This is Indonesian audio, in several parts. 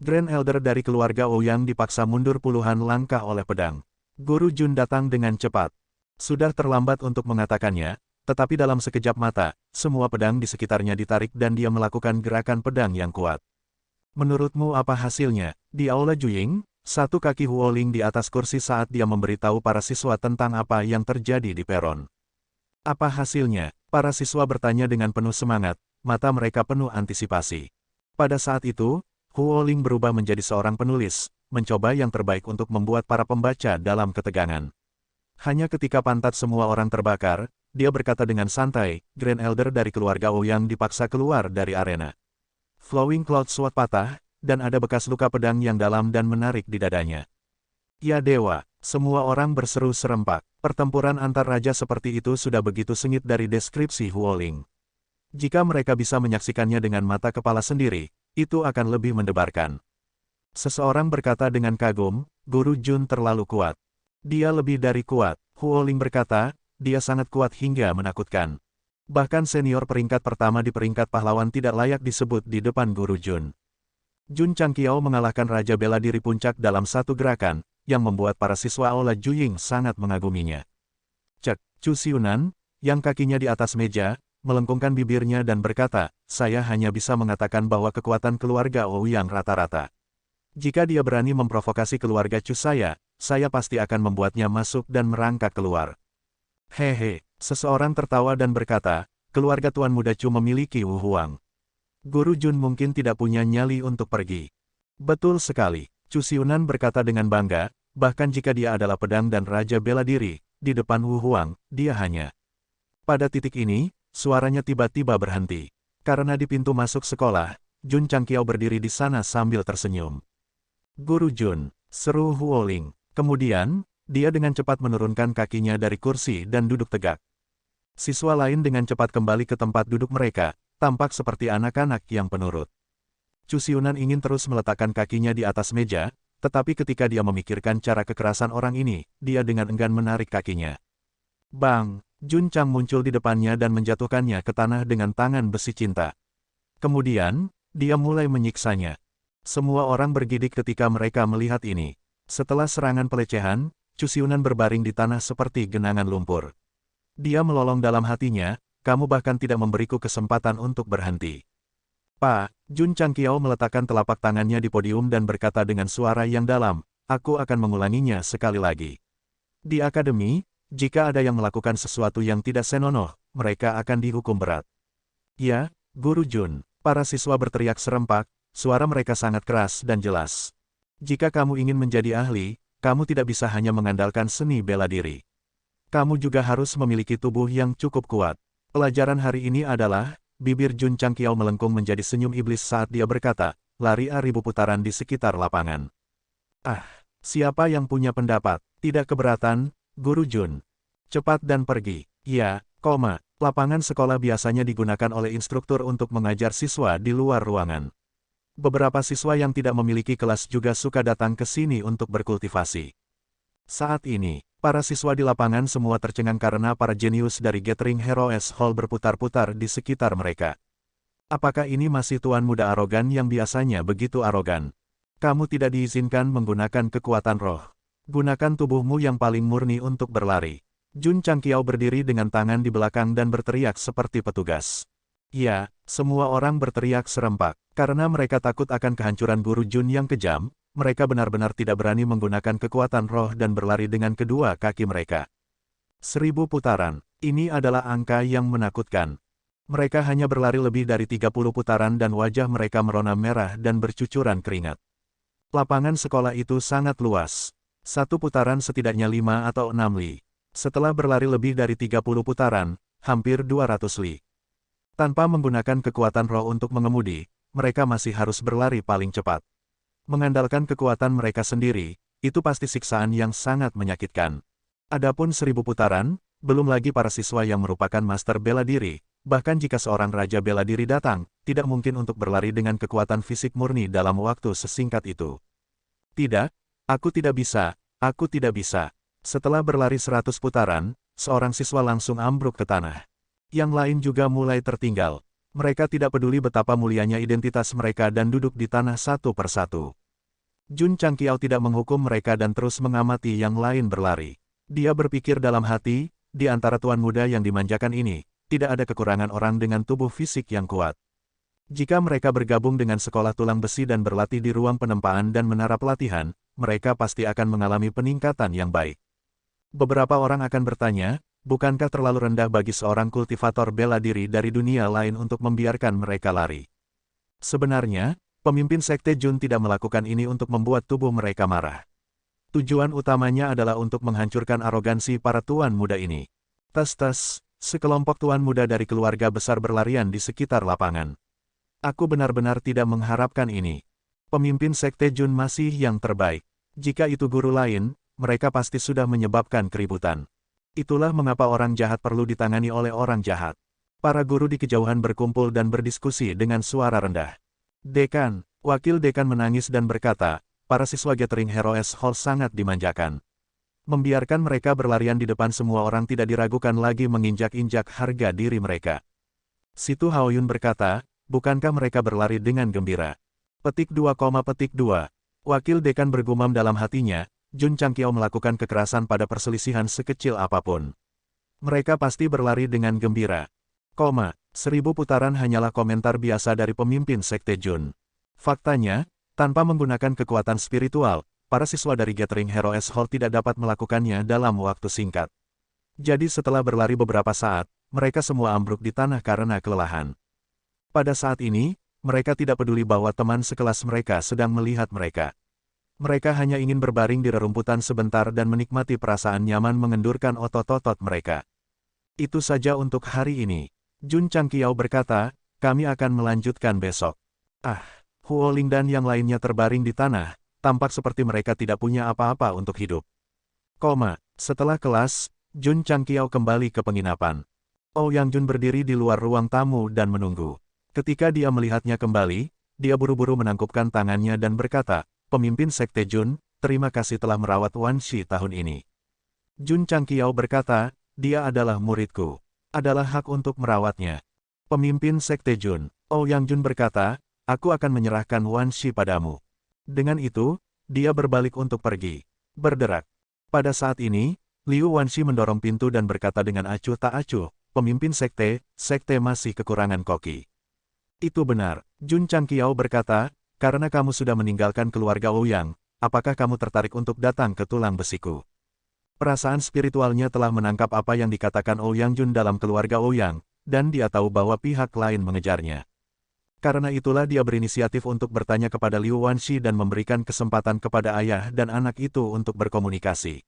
Grand Elder dari keluarga Ouyang dipaksa mundur puluhan langkah oleh pedang. Guru Jun datang dengan cepat. Sudah terlambat untuk mengatakannya, tetapi dalam sekejap mata, semua pedang di sekitarnya ditarik dan dia melakukan gerakan pedang yang kuat. Menurutmu apa hasilnya? Di Aula Juying, satu kaki Huoling di atas kursi saat dia memberitahu para siswa tentang apa yang terjadi di peron. Apa hasilnya? Para siswa bertanya dengan penuh semangat, mata mereka penuh antisipasi. Pada saat itu, Huoling berubah menjadi seorang penulis, mencoba yang terbaik untuk membuat para pembaca dalam ketegangan. Hanya ketika pantat semua orang terbakar, dia berkata dengan santai, Grand Elder dari keluarga Ouyang dipaksa keluar dari arena. Flowing Cloud Sword patah, dan ada bekas luka pedang yang dalam dan menarik di dadanya. Ya dewa, semua orang berseru serempak. Pertempuran antar raja seperti itu sudah begitu sengit dari deskripsi Huoling. Jika mereka bisa menyaksikannya dengan mata kepala sendiri, itu akan lebih mendebarkan. Seseorang berkata dengan kagum, Guru Jun terlalu kuat. Dia lebih dari kuat. Huoling berkata, dia sangat kuat hingga menakutkan. Bahkan senior peringkat pertama di peringkat pahlawan tidak layak disebut di depan Guru Jun. Jun Changqiao mengalahkan Raja Bela Diri Puncak dalam satu gerakan, yang membuat para siswa Aula Juying sangat mengaguminya. Cek, Chu Xiunan, yang kakinya di atas meja, melengkungkan bibirnya dan berkata, saya hanya bisa mengatakan bahwa kekuatan keluarga Ouyang rata-rata. Jika dia berani memprovokasi keluarga Chu saya pasti akan membuatnya masuk dan merangkak keluar. Hehe, seseorang tertawa dan berkata, keluarga Tuan Muda Chu memiliki Wu Huang. Guru Jun mungkin tidak punya nyali untuk pergi. Betul sekali, Chu Xiunan berkata dengan bangga, bahkan jika dia adalah pedang dan Raja Bela Diri, di depan Wu Huang, dia hanya. Pada titik ini, suaranya tiba-tiba berhenti. Karena di pintu masuk sekolah, Jun Changqiao berdiri di sana sambil tersenyum. Guru Jun, seru Huoling. Kemudian, dia dengan cepat menurunkan kakinya dari kursi dan duduk tegak. Siswa lain dengan cepat kembali ke tempat duduk mereka, tampak seperti anak-anak yang penurut. Chu Xiunan ingin terus meletakkan kakinya di atas meja, tetapi ketika dia memikirkan cara kekerasan orang ini, dia dengan enggan menarik kakinya. Bang! Jun Chang muncul di depannya dan menjatuhkannya ke tanah dengan tangan besi cinta. Kemudian, dia mulai menyiksanya. Semua orang bergidik ketika mereka melihat ini. Setelah serangan pelecehan, Chu Xiunan berbaring di tanah seperti genangan lumpur. Dia melolong dalam hatinya, kamu bahkan tidak memberiku kesempatan untuk berhenti. Pak, Jun Changqiao meletakkan telapak tangannya di podium dan berkata dengan suara yang dalam, aku akan mengulanginya sekali lagi. Di akademi, jika ada yang melakukan sesuatu yang tidak senonoh, mereka akan dihukum berat. Ya, Guru Jun, para siswa berteriak serempak, suara mereka sangat keras dan jelas. Jika kamu ingin menjadi ahli, kamu tidak bisa hanya mengandalkan seni bela diri. Kamu juga harus memiliki tubuh yang cukup kuat. Pelajaran hari ini adalah, bibir Jun Changqiao melengkung menjadi senyum iblis saat dia berkata, lari 1000 putaran di sekitar lapangan. Ah, siapa yang punya pendapat? Tidak keberatan, Guru Jun. Cepat dan pergi. Ya, lapangan sekolah biasanya digunakan oleh instruktur untuk mengajar siswa di luar ruangan. Beberapa siswa yang tidak memiliki kelas juga suka datang ke sini untuk berkultivasi. Saat ini, para siswa di lapangan semua tercengang karena para jenius dari Gathering Heroes Hall berputar-putar di sekitar mereka. Apakah ini masih tuan muda arogan yang biasanya begitu arogan? Kamu tidak diizinkan menggunakan kekuatan roh. Gunakan tubuhmu yang paling murni untuk berlari. Jun Changqiao berdiri dengan tangan di belakang dan berteriak seperti petugas. Ya, semua orang berteriak serempak. Karena mereka takut akan kehancuran Guru Jun yang kejam, mereka benar-benar tidak berani menggunakan kekuatan roh dan berlari dengan kedua kaki mereka. 1000 putaran, ini adalah angka yang menakutkan. Mereka hanya berlari lebih dari 30 putaran dan wajah mereka merona merah dan bercucuran keringat. Lapangan sekolah itu sangat luas. Satu putaran setidaknya 5 atau 6 li. Setelah berlari lebih dari 30 putaran, hampir 200 li. Tanpa menggunakan kekuatan roh untuk mengemudi, mereka masih harus berlari paling cepat. Mengandalkan kekuatan mereka sendiri, itu pasti siksaan yang sangat menyakitkan. Adapun 1000 putaran, belum lagi para siswa yang merupakan master bela diri, bahkan jika seorang raja bela diri datang, tidak mungkin untuk berlari dengan kekuatan fisik murni dalam waktu sesingkat itu. Tidak, aku tidak bisa, aku tidak bisa. Setelah berlari 100 putaran, seorang siswa langsung ambruk ke tanah. Yang lain juga mulai tertinggal. Mereka tidak peduli betapa mulianya identitas mereka dan duduk di tanah satu persatu. Jun Changqiao tidak menghukum mereka dan terus mengamati yang lain berlari. Dia berpikir dalam hati, di antara tuan muda yang dimanjakan ini, tidak ada kekurangan orang dengan tubuh fisik yang kuat. Jika mereka bergabung dengan sekolah tulang besi dan berlatih di ruang penempaan dan menara pelatihan, mereka pasti akan mengalami peningkatan yang baik. Beberapa orang akan bertanya, bukankah terlalu rendah bagi seorang kultivator bela diri dari dunia lain untuk membiarkan mereka lari? Sebenarnya, pemimpin Sekte Jun tidak melakukan ini untuk membuat tubuh mereka marah. Tujuan utamanya adalah untuk menghancurkan arogansi para tuan muda ini. Tes-tes, sekelompok tuan muda dari keluarga besar berlarian di sekitar lapangan. Aku benar-benar tidak mengharapkan ini. Pemimpin Sekte Jun masih yang terbaik. Jika itu guru lain, mereka pasti sudah menyebabkan keributan. Itulah mengapa orang jahat perlu ditangani oleh orang jahat. Para guru di kejauhan berkumpul dan berdiskusi dengan suara rendah. Dekan, wakil dekan menangis dan berkata, para siswa Gathering Heroes Hall sangat dimanjakan. Membiarkan mereka berlarian di depan semua orang tidak diragukan lagi menginjak-injak harga diri mereka. Situ Haoyun berkata, bukankah mereka berlari dengan gembira? Petik 2, petik 2. Wakil dekan bergumam dalam hatinya, Jun Changqiao melakukan kekerasan pada perselisihan sekecil apapun. Mereka pasti berlari dengan gembira. 1000 putaran hanyalah komentar biasa dari pemimpin Sekte Jun. Faktanya, tanpa menggunakan kekuatan spiritual, para siswa dari Gathering Heroes Hall tidak dapat melakukannya dalam waktu singkat. Jadi setelah berlari beberapa saat, mereka semua ambruk di tanah karena kelelahan. Pada saat ini, mereka tidak peduli bahwa teman sekelas mereka sedang melihat mereka. Mereka hanya ingin berbaring di rerumputan sebentar dan menikmati perasaan nyaman mengendurkan otot-otot mereka. Itu saja untuk hari ini. Jun Changqiao berkata, kami akan melanjutkan besok. Huo Ling dan yang lainnya terbaring di tanah, tampak seperti mereka tidak punya apa-apa untuk hidup. Setelah kelas, Jun Changqiao kembali ke penginapan. Ouyang Jun berdiri di luar ruang tamu dan menunggu. Ketika dia melihatnya kembali, dia buru-buru menangkupkan tangannya dan berkata, pemimpin Sekte Jun, terima kasih telah merawat Wan Shi tahun ini. Jun Changqiao berkata, dia adalah muridku. Adalah hak untuk merawatnya. Pemimpin Sekte Jun, Ouyang Jun berkata, aku akan menyerahkan Wan Shi padamu. Dengan itu, dia berbalik untuk pergi. Berderak. Pada saat ini, Liu Wanshi mendorong pintu dan berkata dengan acuh tak acuh, pemimpin sekte masih kekurangan koki. Itu benar, Jun Changqiao berkata, karena kamu sudah meninggalkan keluarga Ouyang, apakah kamu tertarik untuk datang ke tulang besiku? Perasaan spiritualnya telah menangkap apa yang dikatakan Ouyang Jun dalam keluarga Ouyang, dan dia tahu bahwa pihak lain mengejarnya. Karena itulah dia berinisiatif untuk bertanya kepada Liu Wanshi dan memberikan kesempatan kepada ayah dan anak itu untuk berkomunikasi.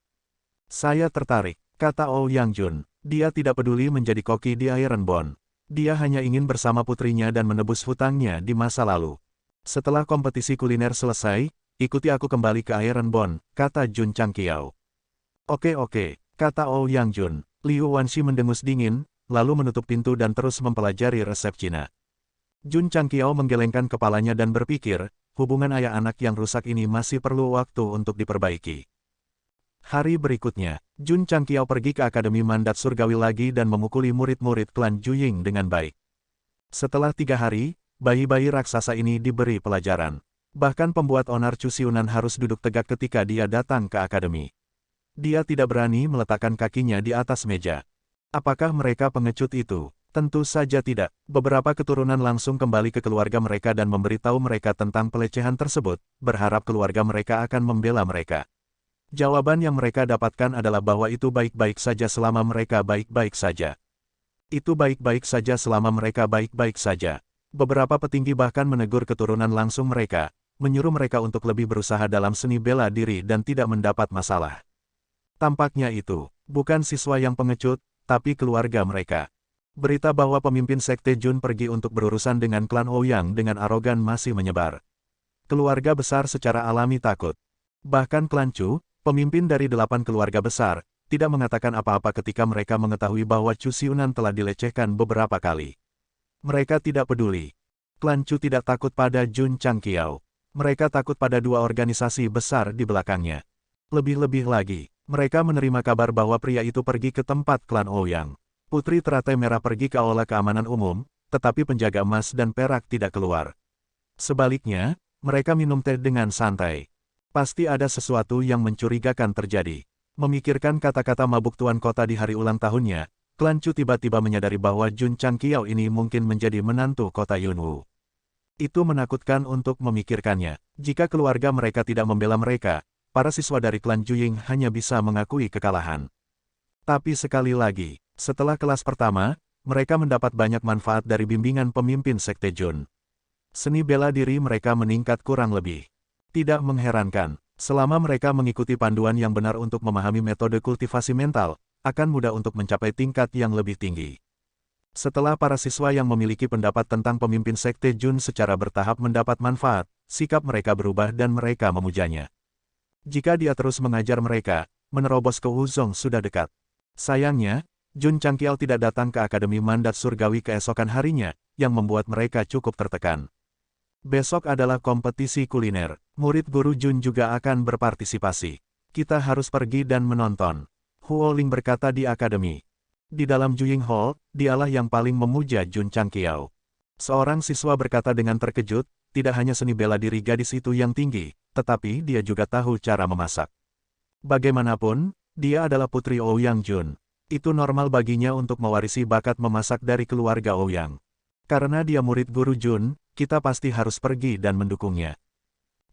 Saya tertarik, kata Ouyang Jun. Dia tidak peduli menjadi koki di Ironbone. Dia hanya ingin bersama putrinya dan menebus hutangnya di masa lalu. Setelah kompetisi kuliner selesai, ikuti aku kembali ke Ironbone, kata Jun Changqiao. Oke, kata Ouyang Jun. Liu Wanshi mendengus dingin, lalu menutup pintu dan terus mempelajari resep Cina. Jun Changqiao menggelengkan kepalanya dan berpikir, hubungan ayah anak yang rusak ini masih perlu waktu untuk diperbaiki. Hari berikutnya, Jun Changqiao pergi ke Akademi Mandat Surgawi lagi dan memukuli murid-murid klan Juying dengan baik. Setelah 3 hari, bayi-bayi raksasa ini diberi pelajaran. Bahkan pembuat onar Chu Xiunan harus duduk tegak ketika dia datang ke akademi. Dia tidak berani meletakkan kakinya di atas meja. Apakah mereka pengecut itu? Tentu saja tidak. Beberapa keturunan langsung kembali ke keluarga mereka dan memberitahu mereka tentang pelecehan tersebut, berharap keluarga mereka akan membela mereka. Jawaban yang mereka dapatkan adalah bahwa itu baik-baik saja selama mereka baik-baik saja. Itu baik-baik saja selama mereka baik-baik saja. Beberapa petinggi bahkan menegur keturunan langsung mereka, menyuruh mereka untuk lebih berusaha dalam seni bela diri dan tidak mendapat masalah. Tampaknya itu bukan siswa yang pengecut, tapi keluarga mereka. Berita bahwa pemimpin Sekte Jun pergi untuk berurusan dengan klan Ouyang dengan arogan masih menyebar. Keluarga besar secara alami takut. Bahkan klan Chu, pemimpin dari 8 keluarga besar, tidak mengatakan apa-apa ketika mereka mengetahui bahwa Chu Xiunan telah dilecehkan beberapa kali. Mereka tidak peduli. Klan Chu tidak takut pada Jun Changqiao. Mereka takut pada 2 organisasi besar di belakangnya. Lebih-lebih lagi, mereka menerima kabar bahwa pria itu pergi ke tempat klan Ouyang. Putri teratai merah pergi ke Aula Keamanan Umum, tetapi penjaga emas dan perak tidak keluar. Sebaliknya, mereka minum teh dengan santai. Pasti ada sesuatu yang mencurigakan terjadi. Memikirkan kata-kata mabuk tuan kota di hari ulang tahunnya, klan Chu tiba-tiba menyadari bahwa Jun Changqiao ini mungkin menjadi menantu kota Yunwu. Itu menakutkan untuk memikirkannya. Jika keluarga mereka tidak membela mereka, para siswa dari klan Juying hanya bisa mengakui kekalahan. Tapi sekali lagi, setelah kelas pertama, mereka mendapat banyak manfaat dari bimbingan pemimpin Sekte Jun. Seni bela diri mereka meningkat kurang lebih. Tidak mengherankan, selama mereka mengikuti panduan yang benar untuk memahami metode kultivasi mental, akan mudah untuk mencapai tingkat yang lebih tinggi. Setelah para siswa yang memiliki pendapat tentang pemimpin Sekte Jun secara bertahap mendapat manfaat, sikap mereka berubah dan mereka memujanya. Jika dia terus mengajar mereka, menerobos ke Wuzong sudah dekat. Sayangnya, Jun Changqiao tidak datang ke Akademi Mandat Surgawi keesokan harinya, yang membuat mereka cukup tertekan. Besok adalah kompetisi kuliner. Murid guru Jun juga akan berpartisipasi. Kita harus pergi dan menonton. Huo Ling berkata di akademi. Di dalam Juying Hall, dialah yang paling memuja Jun Changqiao. Seorang siswa berkata dengan terkejut, tidak hanya seni bela diri gadis itu yang tinggi, tetapi dia juga tahu cara memasak. Bagaimanapun, dia adalah putri Ouyang Jun. Itu normal baginya untuk mewarisi bakat memasak dari keluarga Ouyang. Karena dia murid guru Jun, kita pasti harus pergi dan mendukungnya.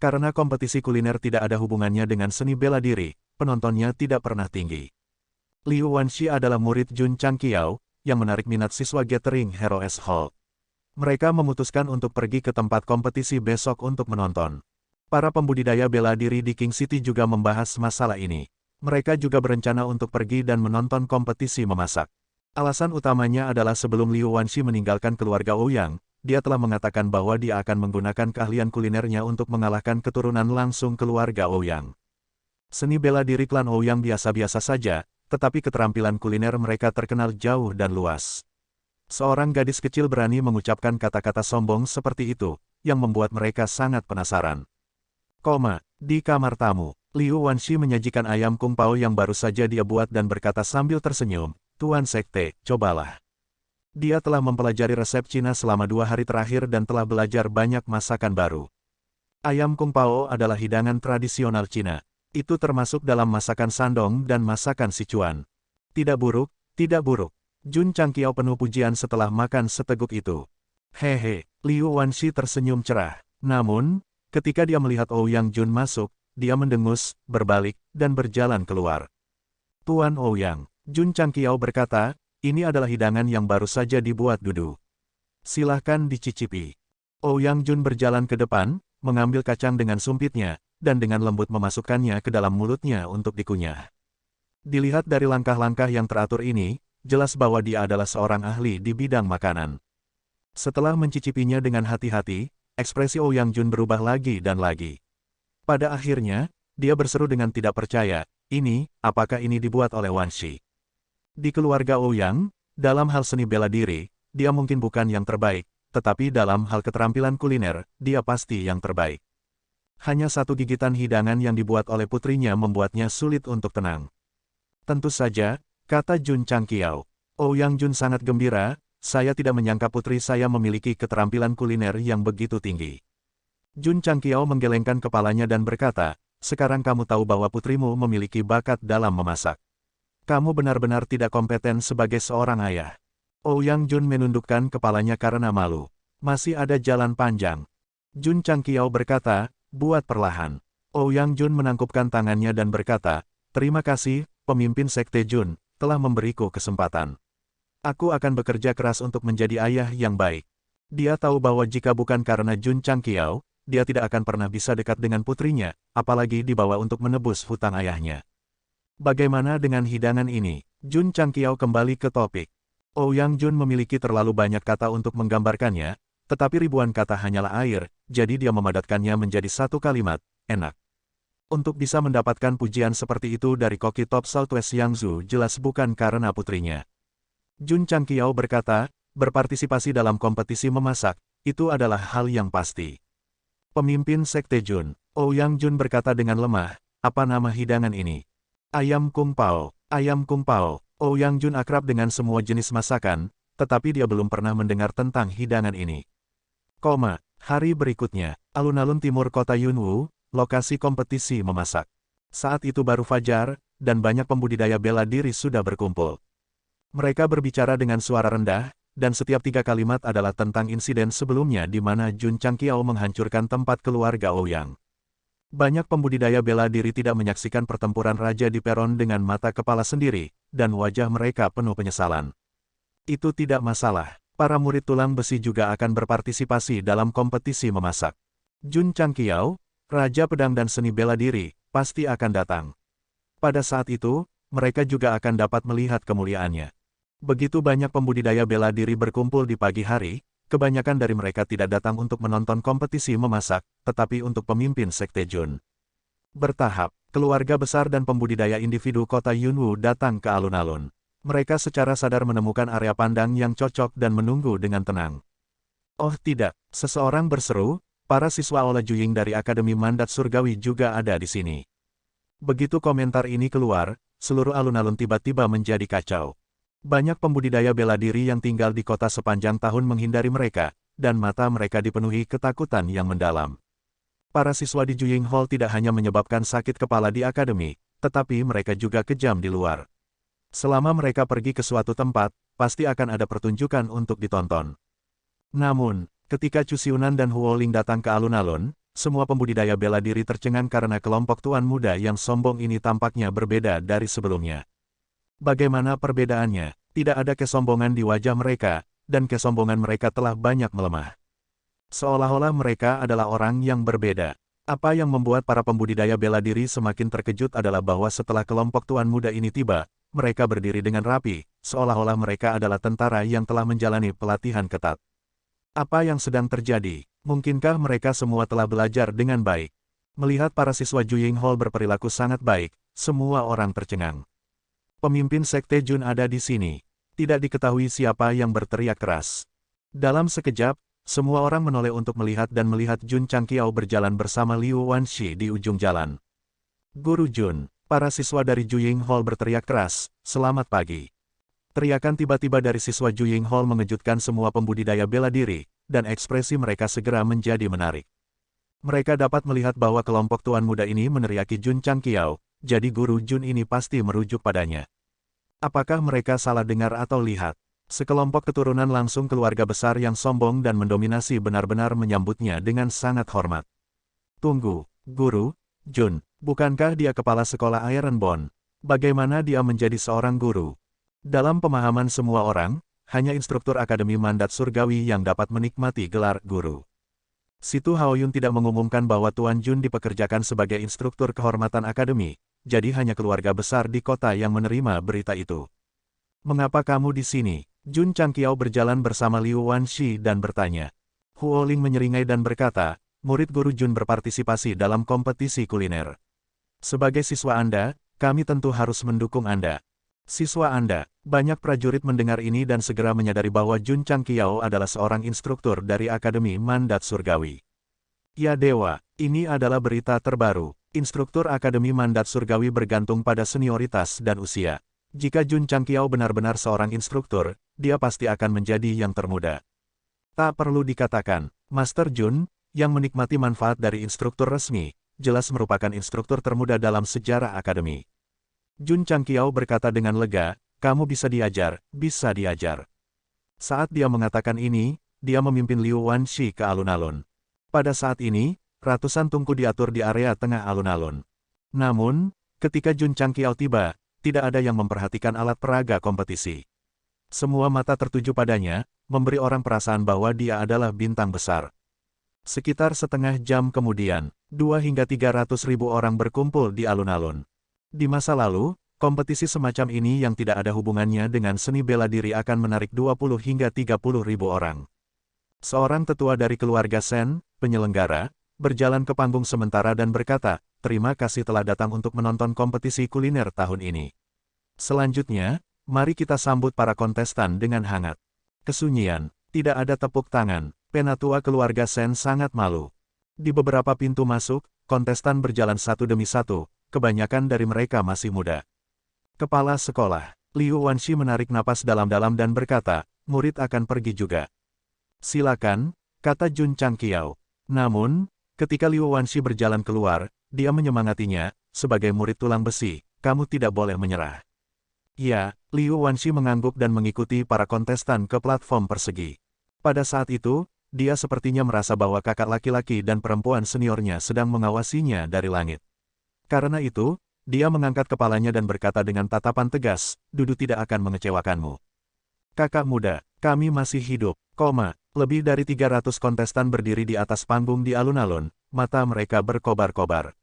Karena kompetisi kuliner tidak ada hubungannya dengan seni bela diri, penontonnya tidak pernah tinggi. Liu Wanxi adalah murid Jun Changqiao, yang menarik minat siswa Gathering Heroes Hall. Mereka memutuskan untuk pergi ke tempat kompetisi besok untuk menonton. Para pembudidaya bela diri di King City juga membahas masalah ini. Mereka juga berencana untuk pergi dan menonton kompetisi memasak. Alasan utamanya adalah sebelum Liu Wanxi meninggalkan keluarga Ouyang, dia telah mengatakan bahwa dia akan menggunakan keahlian kulinernya untuk mengalahkan keturunan langsung keluarga Ouyang. Seni bela diri klan Ouyang biasa-biasa saja, tetapi keterampilan kuliner mereka terkenal jauh dan luas. Seorang gadis kecil berani mengucapkan kata-kata sombong seperti itu, yang membuat mereka sangat penasaran. Di kamar tamu, Liu Wanxi menyajikan ayam kung pao yang baru saja dia buat dan berkata sambil tersenyum, Tuan Sekte, cobalah. Dia telah mempelajari resep Cina selama 2 hari terakhir dan telah belajar banyak masakan baru. Ayam kung pao adalah hidangan tradisional Cina. Itu termasuk dalam masakan Shandong dan masakan Sichuan. Tidak buruk, tidak buruk. Jun Changqiao penuh pujian setelah makan seteguk itu. Hehe, Liu Wanxi tersenyum cerah. Namun, ketika dia melihat Ouyang Jun masuk, dia mendengus, berbalik, dan berjalan keluar. Tuan Ouyang, Jun Changqiao berkata, ini adalah hidangan yang baru saja dibuat Dudu. Silahkan dicicipi. Ouyang Jun berjalan ke depan, mengambil kacang dengan sumpitnya, dan dengan lembut memasukkannya ke dalam mulutnya untuk dikunyah. Dilihat dari langkah-langkah yang teratur ini, jelas bahwa dia adalah seorang ahli di bidang makanan. Setelah mencicipinya dengan hati-hati, ekspresi Ouyang Jun berubah lagi dan lagi. Pada akhirnya, dia berseru dengan tidak percaya, apakah ini dibuat oleh Wanxi? Di keluarga Ouyang, dalam hal seni bela diri, dia mungkin bukan yang terbaik, tetapi dalam hal keterampilan kuliner, dia pasti yang terbaik. Hanya satu gigitan hidangan yang dibuat oleh putrinya membuatnya sulit untuk tenang. Tentu saja, kata Jun Changqiao. Ouyang Jun sangat gembira, saya tidak menyangka putri saya memiliki keterampilan kuliner yang begitu tinggi. Jun Changqiao menggelengkan kepalanya dan berkata, sekarang kamu tahu bahwa putrimu memiliki bakat dalam memasak. Kamu benar-benar tidak kompeten sebagai seorang ayah. Ouyang Jun menundukkan kepalanya karena malu. Masih ada jalan panjang. Jun Changqiao berkata, buat perlahan. Ouyang Jun menangkupkan tangannya dan berkata, terima kasih, pemimpin Sekte Jun, telah memberiku kesempatan. Aku akan bekerja keras untuk menjadi ayah yang baik. Dia tahu bahwa jika bukan karena Jun Changqiao, dia tidak akan pernah bisa dekat dengan putrinya, apalagi dibawa untuk menebus hutang ayahnya. Bagaimana dengan hidangan ini? Jun Changqiao kembali ke topik. Ouyang Jun memiliki terlalu banyak kata untuk menggambarkannya, tetapi ribuan kata hanyalah air, jadi dia memadatkannya menjadi satu kalimat, enak. Untuk bisa mendapatkan pujian seperti itu dari koki top Southwest Yangzhou jelas bukan karena putrinya. Jun Changqiao berkata, berpartisipasi dalam kompetisi memasak, itu adalah hal yang pasti. Pemimpin Sekte Jun, Ouyang Jun berkata dengan lemah, apa nama hidangan ini? Ayam kung pao, ayam kung pao. Ouyang Jun akrab dengan semua jenis masakan, tetapi dia belum pernah mendengar tentang hidangan ini. Hari berikutnya, alun-alun timur kota Yunwu, lokasi kompetisi memasak. Saat itu baru fajar, dan banyak pembudidaya bela diri sudah berkumpul. Mereka berbicara dengan suara rendah, dan setiap 3 kalimat adalah tentang insiden sebelumnya di mana Jun Changqiao menghancurkan tempat keluarga Ouyang. Banyak pembudidaya bela diri tidak menyaksikan pertempuran raja di peron dengan mata kepala sendiri, dan wajah mereka penuh penyesalan. Itu tidak masalah. Para murid tulang besi juga akan berpartisipasi dalam kompetisi memasak. Jun Changqiao, Raja Pedang dan Seni Bela Diri, pasti akan datang. Pada saat itu, mereka juga akan dapat melihat kemuliaannya. Begitu banyak pembudidaya bela diri berkumpul di pagi hari, kebanyakan dari mereka tidak datang untuk menonton kompetisi memasak, tetapi untuk pemimpin Sekte Jun. Bertahap, keluarga besar dan pembudidaya individu kota Yunwu datang ke alun-alun. Mereka secara sadar menemukan area pandang yang cocok dan menunggu dengan tenang. Oh tidak, seseorang berseru, para siswa Ola Juying dari Akademi Mandat Surgawi juga ada di sini. Begitu komentar ini keluar, seluruh alun-alun tiba-tiba menjadi kacau. Banyak pembudidaya bela diri yang tinggal di kota sepanjang tahun menghindari mereka, dan mata mereka dipenuhi ketakutan yang mendalam. Para siswa di Juying Hall tidak hanya menyebabkan sakit kepala di akademi, tetapi mereka juga kejam di luar. Selama mereka pergi ke suatu tempat, pasti akan ada pertunjukan untuk ditonton. Namun, ketika Chu Xiunan dan Huo Ling datang ke alun-alun, semua pembudidaya bela diri tercengang karena kelompok tuan muda yang sombong ini tampaknya berbeda dari sebelumnya. Bagaimana perbedaannya? Tidak ada kesombongan di wajah mereka, dan kesombongan mereka telah banyak melemah. Seolah-olah mereka adalah orang yang berbeda. Apa yang membuat para pembudidaya bela diri semakin terkejut adalah bahwa setelah kelompok tuan muda ini tiba, mereka berdiri dengan rapi, seolah-olah mereka adalah tentara yang telah menjalani pelatihan ketat. Apa yang sedang terjadi? Mungkinkah mereka semua telah belajar dengan baik? Melihat para siswa Juying Hall berperilaku sangat baik, semua orang tercengang. Pemimpin Sekte Jun ada di sini. Tidak diketahui siapa yang berteriak keras. Dalam sekejap, semua orang menoleh untuk melihat dan melihat Jun Changqiao berjalan bersama Liu Wanshi di ujung jalan. Guru Jun. Para siswa dari Juying Hall berteriak keras, "Selamat pagi." Teriakan tiba-tiba dari siswa Juying Hall mengejutkan semua pembudidaya bela diri, dan ekspresi mereka segera menjadi menarik. Mereka dapat melihat bahwa kelompok tuan muda ini meneriaki Jun Changqiao, jadi guru Jun ini pasti merujuk padanya. Apakah mereka salah dengar atau lihat? Sekelompok keturunan langsung keluarga besar yang sombong dan mendominasi benar-benar menyambutnya dengan sangat hormat. Tunggu, Guru Jun, bukankah dia kepala sekolah Ironbone? Bagaimana dia menjadi seorang guru? Dalam pemahaman semua orang, hanya instruktur Akademi Mandat Surgawi yang dapat menikmati gelar guru. Situ Haoyun tidak mengumumkan bahwa Tuan Jun dipekerjakan sebagai instruktur kehormatan akademi, jadi hanya keluarga besar di kota yang menerima berita itu. Mengapa kamu di sini? Jun Changqiao berjalan bersama Liu Wanshi dan bertanya. Huo Ling menyeringai dan berkata, murid guru Jun berpartisipasi dalam kompetisi kuliner. Sebagai siswa Anda, kami tentu harus mendukung Anda. Siswa Anda, banyak prajurit mendengar ini dan segera menyadari bahwa Jun Changqiao adalah seorang instruktur dari Akademi Mandat Surgawi. Ya Dewa, ini adalah berita terbaru. Instruktur Akademi Mandat Surgawi bergantung pada senioritas dan usia. Jika Jun Changqiao benar-benar seorang instruktur, dia pasti akan menjadi yang termuda. Tak perlu dikatakan, Master Jun, yang menikmati manfaat dari instruktur resmi, jelas merupakan instruktur termuda dalam sejarah akademi. Jun Changqiao berkata dengan lega, kamu bisa diajar, bisa diajar. Saat dia mengatakan ini, dia memimpin Liu Wanshi ke alun-alun. Pada saat ini, ratusan tungku diatur di area tengah alun-alun. Namun, ketika Jun Changqiao tiba, tidak ada yang memperhatikan alat peraga kompetisi. Semua mata tertuju padanya, memberi orang perasaan bahwa dia adalah bintang besar. Sekitar setengah jam kemudian, 2 hingga 300 ribu orang berkumpul di alun-alun. Di masa lalu, kompetisi semacam ini yang tidak ada hubungannya dengan seni bela diri akan menarik 20 hingga 30 ribu orang. Seorang tetua dari keluarga Sen, penyelenggara, berjalan ke panggung sementara dan berkata, terima kasih telah datang untuk menonton kompetisi kuliner tahun ini. Selanjutnya, mari kita sambut para kontestan dengan hangat. Kesunyian, tidak ada tepuk tangan, penatua keluarga Sen sangat malu. Di beberapa pintu masuk, kontestan berjalan satu demi satu, kebanyakan dari mereka masih muda. Kepala sekolah, Liu Wanshi menarik napas dalam-dalam dan berkata, murid akan pergi juga. Silakan, kata Jun Changqiao. Namun, ketika Liu Wanshi berjalan keluar, dia menyemangatinya, sebagai murid tulang besi, kamu tidak boleh menyerah. Ya, Liu Wanshi mengangguk dan mengikuti para kontestan ke platform persegi. Pada saat itu, dia sepertinya merasa bahwa kakak laki-laki dan perempuan seniornya sedang mengawasinya dari langit. Karena itu, dia mengangkat kepalanya dan berkata dengan tatapan tegas, Dudu tidak akan mengecewakanmu. Kakak muda, kami masih hidup, lebih dari 300 kontestan berdiri di atas panggung di alun-alun, mata mereka berkobar-kobar.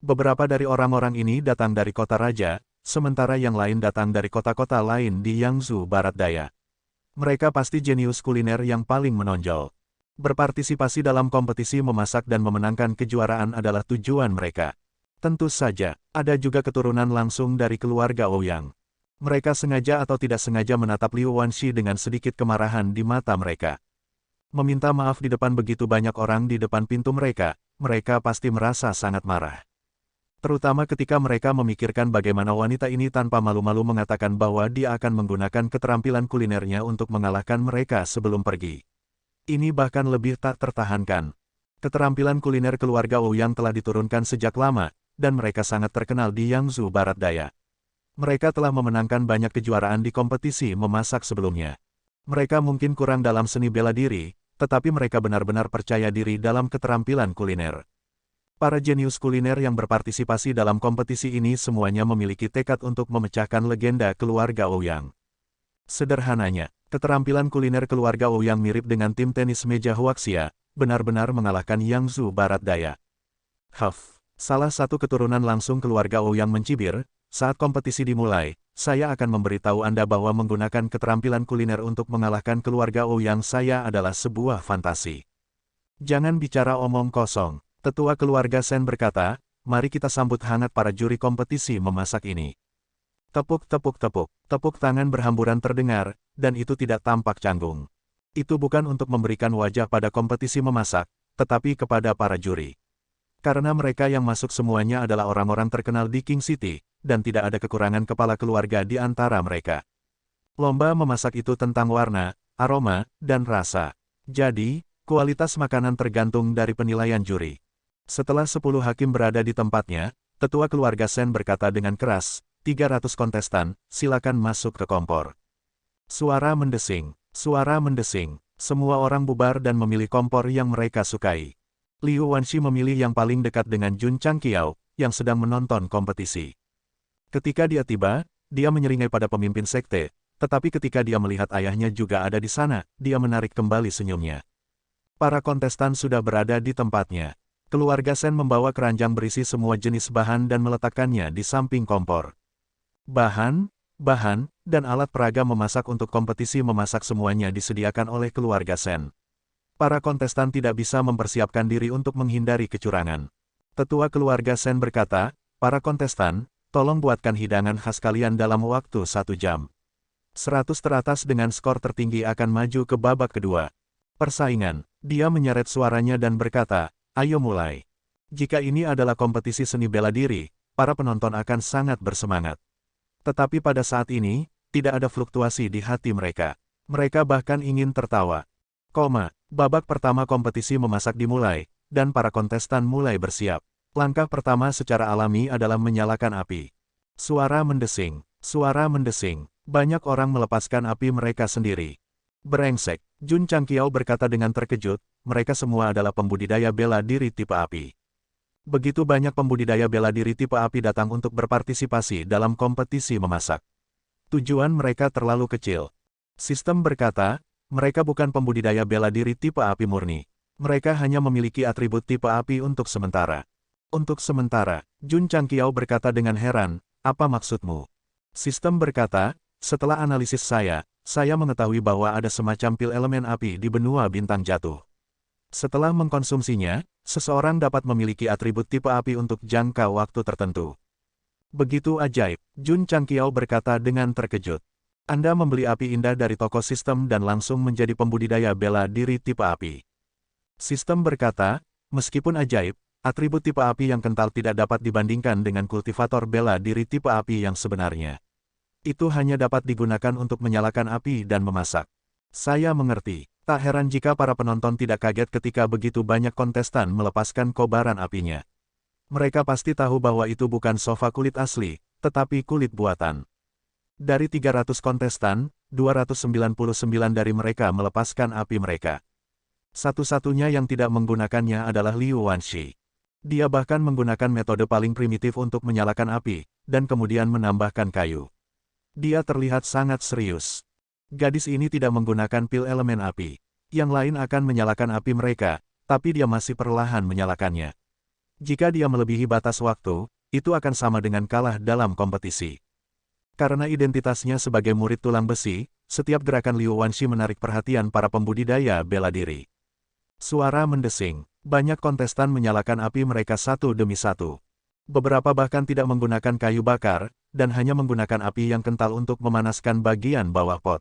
Beberapa dari orang-orang ini datang dari kota raja, sementara yang lain datang dari kota-kota lain di Yangzhou Barat Daya. Mereka pasti jenius kuliner yang paling menonjol. Berpartisipasi dalam kompetisi memasak dan memenangkan kejuaraan adalah tujuan mereka. Tentu saja, ada juga keturunan langsung dari keluarga Ouyang. Mereka sengaja atau tidak sengaja menatap Liu Wanshi dengan sedikit kemarahan di mata mereka. Meminta maaf di depan begitu banyak orang di depan pintu mereka pasti merasa sangat marah. Terutama ketika mereka memikirkan bagaimana wanita ini tanpa malu-malu mengatakan bahwa dia akan menggunakan keterampilan kulinernya untuk mengalahkan mereka sebelum pergi. Ini bahkan lebih tak tertahankan. Keterampilan kuliner keluarga Ouyang telah diturunkan sejak lama, dan mereka sangat terkenal di Yangzhou Barat Daya. Mereka telah memenangkan banyak kejuaraan di kompetisi memasak sebelumnya. Mereka mungkin kurang dalam seni bela diri, tetapi mereka benar-benar percaya diri dalam keterampilan kuliner. Para jenius kuliner yang berpartisipasi dalam kompetisi ini semuanya memiliki tekad untuk memecahkan legenda keluarga Ouyang. Sederhananya, keterampilan kuliner keluarga Ouyang mirip dengan tim tenis meja Huaxia, benar-benar mengalahkan Yangzhou Barat Daya. Salah satu keturunan langsung keluarga Ouyang mencibir, saat kompetisi dimulai, saya akan memberitahu Anda bahwa menggunakan keterampilan kuliner untuk mengalahkan keluarga Ouyang saya adalah sebuah fantasi. Jangan bicara omong kosong. Tetua keluarga Shen berkata, mari kita sambut hangat para juri kompetisi memasak ini. Tepuk tangan berhamburan terdengar, dan itu tidak tampak canggung. Itu bukan untuk memberikan wajah pada kompetisi memasak, tetapi kepada para juri. Karena mereka yang masuk semuanya adalah orang-orang terkenal di King City, dan tidak ada kekurangan kepala keluarga di antara mereka. Lomba memasak itu tentang warna, aroma, dan rasa. Jadi, kualitas makanan tergantung dari penilaian juri. Setelah 10 hakim berada di tempatnya, tetua keluarga Shen berkata dengan keras, 300 kontestan, silakan masuk ke kompor. Suara mendesing, semua orang bubar dan memilih kompor yang mereka sukai. Liu Wanshi memilih yang paling dekat dengan Jun Changqiao, yang sedang menonton kompetisi. Ketika dia tiba, dia menyeringai pada pemimpin sekte, tetapi ketika dia melihat ayahnya juga ada di sana, dia menarik kembali senyumnya. Para kontestan sudah berada di tempatnya. Keluarga Shen membawa keranjang berisi semua jenis bahan dan meletakkannya di samping kompor. Bahan, dan alat peraga memasak untuk kompetisi memasak semuanya disediakan oleh keluarga Shen. Para kontestan tidak bisa mempersiapkan diri untuk menghindari kecurangan. Tetua keluarga Shen berkata, para kontestan, tolong buatkan hidangan khas kalian dalam waktu 1 jam. 100 teratas dengan skor tertinggi akan maju ke babak kedua. Persaingan, dia menyeret suaranya dan berkata, ayo mulai. Jika ini adalah kompetisi seni bela diri, para penonton akan sangat bersemangat. Tetapi pada saat ini, tidak ada fluktuasi di hati mereka. Mereka bahkan ingin tertawa. Babak pertama kompetisi memasak dimulai, dan para kontestan mulai bersiap. Langkah pertama secara alami adalah menyalakan api. Suara mendesing. Banyak orang melepaskan api mereka sendiri. Brengsek, Jun Changqiao berkata dengan terkejut, mereka semua adalah pembudidaya bela diri tipe api. Begitu banyak pembudidaya bela diri tipe api datang untuk berpartisipasi dalam kompetisi memasak. Tujuan mereka terlalu kecil. Sistem berkata, mereka bukan pembudidaya bela diri tipe api murni. Mereka hanya memiliki atribut tipe api untuk sementara. Jun Changqiao berkata dengan heran, apa maksudmu? Sistem berkata, setelah analisis saya mengetahui bahwa ada semacam pil elemen api di benua bintang jatuh. Setelah mengkonsumsinya, seseorang dapat memiliki atribut tipe api untuk jangka waktu tertentu. Begitu ajaib, Jun Changqiao berkata dengan terkejut. Anda membeli api indah dari toko sistem dan langsung menjadi pembudidaya bela diri tipe api. Sistem berkata, meskipun ajaib, atribut tipe api yang kental tidak dapat dibandingkan dengan kultivator bela diri tipe api yang sebenarnya. Itu hanya dapat digunakan untuk menyalakan api dan memasak. Saya mengerti. Tak heran jika para penonton tidak kaget ketika begitu banyak kontestan melepaskan kobaran apinya. Mereka pasti tahu bahwa itu bukan sofa kulit asli, tetapi kulit buatan. Dari 300 kontestan, 299 dari mereka melepaskan api mereka. Satu-satunya yang tidak menggunakannya adalah Liu Wanshi. Dia bahkan menggunakan metode paling primitif untuk menyalakan api, dan kemudian menambahkan kayu. Dia terlihat sangat serius. Gadis ini tidak menggunakan pil elemen api. Yang lain akan menyalakan api mereka, tapi dia masih perlahan menyalakannya. Jika dia melebihi batas waktu, itu akan sama dengan kalah dalam kompetisi. Karena identitasnya sebagai murid tulang besi, setiap gerakan Liu Wanshi menarik perhatian para pembudidaya bela diri. Suara mendesing. Banyak kontestan menyalakan api mereka satu demi satu. Beberapa bahkan tidak menggunakan kayu bakar, dan hanya menggunakan api yang kental untuk memanaskan bagian bawah pot.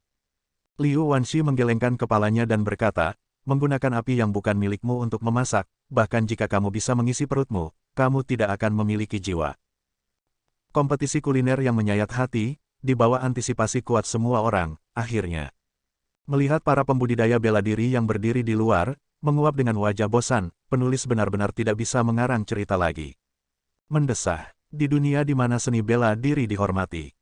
Liu Wanshi menggelengkan kepalanya dan berkata, menggunakan api yang bukan milikmu untuk memasak, bahkan jika kamu bisa mengisi perutmu, kamu tidak akan memiliki jiwa. Kompetisi kuliner yang menyayat hati, di bawah antisipasi kuat semua orang, akhirnya. Melihat para pembudidaya bela diri yang berdiri di luar, menguap dengan wajah bosan, penulis benar-benar tidak bisa mengarang cerita lagi. Mendesah, di dunia di mana seni bela diri dihormati.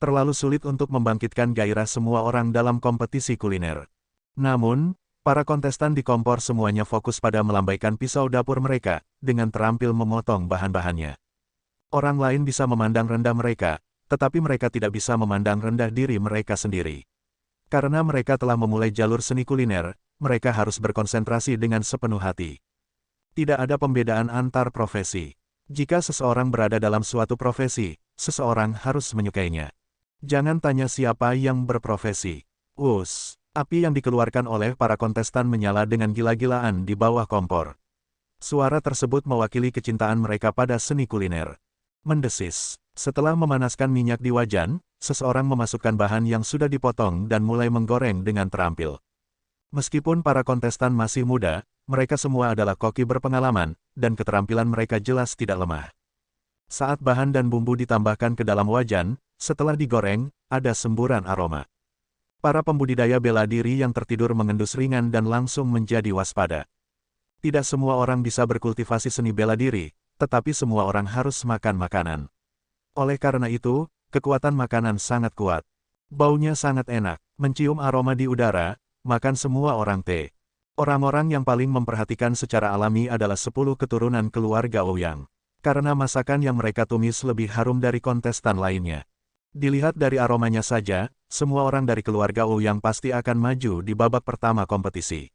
Terlalu sulit untuk membangkitkan gairah semua orang dalam kompetisi kuliner. Namun, para kontestan di kompor semuanya fokus pada melambaikan pisau dapur mereka, dengan terampil memotong bahan-bahannya. Orang lain bisa memandang rendah mereka, tetapi mereka tidak bisa memandang rendah diri mereka sendiri. Karena mereka telah memulai jalur seni kuliner, mereka harus berkonsentrasi dengan sepenuh hati. Tidak ada pembedaan antar profesi. Jika seseorang berada dalam suatu profesi, seseorang harus menyukainya. Jangan tanya siapa yang berprofesi. Api yang dikeluarkan oleh para kontestan menyala dengan gila-gilaan di bawah kompor. Suara tersebut mewakili kecintaan mereka pada seni kuliner. Mendesis. Setelah memanaskan minyak di wajan, seseorang memasukkan bahan yang sudah dipotong dan mulai menggoreng dengan terampil. Meskipun para kontestan masih muda, mereka semua adalah koki berpengalaman, dan keterampilan mereka jelas tidak lemah. Saat bahan dan bumbu ditambahkan ke dalam wajan, setelah digoreng, ada semburan aroma. Para pembudidaya bela diri yang tertidur mengendus ringan dan langsung menjadi waspada. Tidak semua orang bisa berkultivasi seni bela diri, tetapi semua orang harus makan makanan. Oleh karena itu, kekuatan makanan sangat kuat. Baunya sangat enak, mencium aroma di udara, makan semua orang teh. Orang-orang yang paling memperhatikan secara alami adalah 10 keturunan keluarga Ouyang. Karena masakan yang mereka tumis lebih harum dari kontestan lainnya. Dilihat dari aromanya saja, semua orang dari keluarga Ouyang pasti akan maju di babak pertama kompetisi.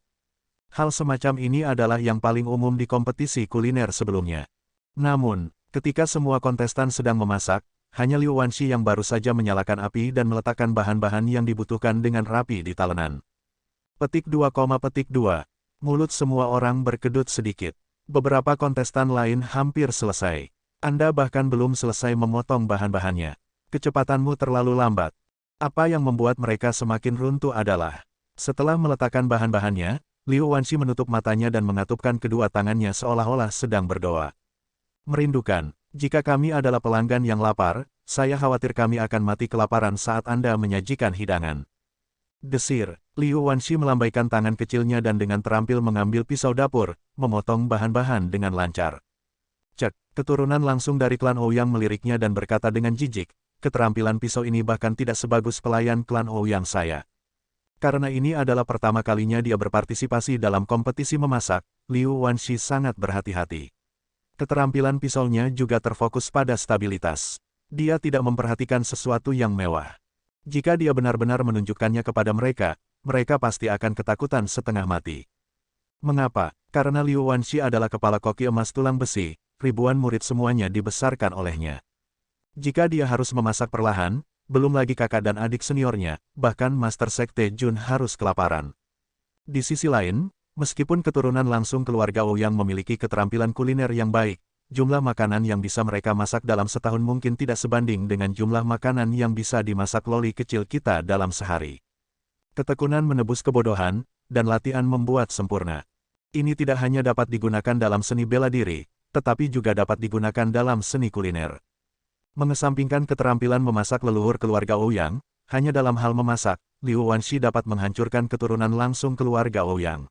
Hal semacam ini adalah yang paling umum di kompetisi kuliner sebelumnya. Namun, ketika semua kontestan sedang memasak, hanya Liu Wanshi yang baru saja menyalakan api dan meletakkan bahan-bahan yang dibutuhkan dengan rapi di talenan. Petik 2, Mulut semua orang berkedut sedikit. Beberapa kontestan lain hampir selesai. Anda bahkan belum selesai memotong bahan-bahannya. Kecepatanmu terlalu lambat. Apa yang membuat mereka semakin runtuh adalah, setelah meletakkan bahan-bahannya, Liu Wanshi menutup matanya dan mengatupkan kedua tangannya seolah-olah sedang berdoa. Merindukan, jika kami adalah pelanggan yang lapar, saya khawatir kami akan mati kelaparan saat Anda menyajikan hidangan. Desir, Liu Wanshi melambaikan tangan kecilnya dan dengan terampil mengambil pisau dapur, memotong bahan-bahan dengan lancar. Cek, keturunan langsung dari klan Ouyang meliriknya dan berkata dengan jijik, keterampilan pisau ini bahkan tidak sebagus pelayan klan Ouyang saya. Karena ini adalah pertama kalinya dia berpartisipasi dalam kompetisi memasak, Liu Wanshi sangat berhati-hati. Keterampilan pisaunya juga terfokus pada stabilitas. Dia tidak memperhatikan sesuatu yang mewah. Jika dia benar-benar menunjukkannya kepada mereka, mereka pasti akan ketakutan setengah mati. Mengapa? Karena Liu Wanshi adalah kepala koki emas tulang besi, ribuan murid semuanya dibesarkan olehnya. Jika dia harus memasak perlahan, belum lagi kakak dan adik seniornya, bahkan Master Sekte Jun harus kelaparan. Di sisi lain, meskipun keturunan langsung keluarga Ouyang memiliki keterampilan kuliner yang baik, jumlah makanan yang bisa mereka masak dalam setahun mungkin tidak sebanding dengan jumlah makanan yang bisa dimasak loli kecil kita dalam sehari. Ketekunan menebus kebodohan, dan latihan membuat sempurna. Ini tidak hanya dapat digunakan dalam seni bela diri, tetapi juga dapat digunakan dalam seni kuliner. Mengesampingkan keterampilan memasak leluhur keluarga Ouyang, hanya dalam hal memasak, Liu Wanshi dapat menghancurkan keturunan langsung keluarga Ouyang.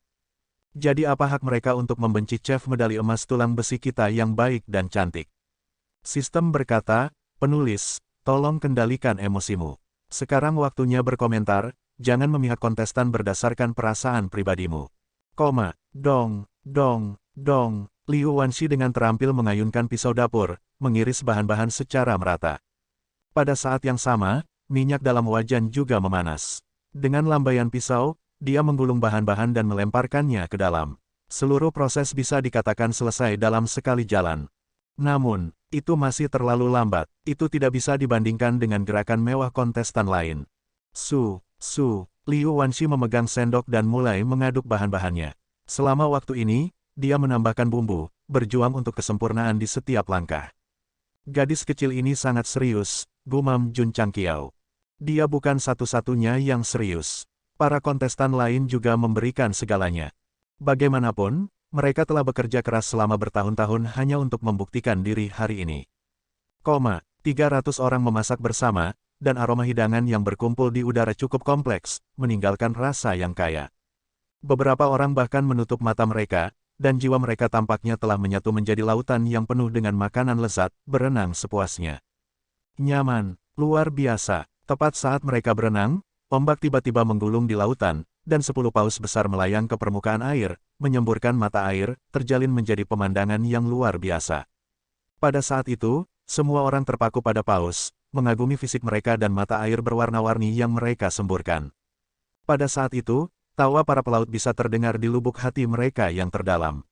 Jadi apa hak mereka untuk membenci chef medali emas tulang besi kita yang baik dan cantik? Sistem berkata, penulis, tolong kendalikan emosimu. Sekarang waktunya berkomentar, jangan memihak kontestan berdasarkan perasaan pribadimu. Dong, dong, dong. Liu Wanshi dengan terampil mengayunkan pisau dapur, mengiris bahan-bahan secara merata. Pada saat yang sama, minyak dalam wajan juga memanas. Dengan lambaian pisau, dia menggulung bahan-bahan dan melemparkannya ke dalam. Seluruh proses bisa dikatakan selesai dalam sekali jalan. Namun, itu masih terlalu lambat. Itu tidak bisa dibandingkan dengan gerakan mewah kontestan lain. Liu Wanshi memegang sendok dan mulai mengaduk bahan-bahannya. Selama waktu ini, dia menambahkan bumbu, berjuang untuk kesempurnaan di setiap langkah. Gadis kecil ini sangat serius, gumam Jun Changqiao. Dia bukan satu-satunya yang serius. Para kontestan lain juga memberikan segalanya. Bagaimanapun, mereka telah bekerja keras selama bertahun-tahun hanya untuk membuktikan diri hari ini. 300 orang memasak bersama, dan aroma hidangan yang berkumpul di udara cukup kompleks, meninggalkan rasa yang kaya. Beberapa orang bahkan menutup mata mereka, dan jiwa mereka tampaknya telah menyatu menjadi lautan yang penuh dengan makanan lezat, berenang sepuasnya. Nyaman, luar biasa. Tepat saat mereka berenang, ombak tiba-tiba menggulung di lautan, dan 10 paus besar melayang ke permukaan air, menyemburkan mata air, terjalin menjadi pemandangan yang luar biasa. Pada saat itu, semua orang terpaku pada paus, mengagumi fisik mereka dan mata air berwarna-warni yang mereka semburkan. Pada saat itu, tawa para pelaut bisa terdengar di lubuk hati mereka yang terdalam.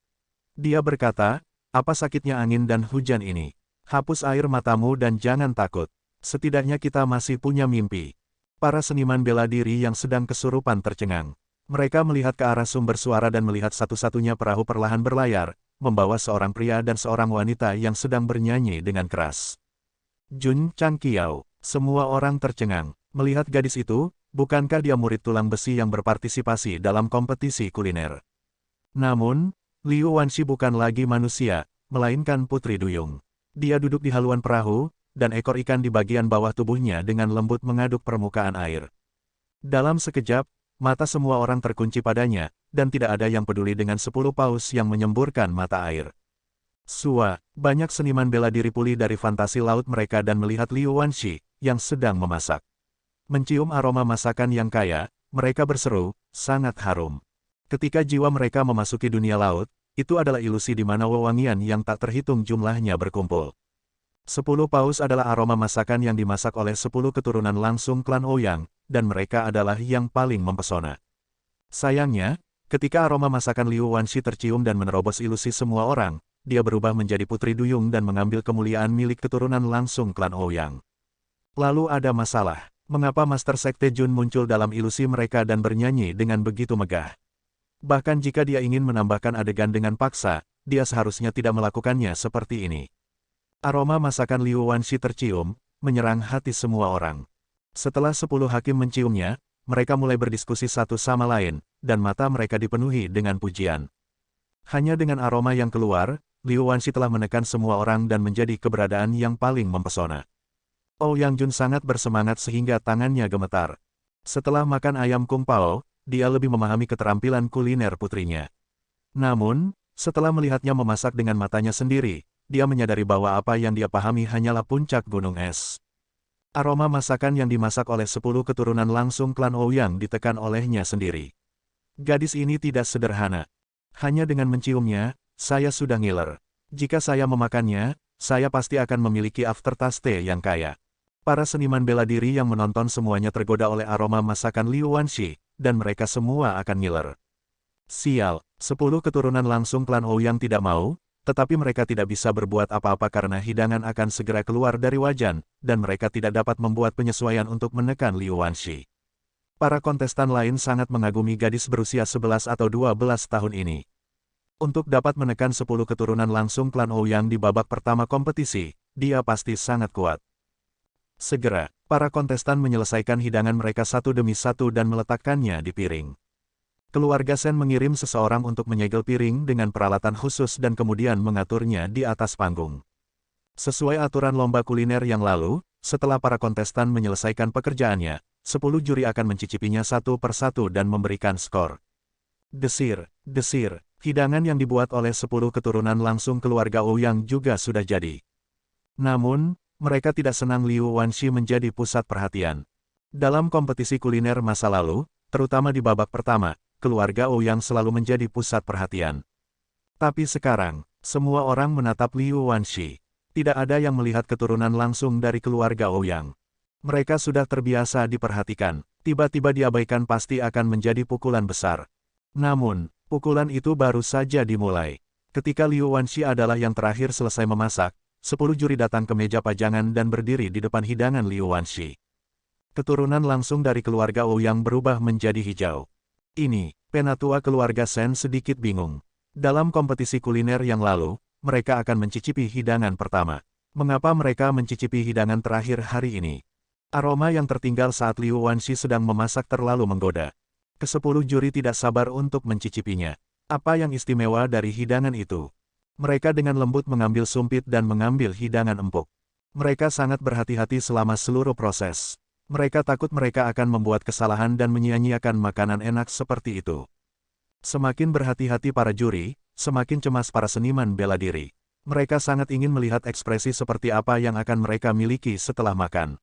Dia berkata, apa sakitnya angin dan hujan ini? Hapus air matamu dan jangan takut. Setidaknya kita masih punya mimpi. Para seniman bela diri yang sedang kesurupan tercengang. Mereka melihat ke arah sumber suara dan melihat satu-satunya perahu perlahan berlayar, membawa seorang pria dan seorang wanita yang sedang bernyanyi dengan keras. Jun Changqiao, semua orang tercengang. Melihat gadis itu, bukankah dia murid tulang besi yang berpartisipasi dalam kompetisi kuliner? Namun, Liu Wanshi bukan lagi manusia, melainkan putri duyung. Dia duduk di haluan perahu, dan ekor ikan di bagian bawah tubuhnya dengan lembut mengaduk permukaan air. Dalam sekejap, mata semua orang terkunci padanya, dan tidak ada yang peduli dengan 10 paus yang menyemburkan mata air. Banyak seniman bela diri pulih dari fantasi laut mereka dan melihat Liu Wanshi, yang sedang memasak. Mencium aroma masakan yang kaya, mereka berseru, sangat harum. Ketika jiwa mereka memasuki dunia laut, itu adalah ilusi di mana wewangian yang tak terhitung jumlahnya berkumpul. 10 paus adalah aroma masakan yang dimasak oleh 10 keturunan langsung klan Ouyang, dan mereka adalah yang paling mempesona. Sayangnya, ketika aroma masakan Liu Wanshi tercium dan menerobos ilusi semua orang, dia berubah menjadi putri duyung dan mengambil kemuliaan milik keturunan langsung klan Ouyang. Lalu ada masalah. Mengapa Master Sekte Jun muncul dalam ilusi mereka dan bernyanyi dengan begitu megah? Bahkan jika dia ingin menambahkan adegan dengan paksa, dia seharusnya tidak melakukannya seperti ini. Aroma masakan Liu Wanshi tercium, menyerang hati semua orang. Setelah 10 hakim menciumnya, mereka mulai berdiskusi satu sama lain, dan mata mereka dipenuhi dengan pujian. Hanya dengan aroma yang keluar, Liu Wanshi telah menekan semua orang dan menjadi keberadaan yang paling mempesona. Ouyang Jun sangat bersemangat sehingga tangannya gemetar. Setelah makan ayam kung pao, dia lebih memahami keterampilan kuliner putrinya. Namun, setelah melihatnya memasak dengan matanya sendiri, dia menyadari bahwa apa yang dia pahami hanyalah puncak gunung es. Aroma masakan yang dimasak oleh 10 keturunan langsung klan Ouyang ditekan olehnya sendiri. Gadis ini tidak sederhana. Hanya dengan menciumnya, saya sudah ngiler. Jika saya memakannya, saya pasti akan memiliki aftertaste yang kaya. Para seniman bela diri yang menonton semuanya tergoda oleh aroma masakan Liu Wanshi, dan mereka semua akan ngiler. Sial, 10 keturunan langsung klan Ouyang tidak mau, tetapi mereka tidak bisa berbuat apa-apa karena hidangan akan segera keluar dari wajan, dan mereka tidak dapat membuat penyesuaian untuk menekan Liu Wanshi. Para kontestan lain sangat mengagumi gadis berusia 11 atau 12 tahun ini. Untuk dapat menekan 10 keturunan langsung klan Ouyang di babak pertama kompetisi, dia pasti sangat kuat. Segera, para kontestan menyelesaikan hidangan mereka satu demi satu dan meletakkannya di piring. Keluarga Sen mengirim seseorang untuk menyegel piring dengan peralatan khusus dan kemudian mengaturnya di atas panggung. Sesuai aturan lomba kuliner yang lalu, setelah para kontestan menyelesaikan pekerjaannya, 10 juri akan mencicipinya satu persatu dan memberikan skor. Desir, desir, hidangan yang dibuat oleh 10 keturunan langsung keluarga Ouyang juga sudah jadi. Namun, mereka tidak senang Liu Wanshi menjadi pusat perhatian. Dalam kompetisi kuliner masa lalu, terutama di babak pertama, keluarga Ouyang selalu menjadi pusat perhatian. Tapi sekarang, semua orang menatap Liu Wanshi. Tidak ada yang melihat keturunan langsung dari keluarga Ouyang. Mereka sudah terbiasa diperhatikan, tiba-tiba diabaikan pasti akan menjadi pukulan besar. Namun, pukulan itu baru saja dimulai. Ketika Liu Wanshi adalah yang terakhir selesai memasak, 10 juri datang ke meja pajangan dan berdiri di depan hidangan Liu Wanshi. Keturunan langsung dari keluarga Ouyang berubah menjadi hijau. Ini, penatua keluarga Shen sedikit bingung. Dalam kompetisi kuliner yang lalu, mereka akan mencicipi hidangan pertama. Mengapa mereka mencicipi hidangan terakhir hari ini? Aroma yang tertinggal saat Liu Wanshi sedang memasak terlalu menggoda. Ke-10 juri tidak sabar untuk mencicipinya. Apa yang istimewa dari hidangan itu? Mereka dengan lembut mengambil sumpit dan mengambil hidangan empuk. Mereka sangat berhati-hati selama seluruh proses. Mereka takut mereka akan membuat kesalahan dan menyia-nyiakan makanan enak seperti itu. Semakin berhati-hati para juri, semakin cemas para seniman bela diri. Mereka sangat ingin melihat ekspresi seperti apa yang akan mereka miliki setelah makan.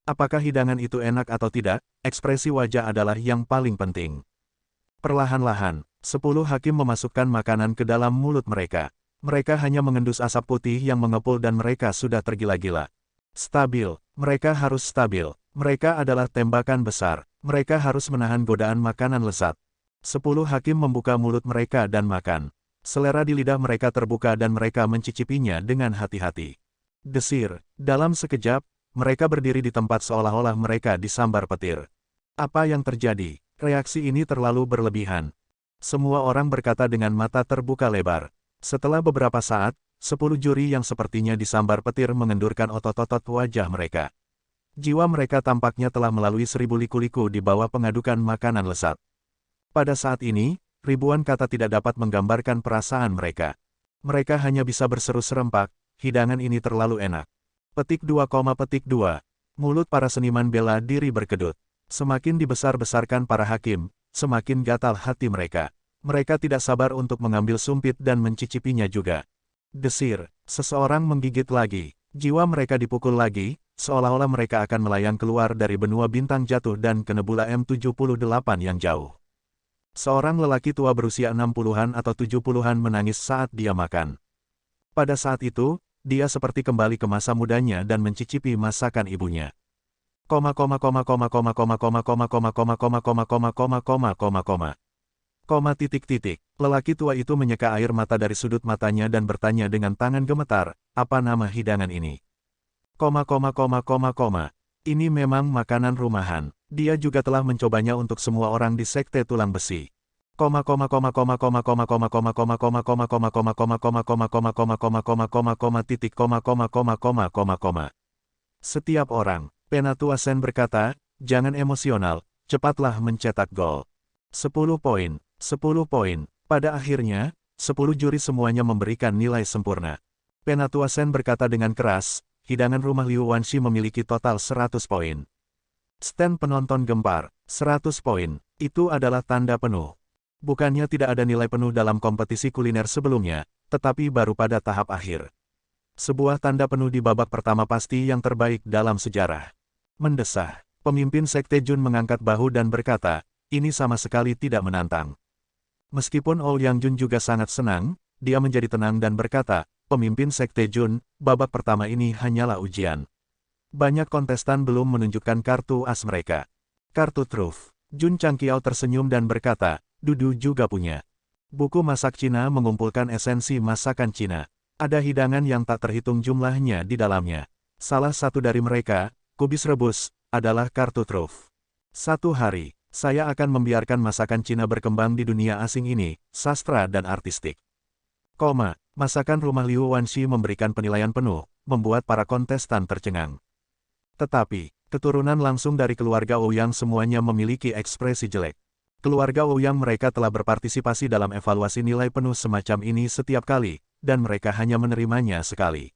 Apakah hidangan itu enak atau tidak, ekspresi wajah adalah yang paling penting. Perlahan-lahan, 10 hakim memasukkan makanan ke dalam mulut mereka. Mereka hanya mengendus asap putih yang mengepul dan mereka sudah tergila-gila. Stabil, mereka harus stabil. Mereka adalah tembakan besar. Mereka harus menahan godaan makanan lezat. 10 hakim membuka mulut mereka dan makan. Selera di lidah mereka terbuka dan mereka mencicipinya dengan hati-hati. Desir, dalam sekejap, mereka berdiri di tempat seolah-olah mereka disambar petir. Apa yang terjadi? Reaksi ini terlalu berlebihan. Semua orang berkata dengan mata terbuka lebar. Setelah beberapa saat, 10 juri yang sepertinya disambar petir mengendurkan otot-otot wajah mereka. Jiwa mereka tampaknya telah melalui 1000 liku-liku di bawah pengadukan makanan lezat. Pada saat ini, ribuan kata tidak dapat menggambarkan perasaan mereka. Mereka hanya bisa berseru serempak, hidangan ini terlalu enak. Petik 2, petik 2. Mulut para seniman bela diri berkedut. Semakin dibesar-besarkan para hakim, semakin gatal hati mereka. Mereka tidak sabar untuk mengambil sumpit dan mencicipinya juga. Desir, seseorang menggigit lagi. Jiwa mereka dipukul lagi, seolah-olah mereka akan melayang keluar dari benua bintang jatuh dan ke nebula M78 yang jauh. Seorang lelaki tua berusia 60-an atau 70-an menangis saat dia makan. Pada saat itu, dia seperti kembali ke masa mudanya dan mencicipi masakan ibunya. Lelaki tua itu menyeka air mata dari sudut matanya dan bertanya dengan tangan gemetar, apa nama hidangan ini? Ini memang makanan rumahan. Dia juga telah mencobanya untuk semua orang di sekte tulang besi. Setiap orang, Penatua Shen berkata, jangan emosional, cepatlah mencetak gol. 10 poin, 10 poin. Pada akhirnya, 10 juri semuanya memberikan nilai sempurna. Penatua Shen berkata dengan keras, hidangan rumah Liu Wanshi memiliki total 100 poin. Stand penonton gempar, 100 poin, itu adalah tanda penuh. Bukannya tidak ada nilai penuh dalam kompetisi kuliner sebelumnya, tetapi baru pada tahap akhir. Sebuah tanda penuh di babak pertama pasti yang terbaik dalam sejarah. Mendesah, pemimpin Sekte Jun mengangkat bahu dan berkata, ini sama sekali tidak menantang. Meskipun Ouyang Jun juga sangat senang, dia menjadi tenang dan berkata, pemimpin Sekte Jun, babak pertama ini hanyalah ujian. Banyak kontestan belum menunjukkan kartu as mereka. Kartu truf. Jun Changqiao tersenyum dan berkata, Dudu juga punya. Buku masak Cina mengumpulkan esensi masakan Cina. Ada hidangan yang tak terhitung jumlahnya di dalamnya. Salah satu dari mereka, kubis rebus, adalah kartu truf. Satu hari, saya akan membiarkan masakan Cina berkembang di dunia asing ini, sastra dan artistik. Masakan rumah Liu Wanshi memberikan penilaian penuh, membuat para kontestan tercengang. Tetapi, keturunan langsung dari keluarga Ouyang semuanya memiliki ekspresi jelek. Keluarga Ouyang mereka telah berpartisipasi dalam evaluasi nilai penuh semacam ini setiap kali, dan mereka hanya menerimanya sekali.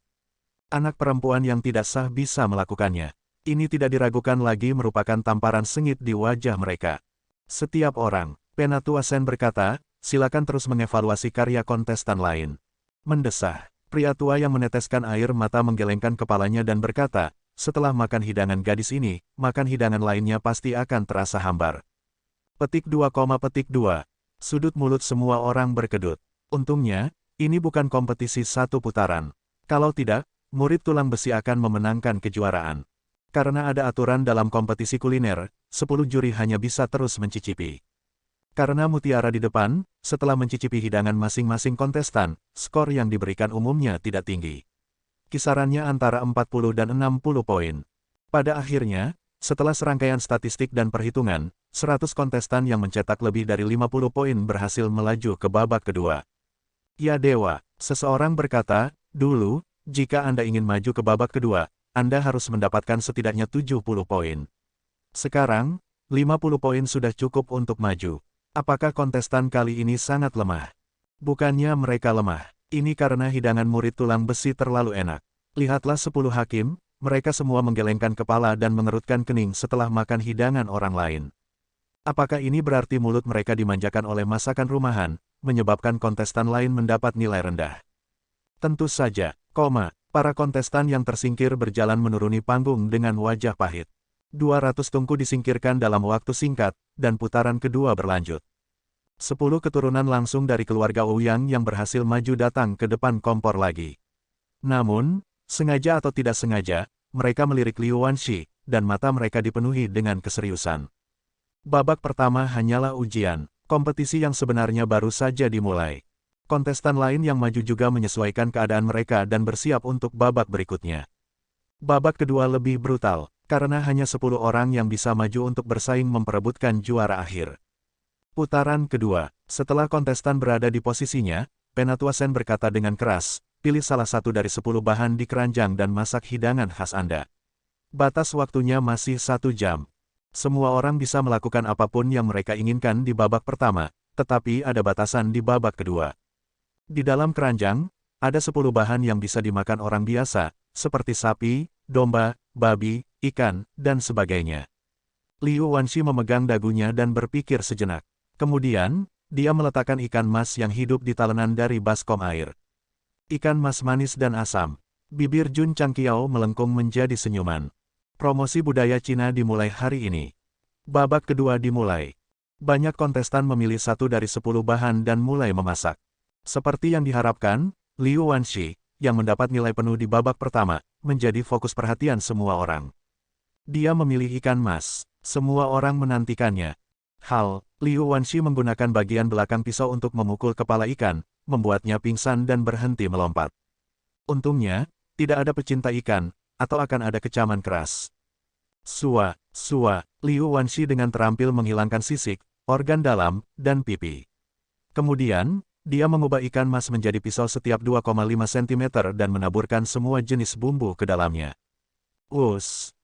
Anak perempuan yang tidak sah bisa melakukannya. Ini tidak diragukan lagi merupakan tamparan sengit di wajah mereka. Setiap orang, Penatua Sen berkata, silakan terus mengevaluasi karya kontestan lain. Mendesah, pria tua yang meneteskan air mata menggelengkan kepalanya dan berkata, setelah makan hidangan gadis ini, makan hidangan lainnya pasti akan terasa hambar. Petik 2, petik 2. Sudut mulut semua orang berkedut. Untungnya, ini bukan kompetisi satu putaran. Kalau tidak, murid tulang besi akan memenangkan kejuaraan. Karena ada aturan dalam kompetisi kuliner, 10 juri hanya bisa terus mencicipi. Karena mutiara di depan, setelah mencicipi hidangan masing-masing kontestan, skor yang diberikan umumnya tidak tinggi. Kisarannya antara 40 dan 60 poin. Pada akhirnya, setelah serangkaian statistik dan perhitungan, 100 kontestan yang mencetak lebih dari 50 poin berhasil melaju ke babak kedua. Ya dewa, seseorang berkata, dulu, jika Anda ingin maju ke babak kedua, Anda harus mendapatkan setidaknya 70 poin. Sekarang, 50 poin sudah cukup untuk maju. Apakah kontestan kali ini sangat lemah? Bukannya mereka lemah, ini karena hidangan murid tulang besi terlalu enak. Lihatlah 10 hakim, mereka semua menggelengkan kepala dan mengerutkan kening setelah makan hidangan orang lain. Apakah ini berarti mulut mereka dimanjakan oleh masakan rumahan, menyebabkan kontestan lain mendapat nilai rendah? Tentu saja, para kontestan yang tersingkir berjalan menuruni panggung dengan wajah pahit. 200 tungku disingkirkan dalam waktu singkat, dan putaran kedua berlanjut. 10 keturunan langsung dari keluarga Ouyang yang berhasil maju datang ke depan kompor lagi. Namun, sengaja atau tidak sengaja, mereka melirik Liu Wanshi, dan mata mereka dipenuhi dengan keseriusan. Babak pertama hanyalah ujian, kompetisi yang sebenarnya baru saja dimulai. Kontestan lain yang maju juga menyesuaikan keadaan mereka dan bersiap untuk babak berikutnya. Babak kedua lebih brutal, karena hanya 10 orang yang bisa maju untuk bersaing memperebutkan juara akhir. Putaran kedua, setelah kontestan berada di posisinya, Penatua Sen berkata dengan keras, pilih salah satu dari 10 bahan di keranjang dan masak hidangan khas Anda. Batas waktunya masih 1 jam. Semua orang bisa melakukan apapun yang mereka inginkan di babak pertama, tetapi ada batasan di babak kedua. Di dalam keranjang, ada 10 bahan yang bisa dimakan orang biasa, seperti sapi, domba, babi, ikan, dan sebagainya. Liu Wanshi memegang dagunya dan berpikir sejenak. Kemudian, dia meletakkan ikan mas yang hidup di talenan dari baskom air. Ikan mas manis dan asam. Bibir Jun Changqiao melengkung menjadi senyuman. Promosi budaya Cina dimulai hari ini. Babak kedua dimulai. Banyak kontestan memilih satu dari 10 bahan dan mulai memasak. Seperti yang diharapkan, Liu Wanshi, yang mendapat nilai penuh di babak pertama, menjadi fokus perhatian semua orang. Dia memilih ikan mas. Semua orang menantikannya. Liu Wanshi menggunakan bagian belakang pisau untuk memukul kepala ikan, membuatnya pingsan dan berhenti melompat. Untungnya, tidak ada pecinta ikan, atau akan ada kecaman keras. Liu Wanshi dengan terampil menghilangkan sisik, organ dalam, dan pipi. Kemudian, dia mengubah ikan mas menjadi pisau setiap 2,5 cm dan menaburkan semua jenis bumbu ke dalamnya.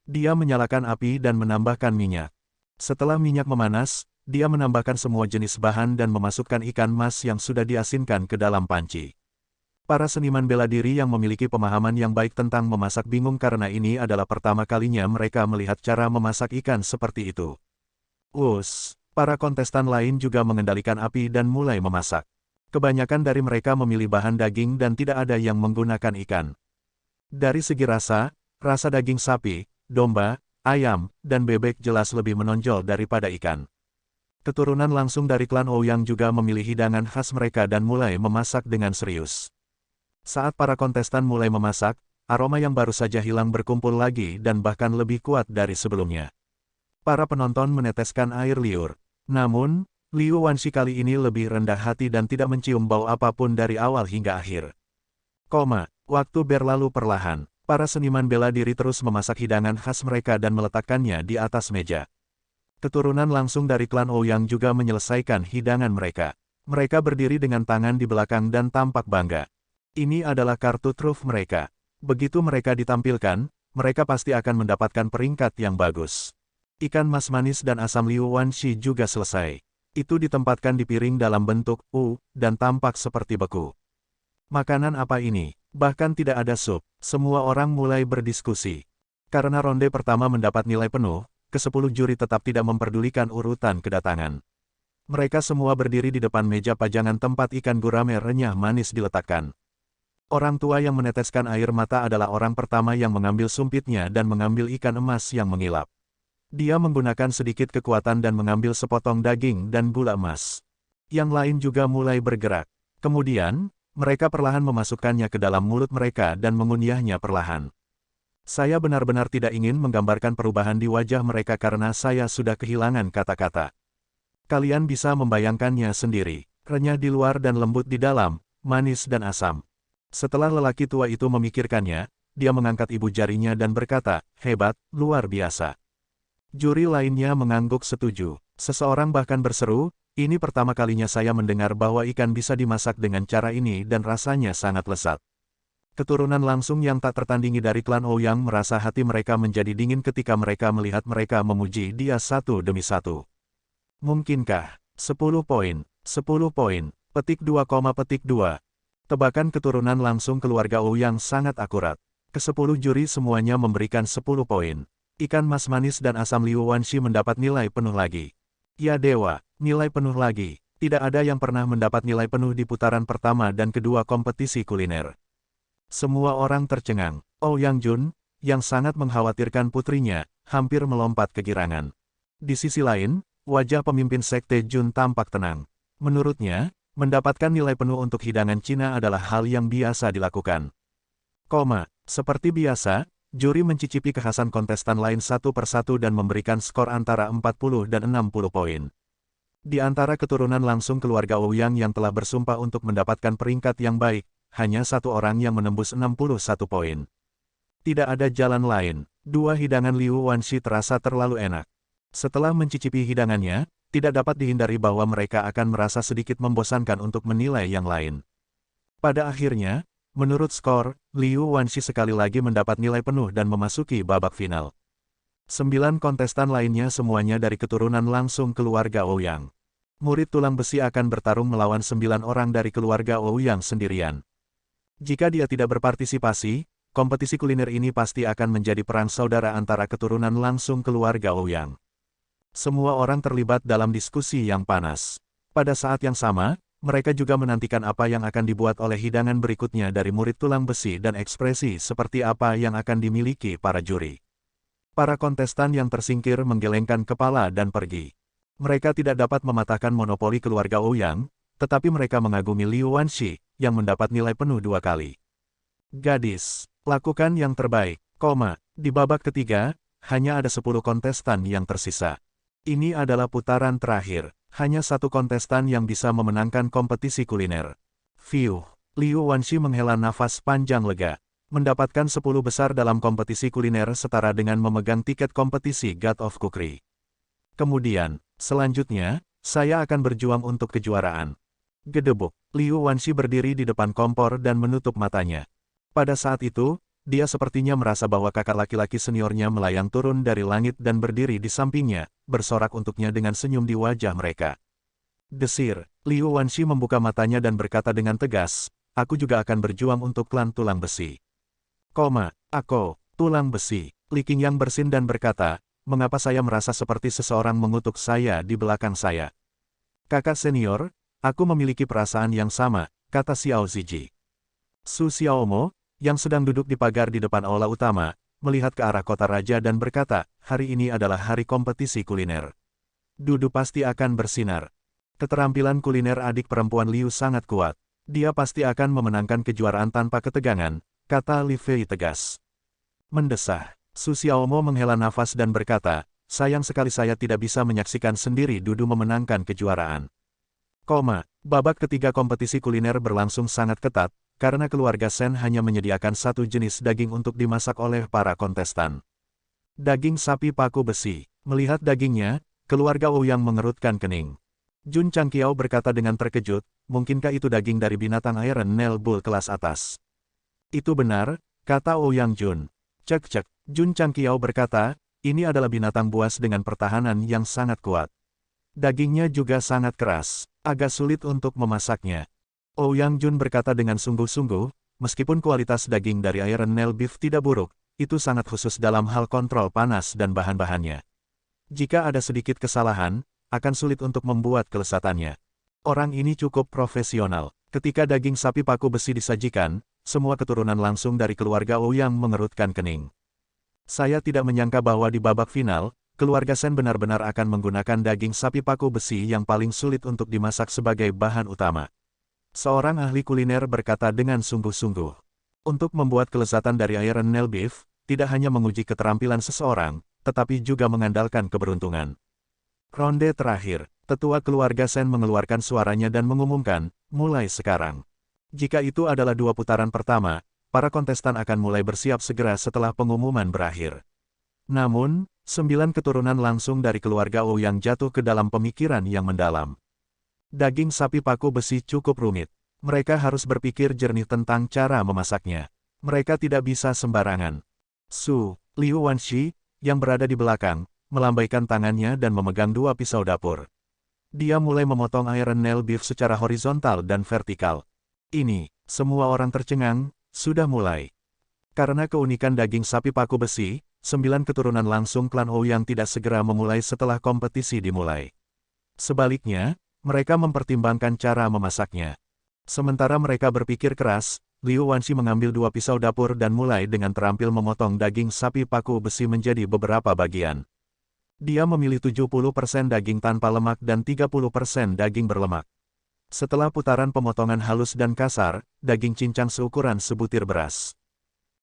Dia menyalakan api dan menambahkan minyak. Setelah minyak memanas, dia menambahkan semua jenis bahan dan memasukkan ikan mas yang sudah diasinkan ke dalam panci. Para seniman bela diri yang memiliki pemahaman yang baik tentang memasak bingung karena ini adalah pertama kalinya mereka melihat cara memasak ikan seperti itu. Para kontestan lain juga mengendalikan api dan mulai memasak. Kebanyakan dari mereka memilih bahan daging dan tidak ada yang menggunakan ikan. Dari segi rasa daging sapi, domba, ayam, dan bebek jelas lebih menonjol daripada ikan. Keturunan langsung dari klan Ouyang juga memilih hidangan khas mereka dan mulai memasak dengan serius. Saat para kontestan mulai memasak, aroma yang baru saja hilang berkumpul lagi dan bahkan lebih kuat dari sebelumnya. Para penonton meneteskan air liur. Namun, Liu Wanshi kali ini lebih rendah hati dan tidak mencium bau apapun dari awal hingga akhir. Waktu berlalu perlahan. Para seniman bela diri terus memasak hidangan khas mereka dan meletakkannya di atas meja. Keturunan langsung dari klan Ouyang juga menyelesaikan hidangan mereka. Mereka berdiri dengan tangan di belakang dan tampak bangga. Ini adalah kartu truf mereka. Begitu mereka ditampilkan, mereka pasti akan mendapatkan peringkat yang bagus. Ikan mas manis dan asam Liu Wanshi juga selesai. Itu ditempatkan di piring dalam bentuk U, dan tampak seperti beku. Makanan apa ini? Bahkan tidak ada sup. Semua orang mulai berdiskusi. Karena ronde pertama mendapat nilai penuh, ke-10 juri tetap tidak memperdulikan urutan kedatangan. Mereka semua berdiri di depan meja pajangan tempat ikan gurame renyah manis diletakkan. Orang tua yang meneteskan air mata adalah orang pertama yang mengambil sumpitnya dan mengambil ikan emas yang mengilap. Dia menggunakan sedikit kekuatan dan mengambil sepotong daging dan gula emas. Yang lain juga mulai bergerak. Kemudian, mereka perlahan memasukkannya ke dalam mulut mereka dan mengunyahnya perlahan. Saya benar-benar tidak ingin menggambarkan perubahan di wajah mereka karena saya sudah kehilangan kata-kata. Kalian bisa membayangkannya sendiri. Renyah di luar dan lembut di dalam, manis dan asam. Setelah lelaki tua itu memikirkannya, dia mengangkat ibu jarinya dan berkata, "Hebat, luar biasa." Juri lainnya mengangguk setuju. Seseorang bahkan berseru, "Ini pertama kalinya saya mendengar bahwa ikan bisa dimasak dengan cara ini dan rasanya sangat lezat." Keturunan langsung yang tak tertandingi dari klan Ouyang merasa hati mereka menjadi dingin ketika mereka melihat mereka memuji dia satu demi satu. Mungkinkah? 10 poin. 10 poin. Petik 2, petik 2. Tebakan keturunan langsung keluarga Ouyang sangat akurat. Ke-10 juri semuanya memberikan 10 poin. Ikan mas manis dan asam Liu Wanshi mendapat nilai penuh lagi. Ya dewa, nilai penuh lagi. Tidak ada yang pernah mendapat nilai penuh di putaran pertama dan kedua kompetisi kuliner. Semua orang tercengang. Ouyang Jun, yang sangat mengkhawatirkan putrinya, hampir melompat kegirangan. Di sisi lain, wajah pemimpin sekte Jun tampak tenang. Menurutnya, mendapatkan nilai penuh untuk hidangan Cina adalah hal yang biasa dilakukan. Seperti biasa, juri mencicipi kekhasan kontestan lain satu persatu dan memberikan skor antara 40 dan 60 poin. Di antara keturunan langsung keluarga Ouyang yang telah bersumpah untuk mendapatkan peringkat yang baik, hanya satu orang yang menembus 61 poin. Tidak ada jalan lain. Dua hidangan Liu Wanshi terasa terlalu enak. Setelah mencicipi hidangannya, tidak dapat dihindari bahwa mereka akan merasa sedikit membosankan untuk menilai yang lain. Pada akhirnya, menurut skor, Liu Wanshi sekali lagi mendapat nilai penuh dan memasuki babak final. 9 kontestan lainnya semuanya dari keturunan langsung keluarga Ouyang. Murid tulang besi akan bertarung melawan 9 orang dari keluarga Ouyang sendirian. Jika dia tidak berpartisipasi, kompetisi kuliner ini pasti akan menjadi perang saudara antara keturunan langsung keluarga Ouyang. Semua orang terlibat dalam diskusi yang panas. Pada saat yang sama, mereka juga menantikan apa yang akan dibuat oleh hidangan berikutnya dari murid tulang besi dan ekspresi seperti apa yang akan dimiliki para juri. Para kontestan yang tersingkir menggelengkan kepala dan pergi. Mereka tidak dapat mematahkan monopoli keluarga Ouyang, tetapi mereka mengagumi Liu Wanshi, yang mendapat nilai penuh 2 kali. Gadis, lakukan yang terbaik, di babak ketiga, hanya ada 10 kontestan yang tersisa. Ini adalah putaran terakhir, hanya satu kontestan yang bisa memenangkan kompetisi kuliner. Fiuh, Liu Wanshi menghela nafas panjang lega. Mendapatkan 10 besar dalam kompetisi kuliner setara dengan memegang tiket kompetisi God of Cookery. Kemudian, selanjutnya, saya akan berjuang untuk kejuaraan. Gedebuk, Liu Wanshi berdiri di depan kompor dan menutup matanya. Pada saat itu, dia sepertinya merasa bahwa kakak laki-laki seniornya melayang turun dari langit dan berdiri di sampingnya, bersorak untuknya dengan senyum di wajah mereka. Desir, Liu Wanshi membuka matanya dan berkata dengan tegas, "Aku juga akan berjuang untuk klan tulang besi." Aku, tulang besi. Li Qingyang bersin dan berkata, "Mengapa saya merasa seperti seseorang mengutuk saya di belakang saya?" "Kakak senior, aku memiliki perasaan yang sama," kata Xiao Ziji. Su Xiaomo, yang sedang duduk di pagar di depan aula utama, melihat ke arah kota raja dan berkata, "Hari ini adalah hari kompetisi kuliner. Dudu pasti akan bersinar." Keterampilan kuliner adik perempuan Liu sangat kuat. Dia pasti akan memenangkan kejuaraan tanpa ketegangan, kata Li Fei tegas. Mendesah, Su Xiaomo menghela nafas dan berkata, "Sayang sekali saya tidak bisa menyaksikan sendiri Dudu memenangkan kejuaraan." Babak ketiga kompetisi kuliner berlangsung sangat ketat, karena keluarga Shen hanya menyediakan satu jenis daging untuk dimasak oleh para kontestan. Daging sapi paku besi. Melihat dagingnya, keluarga Ouyang mengerutkan kening. Jun Changqiao berkata dengan terkejut, "Mungkinkah itu daging dari binatang Iron Nail Bull kelas atas?" "Itu benar," kata Ouyang Jun. Cek, Jun Changqiao berkata, "Ini adalah binatang buas dengan pertahanan yang sangat kuat. Dagingnya juga sangat keras, agak sulit untuk memasaknya." Ouyang Jun berkata dengan sungguh-sungguh, "Meskipun kualitas daging dari Iron Nail Beef tidak buruk, itu sangat khusus dalam hal kontrol panas dan bahan-bahannya. Jika ada sedikit kesalahan, akan sulit untuk membuat kelezatannya. Orang ini cukup profesional. Ketika daging sapi paku besi disajikan, semua keturunan langsung dari keluarga Ouyang mengerutkan kening. Saya tidak menyangka bahwa di babak final, keluarga Shen benar-benar akan menggunakan daging sapi paku besi yang paling sulit untuk dimasak sebagai bahan utama. Seorang ahli kuliner berkata dengan sungguh-sungguh. Untuk membuat kelezatan dari Iron Nail Beef, tidak hanya menguji keterampilan seseorang, tetapi juga mengandalkan keberuntungan. Ronde terakhir, tetua keluarga Shen mengeluarkan suaranya dan mengumumkan, mulai sekarang. Jika itu adalah 2 putaran pertama, para kontestan akan mulai bersiap segera setelah pengumuman berakhir. Namun, 9 keturunan langsung dari keluarga Ouyang jatuh ke dalam pemikiran yang mendalam. Daging sapi paku besi cukup rumit. Mereka harus berpikir jernih tentang cara memasaknya. Mereka tidak bisa sembarangan. Liu Wanxi, yang berada di belakang, melambaikan tangannya dan memegang 2 pisau dapur. Dia mulai memotong Iron Nail Beef secara horizontal dan vertikal. Ini, semua orang tercengang, sudah mulai. Karena keunikan daging sapi paku besi, 9 keturunan langsung klan Ouyang tidak segera memulai setelah kompetisi dimulai. Sebaliknya, mereka mempertimbangkan cara memasaknya. Sementara mereka berpikir keras, Liu Wanxi mengambil 2 pisau dapur dan mulai dengan terampil memotong daging sapi paku besi menjadi beberapa bagian. Dia memilih 70% daging tanpa lemak dan 30% daging berlemak. Setelah putaran pemotongan halus dan kasar, daging cincang seukuran sebutir beras.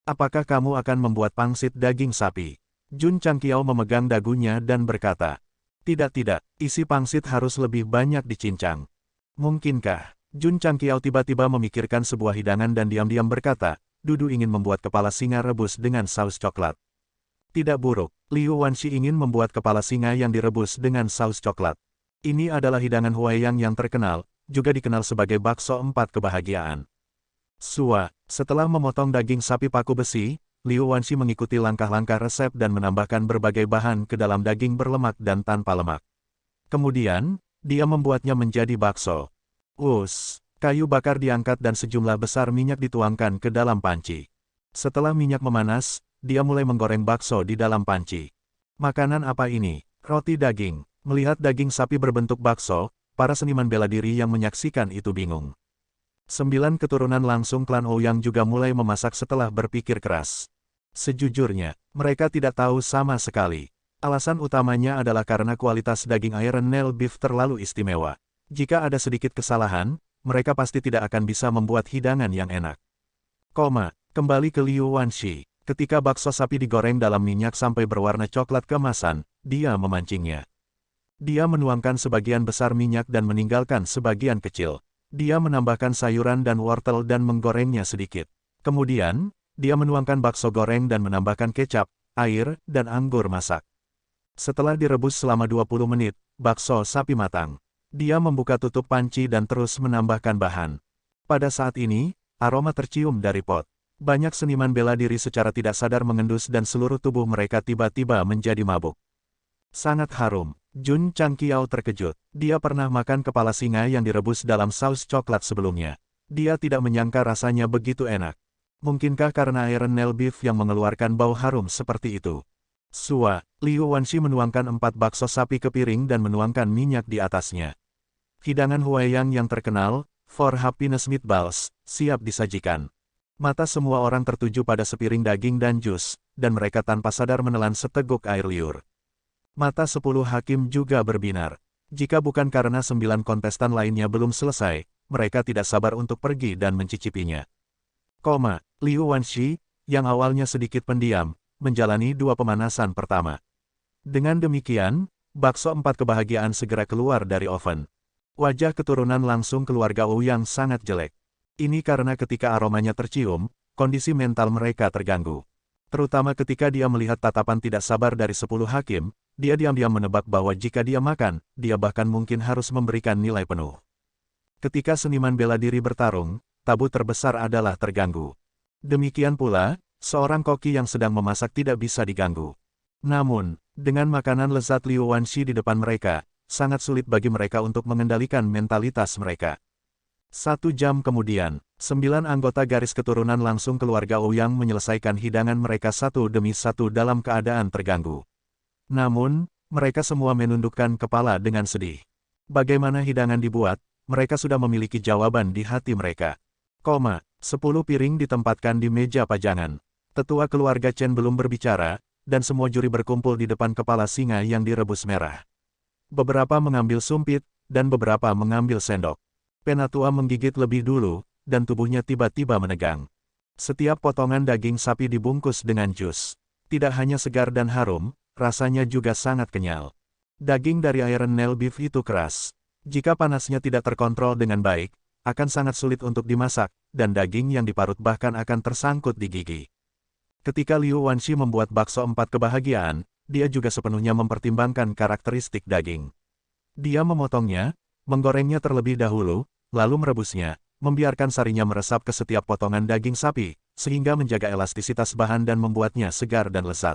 Apakah kamu akan membuat pangsit daging sapi? Jun Changqiao memegang dagunya dan berkata, Tidak, isi pangsit harus lebih banyak dicincang. Mungkinkah? Jun Changqiao tiba-tiba memikirkan sebuah hidangan dan diam-diam berkata, Dudu ingin membuat kepala singa rebus dengan saus coklat. Tidak buruk, Liu Wanxi ingin membuat kepala singa yang direbus dengan saus coklat. Ini adalah hidangan Huaiyang yang terkenal, juga dikenal sebagai bakso 4 kebahagiaan. Setelah memotong daging sapi paku besi, Liu Wanxi mengikuti langkah-langkah resep dan menambahkan berbagai bahan ke dalam daging berlemak dan tanpa lemak. Kemudian, dia membuatnya menjadi bakso. Kayu bakar diangkat dan sejumlah besar minyak dituangkan ke dalam panci. Setelah minyak memanas, dia mulai menggoreng bakso di dalam panci. Makanan apa ini? Roti daging. Melihat daging sapi berbentuk bakso, para seniman bela diri yang menyaksikan itu bingung. 9 keturunan langsung klan Ouyang juga mulai memasak setelah berpikir keras. Sejujurnya, mereka tidak tahu sama sekali. Alasan utamanya adalah karena kualitas daging Iron Nail Beef terlalu istimewa. Jika ada sedikit kesalahan, mereka pasti tidak akan bisa membuat hidangan yang enak. Kembali ke Liu Wanxi. Ketika bakso sapi digoreng dalam minyak sampai berwarna coklat keemasan, dia memancingnya. Dia menuangkan sebagian besar minyak dan meninggalkan sebagian kecil. Dia menambahkan sayuran dan wortel dan menggorengnya sedikit. Kemudian, dia menuangkan bakso goreng dan menambahkan kecap, air, dan anggur masak. Setelah direbus selama 20 menit, bakso sapi matang. Dia membuka tutup panci dan terus menambahkan bahan. Pada saat ini, aroma tercium dari pot. Banyak seniman bela diri secara tidak sadar mengendus dan seluruh tubuh mereka tiba-tiba menjadi mabuk. Sangat harum. Jun Changqiao terkejut. Dia pernah makan kepala singa yang direbus dalam saus coklat sebelumnya. Dia tidak menyangka rasanya begitu enak. Mungkinkah karena Iron Nail Beef yang mengeluarkan bau harum seperti itu? Liu Wanxi menuangkan 4 bakso sapi ke piring dan menuangkan minyak di atasnya. Hidangan Huaiyang yang terkenal, For Happiness Meatballs, siap disajikan. Mata semua orang tertuju pada sepiring daging dan jus, dan mereka tanpa sadar menelan seteguk air liur. Mata 10 hakim juga berbinar. Jika bukan karena 9 kontestan lainnya belum selesai, mereka tidak sabar untuk pergi dan mencicipinya. Liu Wanxi, yang awalnya sedikit pendiam, menjalani 2 pemanasan pertama. Dengan demikian, bakso 4 kebahagiaan segera keluar dari oven. Wajah keturunan langsung keluarga Ouyang sangat jelek. Ini karena ketika aromanya tercium, kondisi mental mereka terganggu. Terutama ketika dia melihat tatapan tidak sabar dari 10 hakim, dia diam-diam menebak bahwa jika dia makan, dia bahkan mungkin harus memberikan nilai penuh. Ketika seniman bela diri bertarung, tabu terbesar adalah terganggu. Demikian pula, seorang koki yang sedang memasak tidak bisa diganggu. Namun, dengan makanan lezat Liu Wanxi di depan mereka, sangat sulit bagi mereka untuk mengendalikan mentalitas mereka. 1 jam kemudian, 9 anggota garis keturunan langsung keluarga Ouyang menyelesaikan hidangan mereka satu demi satu dalam keadaan terganggu. Namun, mereka semua menundukkan kepala dengan sedih. Bagaimana hidangan dibuat, mereka sudah memiliki jawaban di hati mereka. 10 piring ditempatkan di meja pajangan. Tetua keluarga Chen belum berbicara, dan semua juri berkumpul di depan kepala singa yang direbus merah. Beberapa mengambil sumpit, dan beberapa mengambil sendok. Penatua menggigit lebih dulu, dan tubuhnya tiba-tiba menegang. Setiap potongan daging sapi dibungkus dengan jus. Tidak hanya segar dan harum, rasanya juga sangat kenyal. Daging dari Iron Nail Beef itu keras. Jika panasnya tidak terkontrol dengan baik, akan sangat sulit untuk dimasak, dan daging yang diparut bahkan akan tersangkut di gigi. Ketika Liu Wanshi membuat bakso 4 kebahagiaan, dia juga sepenuhnya mempertimbangkan karakteristik daging. Dia memotongnya, menggorengnya terlebih dahulu, lalu merebusnya, membiarkan sarinya meresap ke setiap potongan daging sapi, sehingga menjaga elastisitas bahan dan membuatnya segar dan lezat.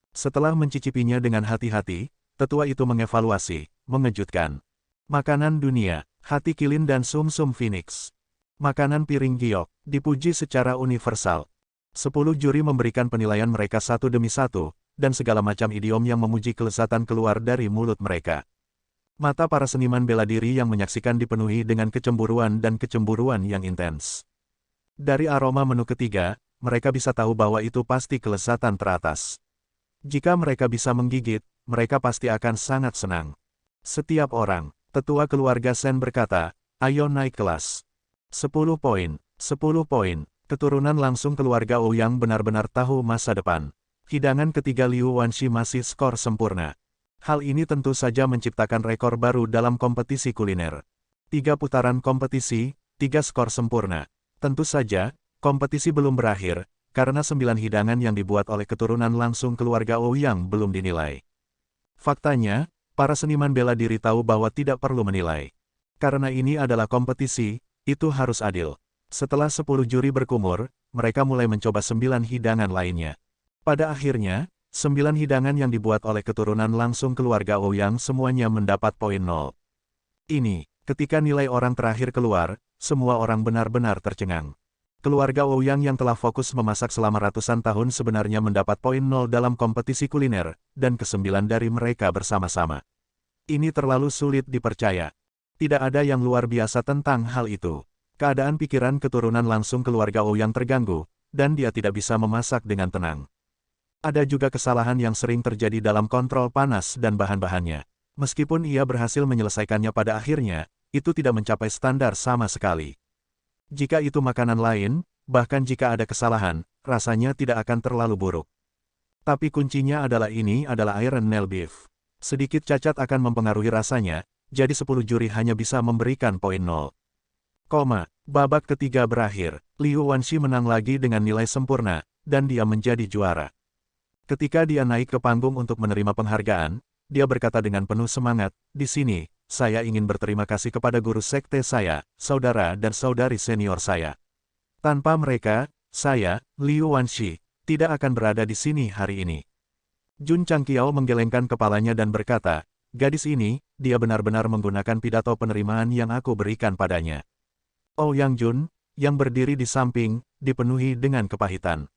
Setelah mencicipinya dengan hati-hati, tetua itu mengevaluasi, mengejutkan. Makanan dunia, hati kilin dan sum-sum phoenix. Makanan piring giok, dipuji secara universal. 10 juri memberikan penilaian mereka satu demi satu, dan segala macam idiom yang memuji kelezatan keluar dari mulut mereka. Mata para seniman bela diri yang menyaksikan dipenuhi dengan kecemburuan dan kecemburuan yang intens. Dari aroma menu ketiga, mereka bisa tahu bahwa itu pasti kelezatan teratas. Jika mereka bisa menggigit, mereka pasti akan sangat senang. Setiap orang, tetua keluarga Shen berkata, ayo naik kelas. 10 poin, 10 poin, keturunan langsung keluarga Ouyang benar-benar tahu masa depan. Hidangan ketiga Liu Wanshi masih skor sempurna. Hal ini tentu saja menciptakan rekor baru dalam kompetisi kuliner. 3 putaran kompetisi, 3 skor sempurna. Tentu saja, kompetisi belum berakhir, karena 9 hidangan yang dibuat oleh keturunan langsung keluarga Ouyang belum dinilai. Faktanya, para seniman bela diri tahu bahwa tidak perlu menilai. Karena ini adalah kompetisi, itu harus adil. Setelah 10 juri berkumur, mereka mulai mencoba 9 hidangan lainnya. Pada akhirnya, 9 hidangan yang dibuat oleh keturunan langsung keluarga Ouyang semuanya mendapat poin 0. Ini, ketika nilai orang terakhir keluar, semua orang benar-benar tercengang. Keluarga Ouyang yang telah fokus memasak selama ratusan tahun sebenarnya mendapat poin 0 dalam kompetisi kuliner, dan ke-9 dari mereka bersama-sama. Ini terlalu sulit dipercaya. Tidak ada yang luar biasa tentang hal itu. Keadaan pikiran keturunan langsung keluarga Ouyang terganggu, dan dia tidak bisa memasak dengan tenang. Ada juga kesalahan yang sering terjadi dalam kontrol panas dan bahan-bahannya. Meskipun ia berhasil menyelesaikannya pada akhirnya, itu tidak mencapai standar sama sekali. Jika itu makanan lain, bahkan jika ada kesalahan, rasanya tidak akan terlalu buruk. Tapi kuncinya adalah ini adalah Iron Nail Beef. Sedikit cacat akan mempengaruhi rasanya, jadi 10 juri hanya bisa memberikan poin 0. Babak ketiga berakhir, Liu Wanshi menang lagi dengan nilai sempurna, dan dia menjadi juara. Ketika dia naik ke panggung untuk menerima penghargaan, dia berkata dengan penuh semangat, di sini, saya ingin berterima kasih kepada guru sekte saya, saudara dan saudari senior saya. Tanpa mereka, saya, Liu Wanshi, tidak akan berada di sini hari ini. Jun Changqiao menggelengkan kepalanya dan berkata, gadis ini, dia benar-benar menggunakan pidato penerimaan yang aku berikan padanya. Ouyang Jun, yang berdiri di samping, dipenuhi dengan kepahitan.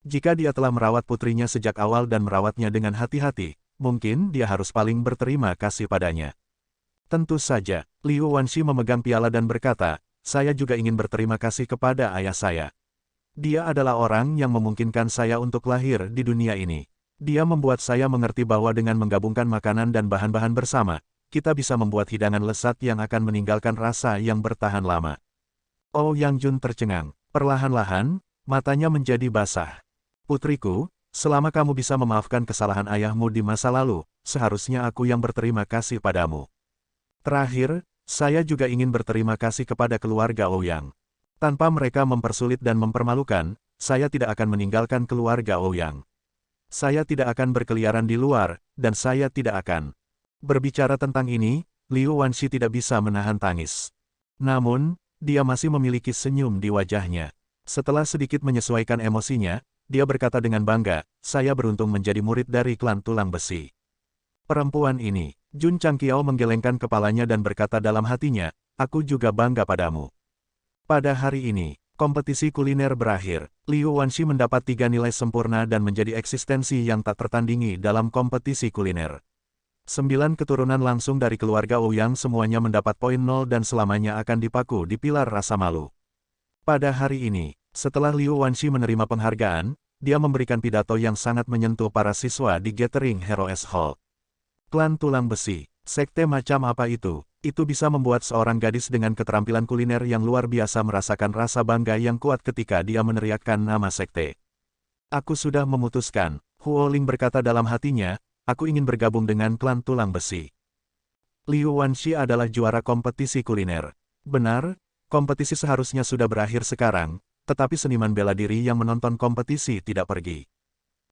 Jika dia telah merawat putrinya sejak awal dan merawatnya dengan hati-hati, mungkin dia harus paling berterima kasih padanya. Tentu saja, Liu Wanshi memegang piala dan berkata, saya juga ingin berterima kasih kepada ayah saya. Dia adalah orang yang memungkinkan saya untuk lahir di dunia ini. Dia membuat saya mengerti bahwa dengan menggabungkan makanan dan bahan-bahan bersama, kita bisa membuat hidangan lezat yang akan meninggalkan rasa yang bertahan lama. Ouyang Jun tercengang. Perlahan-lahan, matanya menjadi basah. Putriku, selama kamu bisa memaafkan kesalahan ayahmu di masa lalu, seharusnya aku yang berterima kasih padamu. Terakhir, saya juga ingin berterima kasih kepada keluarga Ouyang. Tanpa mereka mempersulit dan mempermalukan, saya tidak akan meninggalkan keluarga Ouyang. Saya tidak akan berkeliaran di luar, dan saya tidak akan. Berbicara tentang ini, Liu Wanshi tidak bisa menahan tangis. Namun, dia masih memiliki senyum di wajahnya. Setelah sedikit menyesuaikan emosinya, dia berkata dengan bangga, saya beruntung menjadi murid dari klan tulang besi. Perempuan ini, Jun Changqiao menggelengkan kepalanya dan berkata dalam hatinya, aku juga bangga padamu. Pada hari ini, kompetisi kuliner berakhir. Liu Wanxi mendapat 3 nilai sempurna dan menjadi eksistensi yang tak tertandingi dalam kompetisi kuliner. 9 keturunan langsung dari keluarga Ouyang semuanya mendapat poin 0 dan selamanya akan dipaku di pilar rasa malu. Pada hari ini, setelah Liu Wanxi menerima penghargaan, dia memberikan pidato yang sangat menyentuh para siswa di Gathering Heroes Hall. Klan tulang besi, sekte macam apa itu? Itu bisa membuat seorang gadis dengan keterampilan kuliner yang luar biasa merasakan rasa bangga yang kuat ketika dia meneriakkan nama sekte. Aku sudah memutuskan, Huo Ling berkata dalam hatinya, aku ingin bergabung dengan klan tulang besi. Liu Wanxi adalah juara kompetisi kuliner. Benar, kompetisi seharusnya sudah berakhir sekarang, tetapi seniman bela diri yang menonton kompetisi tidak pergi.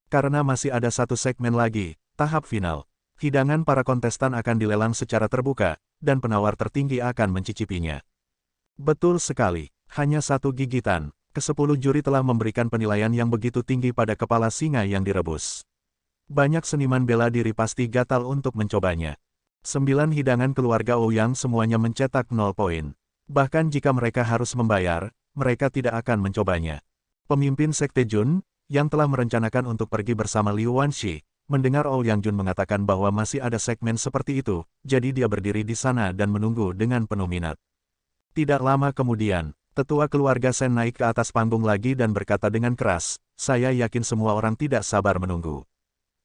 Karena masih ada satu segmen lagi, tahap final. Hidangan para kontestan akan dilelang secara terbuka, dan penawar tertinggi akan mencicipinya. Betul sekali, hanya satu gigitan. Ke-10 juri telah memberikan penilaian yang begitu tinggi pada kepala singa yang direbus. Banyak seniman bela diri pasti gatal untuk mencobanya. 9 hidangan keluarga Ouyang semuanya mencetak 0 poin. Bahkan jika mereka harus membayar, mereka tidak akan mencobanya. Pemimpin Sekte Jun, yang telah merencanakan untuk pergi bersama Liu Wanxi, mendengar Ouyang Jun mengatakan bahwa masih ada segmen seperti itu, jadi dia berdiri di sana dan menunggu dengan penuh minat. Tidak lama kemudian, tetua keluarga Sen naik ke atas panggung lagi dan berkata dengan keras, saya yakin semua orang tidak sabar menunggu.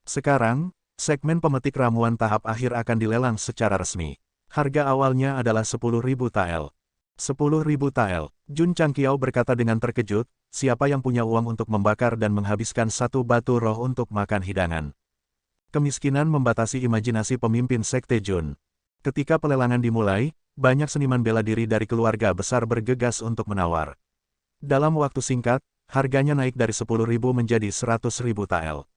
Sekarang, segmen pemetik ramuan tahap akhir akan dilelang secara resmi. Harga awalnya adalah 10.000 tael. 10.000 tael, Jun Changqiao berkata dengan terkejut, siapa yang punya uang untuk membakar dan menghabiskan satu batu roh untuk makan hidangan. Kemiskinan membatasi imajinasi pemimpin Sekte Jun. Ketika pelelangan dimulai, banyak seniman bela diri dari keluarga besar bergegas untuk menawar. Dalam waktu singkat, harganya naik dari 10.000 menjadi 100.000 tael.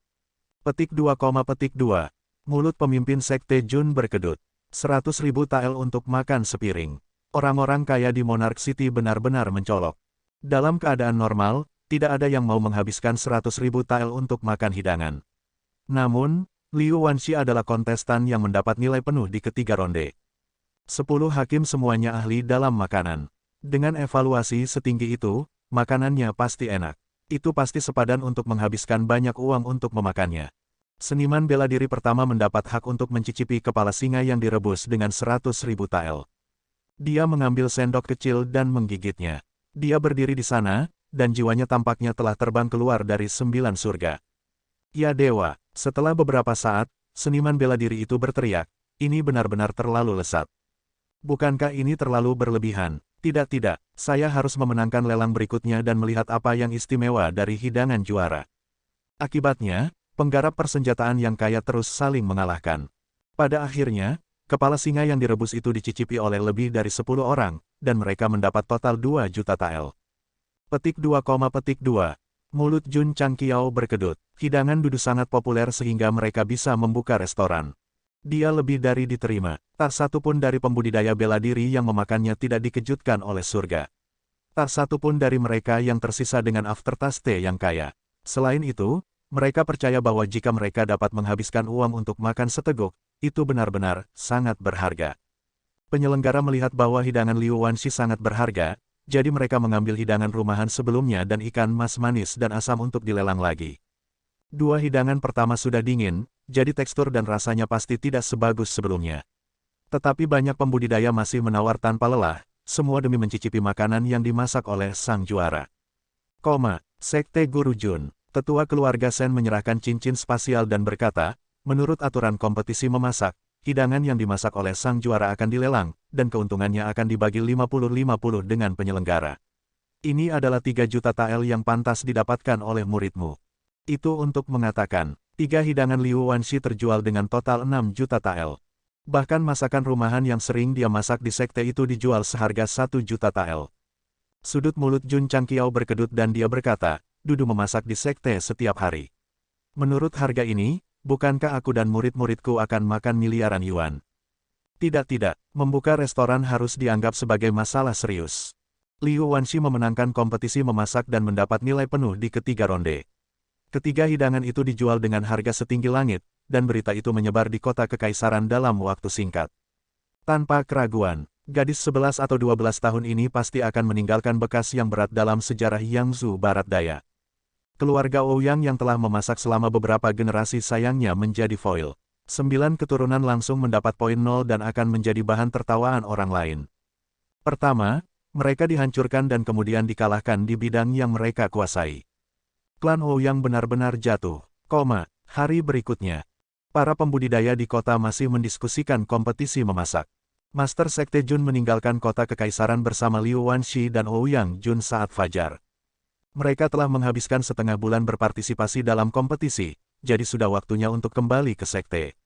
Petik 2, petik 2. Mulut pemimpin Sekte Jun berkedut. 100.000 tael untuk makan sepiring. Orang-orang kaya di Monarch City benar-benar mencolok. Dalam keadaan normal, tidak ada yang mau menghabiskan 100.000 tael untuk makan hidangan. Namun, Liu Wanxi adalah kontestan yang mendapat nilai penuh di ketiga ronde. 10 hakim semuanya ahli dalam makanan. Dengan evaluasi setinggi itu, makanannya pasti enak. Itu pasti sepadan untuk menghabiskan banyak uang untuk memakannya. Seniman bela diri pertama mendapat hak untuk mencicipi kepala singa yang direbus dengan 100.000 tael. Dia mengambil sendok kecil dan menggigitnya. Dia berdiri di sana, dan jiwanya tampaknya telah terbang keluar dari 9 surga. Ya dewa, setelah beberapa saat, seniman bela diri itu berteriak, ini benar-benar terlalu lezat. Bukankah ini terlalu berlebihan? Tidak, saya harus memenangkan lelang berikutnya dan melihat apa yang istimewa dari hidangan juara. Akibatnya, penggarap persenjataan yang kaya terus saling mengalahkan. Pada akhirnya, kepala singa yang direbus itu dicicipi oleh lebih dari 10 orang, dan mereka mendapat total 2 juta tael. Petik 2, petik 2. Mulut Jun Changqiao berkedut. Hidangan dudu sangat populer sehingga mereka bisa membuka restoran. Dia lebih dari diterima. Tak satu pun dari pembudidaya bela diri yang memakannya tidak dikejutkan oleh surga. Tak satu pun dari mereka yang tersisa dengan aftertaste yang kaya. Selain itu, mereka percaya bahwa jika mereka dapat menghabiskan uang untuk makan seteguk, itu benar-benar sangat berharga. Penyelenggara melihat bahwa hidangan Liu Wanxi sangat berharga, jadi mereka mengambil hidangan rumahan sebelumnya dan ikan mas manis dan asam untuk dilelang lagi. 2 hidangan pertama sudah dingin, jadi tekstur dan rasanya pasti tidak sebagus sebelumnya. Tetapi banyak pembudidaya masih menawar tanpa lelah, semua demi mencicipi makanan yang dimasak oleh sang juara. Sekte Guru Jun, tetua keluarga Sen menyerahkan cincin spasial dan berkata, menurut aturan kompetisi memasak, hidangan yang dimasak oleh sang juara akan dilelang, dan keuntungannya akan dibagi 50-50 dengan penyelenggara. Ini adalah 3 juta tael yang pantas didapatkan oleh muridmu. Itu untuk mengatakan, 3 hidangan Liu Wanxi terjual dengan total 6 juta tael. Bahkan masakan rumahan yang sering dia masak di sekte itu dijual seharga 1 juta tael. Sudut mulut Jun Changqiao berkedut dan dia berkata, Dudu memasak di sekte setiap hari. Menurut harga ini, bukankah aku dan murid-muridku akan makan miliaran yuan? Tidak, membuka restoran harus dianggap sebagai masalah serius. Liu Wanxi memenangkan kompetisi memasak dan mendapat nilai penuh di ketiga ronde. Ketiga hidangan itu dijual dengan harga setinggi langit, dan berita itu menyebar di kota kekaisaran dalam waktu singkat. Tanpa keraguan, Gadis 11 atau 12 tahun ini pasti akan meninggalkan bekas yang berat dalam sejarah Yangzhou Barat Daya. Keluarga Ouyang yang telah memasak selama beberapa generasi sayangnya menjadi foil. 9 keturunan langsung mendapat poin 0 dan akan menjadi bahan tertawaan orang lain. Pertama, mereka dihancurkan dan kemudian dikalahkan di bidang yang mereka kuasai. Klan Ouyang benar-benar jatuh. Hari berikutnya, para pembudidaya di kota masih mendiskusikan kompetisi memasak. Master Sekte Jun meninggalkan kota kekaisaran bersama Liu Wanshi dan Ouyang Jun saat fajar. Mereka telah menghabiskan setengah bulan berpartisipasi dalam kompetisi, jadi sudah waktunya untuk kembali ke sekte.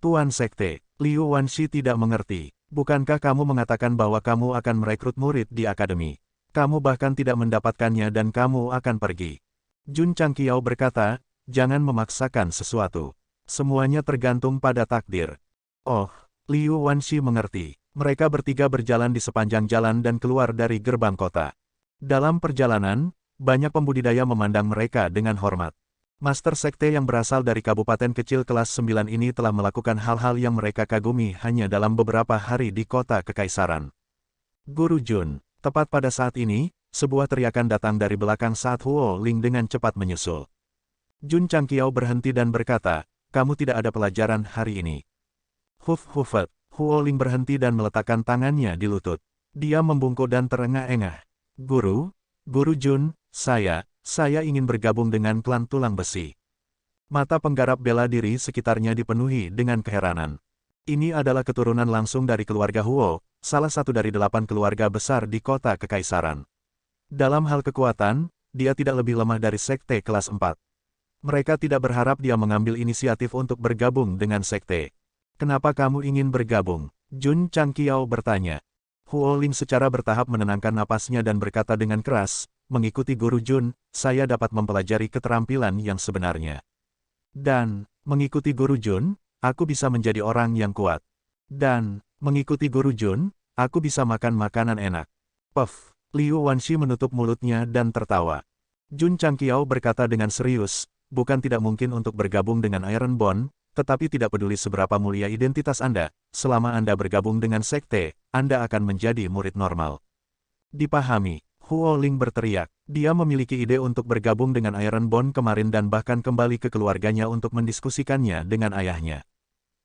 Tuan Sekte, Liu Wanshi tidak mengerti. Bukankah kamu mengatakan bahwa kamu akan merekrut murid di akademi? Kamu bahkan tidak mendapatkannya dan kamu akan pergi. Jun Changqiao berkata, jangan memaksakan sesuatu. Semuanya tergantung pada takdir. Oh, Liu Wanshi mengerti. Mereka bertiga berjalan di sepanjang jalan dan keluar dari gerbang kota. Dalam perjalanan, banyak pembudidaya memandang mereka dengan hormat. Master Sekte yang berasal dari kabupaten kecil kelas 9 ini telah melakukan hal-hal yang mereka kagumi hanya dalam beberapa hari di kota kekaisaran. Guru Jun, tepat pada saat ini, sebuah teriakan datang dari belakang saat Huo Ling dengan cepat menyusul. Jun Changqiao berhenti dan berkata, kamu tidak ada pelajaran hari ini. Huf-hufet, Huo Ling berhenti dan meletakkan tangannya di lutut. Dia membungkuk dan terengah-engah. Guru Jun, saya ingin bergabung dengan klan tulang besi. Mata penggarap bela diri sekitarnya dipenuhi dengan keheranan. Ini adalah keturunan langsung dari keluarga Huo, salah satu dari 8 keluarga besar di kota kekaisaran. Dalam hal kekuatan, dia tidak lebih lemah dari sekte kelas 4. Mereka tidak berharap dia mengambil inisiatif untuk bergabung dengan sekte. Kenapa kamu ingin bergabung? Jun Changqiao bertanya. Huo Ling secara bertahap menenangkan napasnya dan berkata dengan keras, mengikuti Guru Jun, saya dapat mempelajari keterampilan yang sebenarnya. Dan, mengikuti Guru Jun, aku bisa menjadi orang yang kuat. Dan, mengikuti Guru Jun, aku bisa makan makanan enak. Puff, Liu Wanshi menutup mulutnya dan tertawa. Jun Changqiao berkata dengan serius, bukan tidak mungkin untuk bergabung dengan Iron Bond, tetapi tidak peduli seberapa mulia identitas Anda, selama Anda bergabung dengan sekte, Anda akan menjadi murid normal. Dipahami. Huo Ling berteriak. Dia memiliki ide untuk bergabung dengan Iron Bond kemarin dan bahkan kembali ke keluarganya untuk mendiskusikannya dengan ayahnya.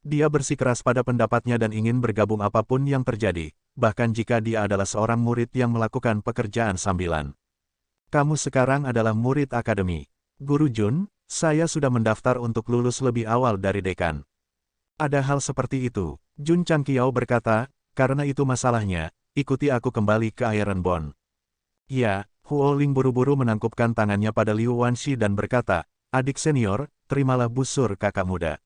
Dia bersikeras pada pendapatnya dan ingin bergabung apapun yang terjadi, bahkan jika dia adalah seorang murid yang melakukan pekerjaan sambilan. Kamu sekarang adalah murid akademi. Guru Jun, saya sudah mendaftar untuk lulus lebih awal dari dekan. Ada hal seperti itu, Jun Changqiao berkata, karena itu masalahnya, ikuti aku kembali ke Iron Bond. Ya, Huo Ling buru-buru menangkupkan tangannya pada Liu Wanshi dan berkata, adik senior, terimalah busur kakak muda.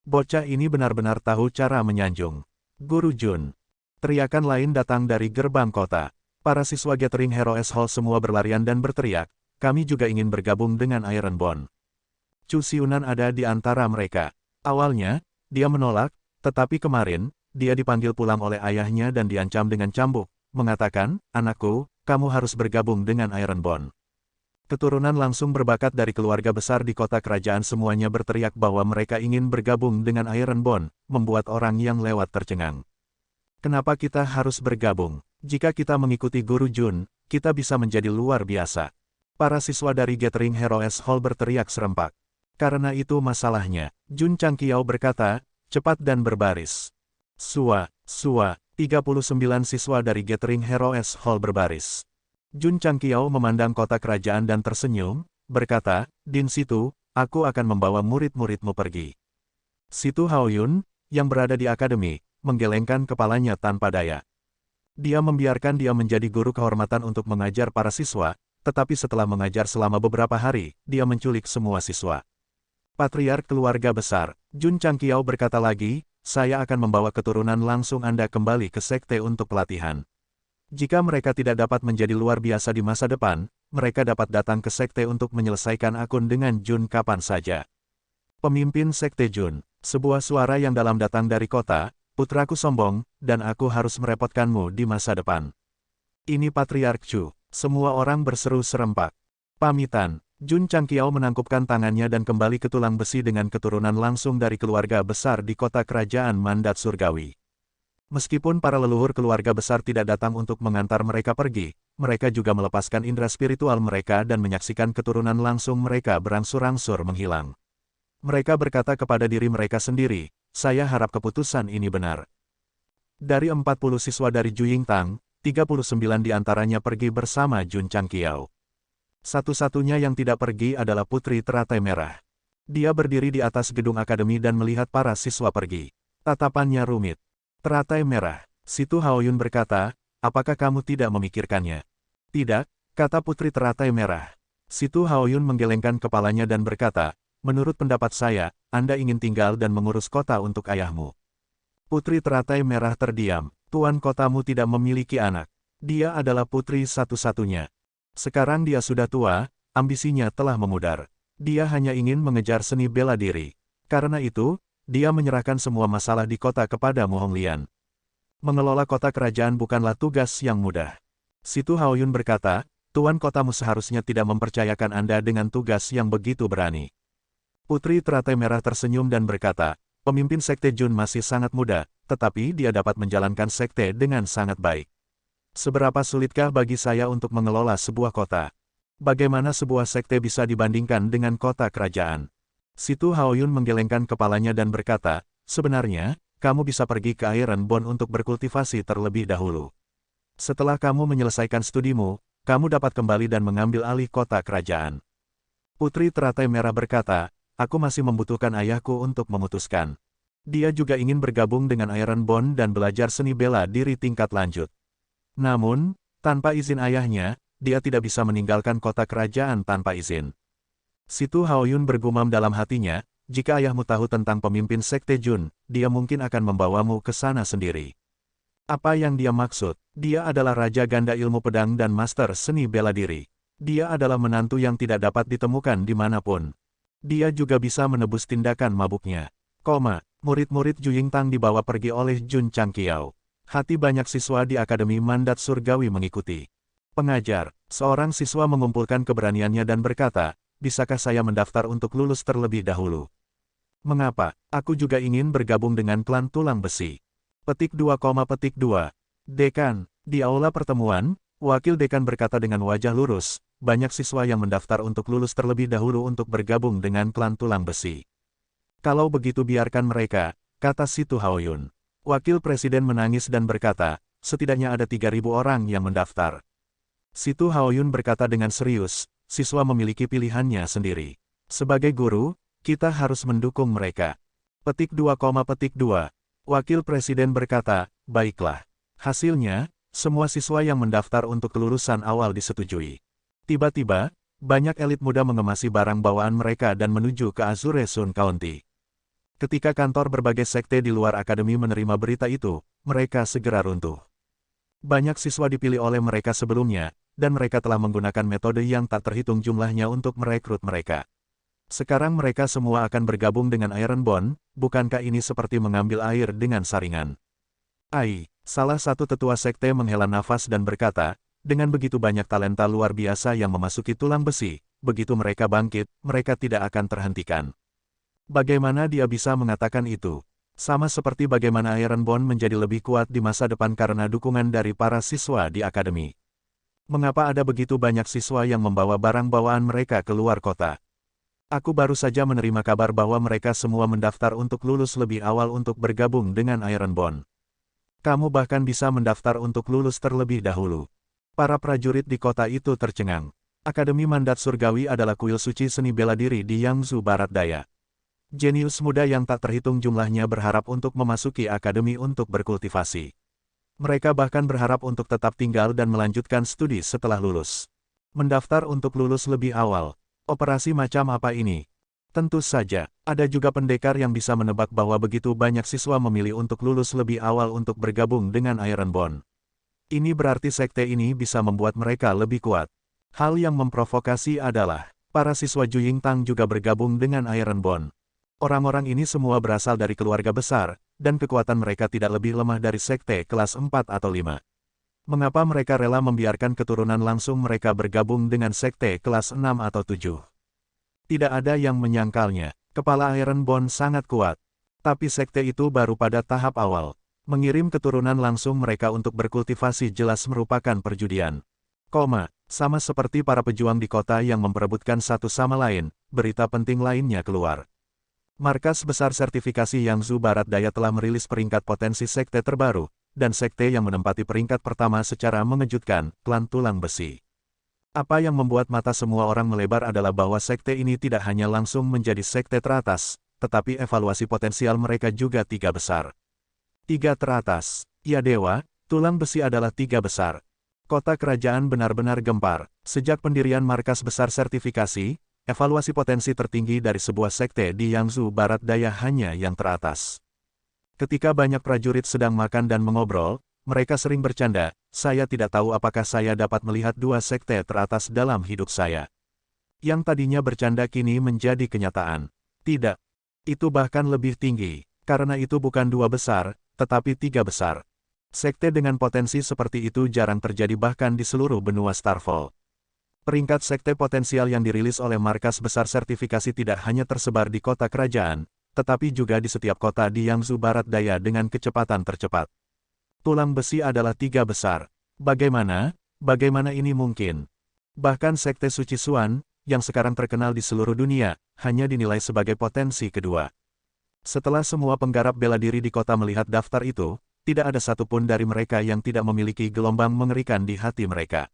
Bocah ini benar-benar tahu cara menyanjung. Guru Jun. Teriakan lain datang dari gerbang kota. Para siswa Gathering Heroes Hall semua berlarian dan berteriak, kami juga ingin bergabung dengan Iron Bond. Chu Xiunan ada di antara mereka. Awalnya, dia menolak, tetapi kemarin, dia dipanggil pulang oleh ayahnya dan diancam dengan cambuk, mengatakan, anakku, kamu harus bergabung dengan Iron Bond. Keturunan langsung berbakat dari keluarga besar di kota kerajaan semuanya berteriak bahwa mereka ingin bergabung dengan Iron Bond, membuat orang yang lewat tercengang. Kenapa kita harus bergabung? Jika kita mengikuti Guru Jun, kita bisa menjadi luar biasa. Para siswa dari Gathering Heroes Hall berteriak serempak. Karena itu masalahnya, Jun Changqiao berkata, cepat dan berbaris. 39 siswa dari Gathering Heroes Hall berbaris. Jun Changqiao memandang kota kerajaan dan tersenyum, berkata, Din Situ, aku akan membawa murid-muridmu pergi. Situ Haoyun, yang berada di akademi, menggelengkan kepalanya tanpa daya. Dia membiarkan dia menjadi guru kehormatan untuk mengajar para siswa, tetapi setelah mengajar selama beberapa hari, dia menculik semua siswa. Patriark keluarga besar, Jun Changqiao berkata lagi, saya akan membawa keturunan langsung Anda kembali ke sekte untuk pelatihan. Jika mereka tidak dapat menjadi luar biasa di masa depan, mereka dapat datang ke sekte untuk menyelesaikan akun dengan Jun kapan saja. Pemimpin Sekte Jun, sebuah suara yang dalam datang dari kota, putraku sombong, dan aku harus merepotkanmu di masa depan. Ini Patriark Chu, semua orang berseru serempak. Pamitan. Jun Changqiao menangkupkan tangannya dan kembali ke tulang besi dengan keturunan langsung dari keluarga besar di kota kerajaan Mandat Surgawi. Meskipun para leluhur keluarga besar tidak datang untuk mengantar mereka pergi, mereka juga melepaskan indera spiritual mereka dan menyaksikan keturunan langsung mereka berangsur-angsur menghilang. Mereka berkata kepada diri mereka sendiri, saya harap keputusan ini benar. Dari 40 siswa dari Juyingtang, 39 diantaranya pergi bersama Jun Changqiao. Satu-satunya yang tidak pergi adalah Putri Teratai Merah. Dia berdiri di atas gedung akademi dan melihat para siswa pergi. Tatapannya rumit. Teratai Merah. Situ Haoyun berkata, apakah kamu tidak memikirkannya? Tidak, kata Putri Teratai Merah. Situ Haoyun menggelengkan kepalanya dan berkata, menurut pendapat saya, Anda ingin tinggal dan mengurus kota untuk ayahmu. Putri Teratai Merah terdiam. Tuan kotamu tidak memiliki anak. Dia adalah putri satu-satunya. Sekarang dia sudah tua, ambisinya telah memudar. Dia hanya ingin mengejar seni bela diri. Karena itu, dia menyerahkan semua masalah di kota kepada Mu Honglian. Mengelola kota kerajaan bukanlah tugas yang mudah. Situ Haoyun berkata, Tuan kotamu seharusnya tidak mempercayakan Anda dengan tugas yang begitu berani. Putri Teratai Merah tersenyum dan berkata, pemimpin Sekte Jun masih sangat muda, tetapi dia dapat menjalankan sekte dengan sangat baik. Seberapa sulitkah bagi saya untuk mengelola sebuah kota? Bagaimana sebuah sekte bisa dibandingkan dengan kota kerajaan? Situ Haoyun menggelengkan kepalanya dan berkata, sebenarnya, kamu bisa pergi ke Iron Bond untuk berkultivasi terlebih dahulu. Setelah kamu menyelesaikan studimu, kamu dapat kembali dan mengambil alih kota kerajaan. Putri Teratai Merah berkata, aku masih membutuhkan ayahku untuk memutuskan. Dia juga ingin bergabung dengan Iron Bond dan belajar seni bela diri tingkat lanjut. Namun, tanpa izin ayahnya, dia tidak bisa meninggalkan kota kerajaan tanpa izin. Situ Haoyun bergumam dalam hatinya, jika ayahmu tahu tentang pemimpin Sekte Jun, dia mungkin akan membawamu ke sana sendiri. Apa yang dia maksud? Dia adalah Raja Ganda Ilmu Pedang dan Master Seni Bela Diri. Dia adalah menantu yang tidak dapat ditemukan dimanapun. Dia juga bisa menebus tindakan mabuknya. Murid-murid Juyingtang dibawa pergi oleh Jun Changqiao. Hati banyak siswa di Akademi Mandat Surgawi mengikuti. Pengajar, seorang siswa mengumpulkan keberaniannya dan berkata, bisakah saya mendaftar untuk lulus terlebih dahulu? Mengapa? Aku juga ingin bergabung dengan klan tulang besi. Petik 2, Dekan, di aula pertemuan, wakil dekan berkata dengan wajah lurus, banyak siswa yang mendaftar untuk lulus terlebih dahulu untuk bergabung dengan klan tulang besi. Kalau begitu biarkan mereka, kata Situ Haoyun. Wakil presiden menangis dan berkata, setidaknya ada 3.000 orang yang mendaftar. Situ Haoyun berkata dengan serius, siswa memiliki pilihannya sendiri. Sebagai guru, kita harus mendukung mereka. Petik 2, Wakil presiden berkata, baiklah. Hasilnya, semua siswa yang mendaftar untuk kelulusan awal disetujui. Tiba-tiba, banyak elit muda mengemasi barang bawaan mereka dan menuju ke Azure Sun County. Ketika kantor berbagai sekte di luar akademi menerima berita itu, mereka segera runtuh. Banyak siswa dipilih oleh mereka sebelumnya, dan mereka telah menggunakan metode yang tak terhitung jumlahnya untuk merekrut mereka. Sekarang mereka semua akan bergabung dengan Iron Bond, bukankah ini seperti mengambil air dengan saringan? Salah satu tetua sekte menghela nafas dan berkata, dengan begitu banyak talenta luar biasa yang memasuki tulang besi, begitu mereka bangkit, mereka tidak akan terhentikan. Bagaimana dia bisa mengatakan itu? Sama seperti bagaimana Iron Bond menjadi lebih kuat di masa depan karena dukungan dari para siswa di akademi. Mengapa ada begitu banyak siswa yang membawa barang bawaan mereka ke luar kota? Aku baru saja menerima kabar bahwa mereka semua mendaftar untuk lulus lebih awal untuk bergabung dengan Iron Bond. Kamu bahkan bisa mendaftar untuk lulus terlebih dahulu. Para prajurit di kota itu tercengang. Akademi Mandat Surgawi adalah kuil suci seni bela diri di Yangzhou Barat Daya. Jenius muda yang tak terhitung jumlahnya berharap untuk memasuki akademi untuk berkultivasi. Mereka bahkan berharap untuk tetap tinggal dan melanjutkan studi setelah lulus. Mendaftar untuk lulus lebih awal. Operasi macam apa ini? Tentu saja, ada juga pendekar yang bisa menebak bahwa begitu banyak siswa memilih untuk lulus lebih awal untuk bergabung dengan Iron Bond. Ini berarti sekte ini bisa membuat mereka lebih kuat. Hal yang memprovokasi adalah, para siswa Juyingtang juga bergabung dengan Iron Bond. Orang-orang ini semua berasal dari keluarga besar, dan kekuatan mereka tidak lebih lemah dari sekte kelas 4 atau 5. Mengapa mereka rela membiarkan keturunan langsung mereka bergabung dengan sekte kelas 6 atau 7? Tidak ada yang menyangkalnya, kepala Iron Bond sangat kuat. Tapi sekte itu baru pada tahap awal. Mengirim keturunan langsung mereka untuk berkultivasi jelas merupakan perjudian. Sama seperti para pejuang di kota yang memperebutkan satu sama lain, berita penting lainnya keluar. Markas besar sertifikasi Yangzhou Barat Daya telah merilis peringkat potensi sekte terbaru, dan sekte yang menempati peringkat pertama secara mengejutkan, klan tulang besi. Apa yang membuat mata semua orang melebar adalah bahwa sekte ini tidak hanya langsung menjadi sekte teratas, tetapi evaluasi potensial mereka juga 3 besar. 3 teratas, ya dewa, tulang besi adalah 3 besar. Kota kerajaan benar-benar gempar. Sejak pendirian markas besar sertifikasi, evaluasi potensi tertinggi dari sebuah sekte di Yangzhou Barat Daya hanya yang teratas. Ketika banyak prajurit sedang makan dan mengobrol, mereka sering bercanda, saya tidak tahu apakah saya dapat melihat 2 sekte teratas dalam hidup saya. Yang tadinya bercanda kini menjadi kenyataan. Tidak. Itu bahkan lebih tinggi, karena itu bukan 2 besar, tetapi 3 besar. Sekte dengan potensi seperti itu jarang terjadi bahkan di seluruh benua Starfall. Peringkat sekte potensial yang dirilis oleh markas besar sertifikasi tidak hanya tersebar di kota kerajaan, tetapi juga di setiap kota di Yangzhou Barat Daya dengan kecepatan tercepat. Tulang besi adalah 3 besar. Bagaimana ini mungkin? Bahkan sekte Suci Xuan, yang sekarang terkenal di seluruh dunia, hanya dinilai sebagai potensi kedua. Setelah semua penggarap bela diri di kota melihat daftar itu, tidak ada satupun dari mereka yang tidak memiliki gelombang mengerikan di hati mereka.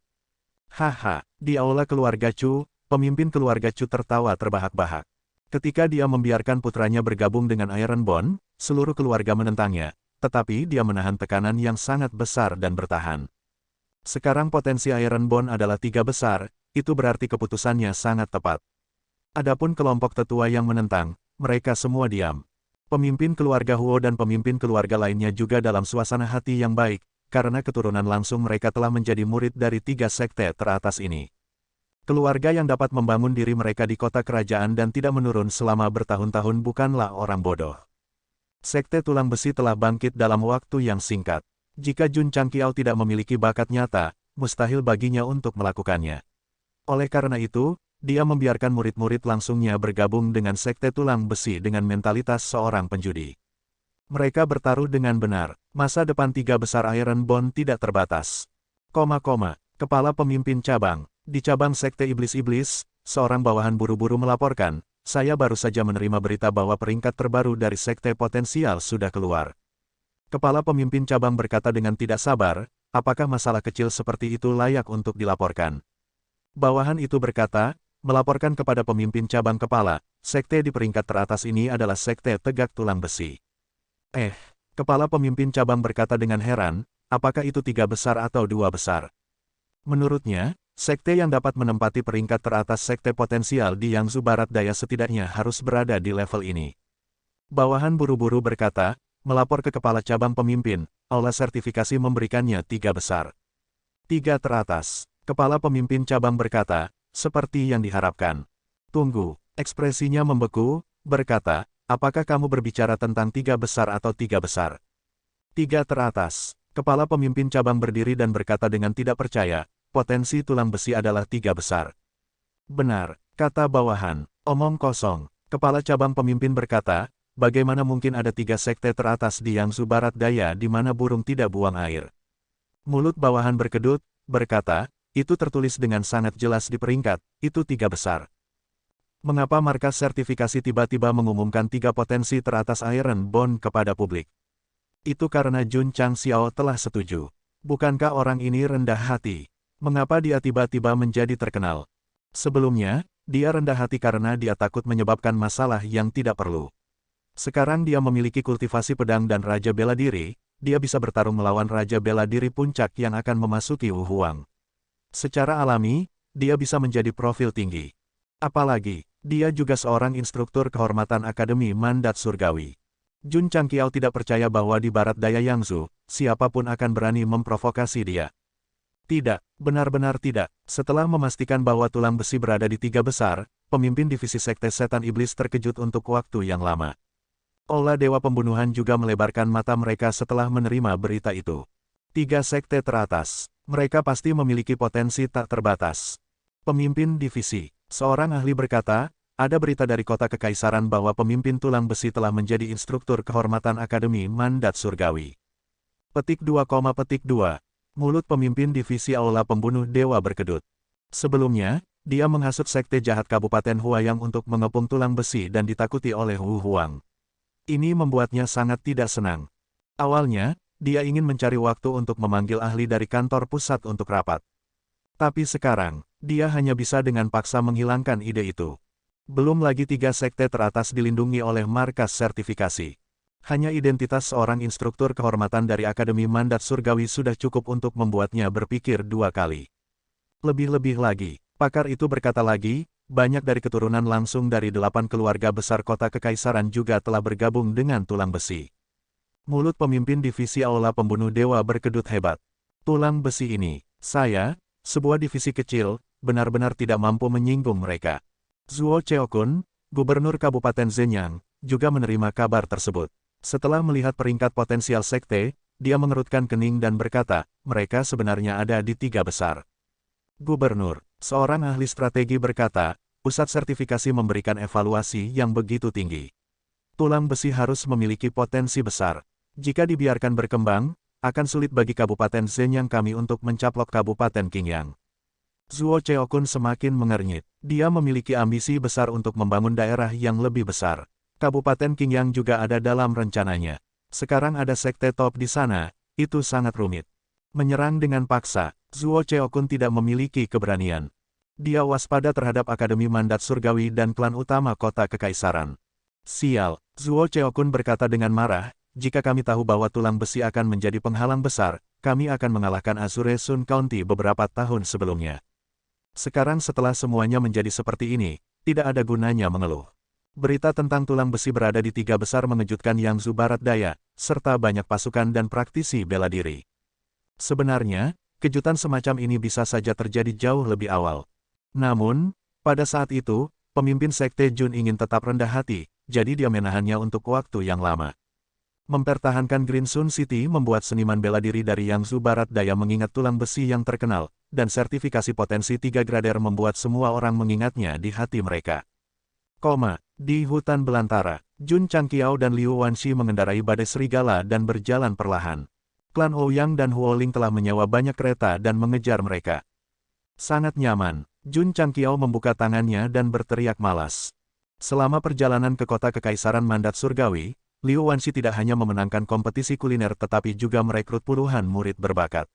Haha, di aula keluarga Chu, pemimpin keluarga Chu tertawa terbahak-bahak. Ketika dia membiarkan putranya bergabung dengan Ironborn, seluruh keluarga menentangnya, tetapi dia menahan tekanan yang sangat besar dan bertahan. Sekarang potensi Ironborn adalah 3 besar, itu berarti keputusannya sangat tepat. Adapun kelompok tetua yang menentang, mereka semua diam. Pemimpin keluarga Huo dan pemimpin keluarga lainnya juga dalam suasana hati yang baik, karena keturunan langsung mereka telah menjadi murid dari 3 sekte teratas ini. Keluarga yang dapat membangun diri mereka di kota kerajaan dan tidak menurun selama bertahun-tahun bukanlah orang bodoh. Sekte tulang besi telah bangkit dalam waktu yang singkat. Jika Jun Changqiao tidak memiliki bakat nyata, mustahil baginya untuk melakukannya. Oleh karena itu, dia membiarkan murid-murid langsungnya bergabung dengan sekte tulang besi dengan mentalitas seorang penjudi. Mereka bertaruh dengan benar, masa depan 3 besar Ironborn tidak terbatas. Kepala pemimpin cabang, di cabang sekte iblis-iblis, seorang bawahan buru-buru melaporkan, saya baru saja menerima berita bahwa peringkat terbaru dari sekte potensial sudah keluar. Kepala pemimpin cabang berkata dengan tidak sabar, apakah masalah kecil seperti itu layak untuk dilaporkan? Bawahan itu berkata, melaporkan kepada pemimpin cabang kepala, sekte di peringkat teratas ini adalah sekte tegak tulang besi. Kepala pemimpin cabang berkata dengan heran, apakah itu 3 besar atau 2 besar? Menurutnya, sekte yang dapat menempati peringkat teratas sekte potensial di Yangzhou Barat Daya setidaknya harus berada di level ini. Bawahan buru-buru berkata, melapor ke kepala cabang pemimpin, aula sertifikasi memberikannya 3 besar. 3 teratas. Kepala pemimpin cabang berkata, seperti yang diharapkan. Tunggu, ekspresinya membeku, berkata, apakah kamu berbicara tentang 3 besar atau 3 besar? 3 teratas. Kepala pemimpin cabang berdiri dan berkata dengan tidak percaya, potensi tulang besi adalah 3 besar. Benar, kata bawahan, omong kosong. Kepala cabang pemimpin berkata, bagaimana mungkin ada 3 sekte teratas di Yangzhou Barat Daya di mana burung tidak buang air? Mulut bawahan berkedut, berkata, itu tertulis dengan sangat jelas di peringkat, itu 3 besar. Mengapa markas sertifikasi tiba-tiba mengumumkan 3 potensi teratas Ironborn kepada publik? Itu karena Jun Changqiao telah setuju. Bukankah orang ini rendah hati? Mengapa dia tiba-tiba menjadi terkenal? Sebelumnya, dia rendah hati karena dia takut menyebabkan masalah yang tidak perlu. Sekarang dia memiliki kultivasi pedang dan Raja Bela Diri, dia bisa bertarung melawan Raja Bela Diri Puncak yang akan memasuki Wu Huang. Secara alami, dia bisa menjadi profil tinggi. Apalagi, dia juga seorang instruktur kehormatan Akademi Mandat Surgawi. Jun Changqiao tidak percaya bahwa di barat daya Yangzhou, siapapun akan berani memprovokasi dia. Tidak, benar-benar tidak. Setelah memastikan bahwa tulang besi berada di 3 besar, pemimpin divisi sekte setan iblis terkejut untuk waktu yang lama. Aula Dewa Pembunuhan juga melebarkan mata mereka setelah menerima berita itu. 3 sekte teratas. Mereka pasti memiliki potensi tak terbatas. Pemimpin divisi, seorang ahli berkata, ada berita dari kota kekaisaran bahwa pemimpin tulang besi telah menjadi instruktur kehormatan Akademi Mandat Surgawi. Petik 2, Mulut pemimpin divisi Aula Pembunuh Dewa berkedut. Sebelumnya, dia menghasut sekte jahat Kabupaten Huayang untuk mengepung tulang besi dan ditakuti oleh Wu Huang. Ini membuatnya sangat tidak senang. Awalnya, dia ingin mencari waktu untuk memanggil ahli dari kantor pusat untuk rapat. Tapi sekarang, dia hanya bisa dengan paksa menghilangkan ide itu. Belum lagi 3 sekte teratas dilindungi oleh markas sertifikasi. Hanya identitas seorang instruktur kehormatan dari Akademi Mandat Surgawi sudah cukup untuk membuatnya berpikir 2 kali. Lebih-lebih lagi, pakar itu berkata lagi, banyak dari keturunan langsung dari 8 keluarga besar kota kekaisaran juga telah bergabung dengan tulang besi. Mulut pemimpin divisi Aula Pembunuh Dewa berkedut hebat. Tulang besi ini, sebuah divisi kecil, benar-benar tidak mampu menyinggung mereka. Zuo Cheokun, Gubernur Kabupaten Zenyang, juga menerima kabar tersebut. Setelah melihat peringkat potensial sekte, dia mengerutkan kening dan berkata, mereka sebenarnya ada di 3 besar. Gubernur, seorang ahli strategi berkata, pusat sertifikasi memberikan evaluasi yang begitu tinggi. Tulang besi harus memiliki potensi besar. Jika dibiarkan berkembang, akan sulit bagi Kabupaten Zenyang kami untuk mencaplok Kabupaten Qingyang. Zuo Cheokun semakin mengernyit. Dia memiliki ambisi besar untuk membangun daerah yang lebih besar. Kabupaten Qingyang juga ada dalam rencananya. Sekarang ada sekte top di sana, itu sangat rumit. Menyerang dengan paksa, Zuo Cheokun tidak memiliki keberanian. Dia waspada terhadap Akademi Mandat Surgawi dan klan utama kota kekaisaran. Sial, Zuo Cheokun berkata dengan marah, jika kami tahu bahwa tulang besi akan menjadi penghalang besar, kami akan mengalahkan Azure Sun County beberapa tahun sebelumnya. Sekarang setelah semuanya menjadi seperti ini, tidak ada gunanya mengeluh. Berita tentang tulang besi berada di 3 besar mengejutkan Yangzhou Barat Daya, serta banyak pasukan dan praktisi bela diri. Sebenarnya, kejutan semacam ini bisa saja terjadi jauh lebih awal. Namun, pada saat itu, pemimpin sekte Jun ingin tetap rendah hati, jadi dia menahannya untuk waktu yang lama. Mempertahankan Green Sun City membuat seniman bela diri dari Yangzhou Barat Daya mengingat tulang besi yang terkenal, dan sertifikasi potensi 3 grader membuat semua orang mengingatnya di hati mereka. Di hutan belantara, Jun Changqiao dan Liu Wanxi mengendarai badai serigala dan berjalan perlahan. Klan Ouyang dan Huoling telah menyewa banyak kereta dan mengejar mereka. Sangat nyaman, Jun Changqiao membuka tangannya dan berteriak malas. Selama perjalanan ke kota kekaisaran Mandat Surgawi, Liu Wanxi tidak hanya memenangkan kompetisi kuliner tetapi juga merekrut puluhan murid berbakat.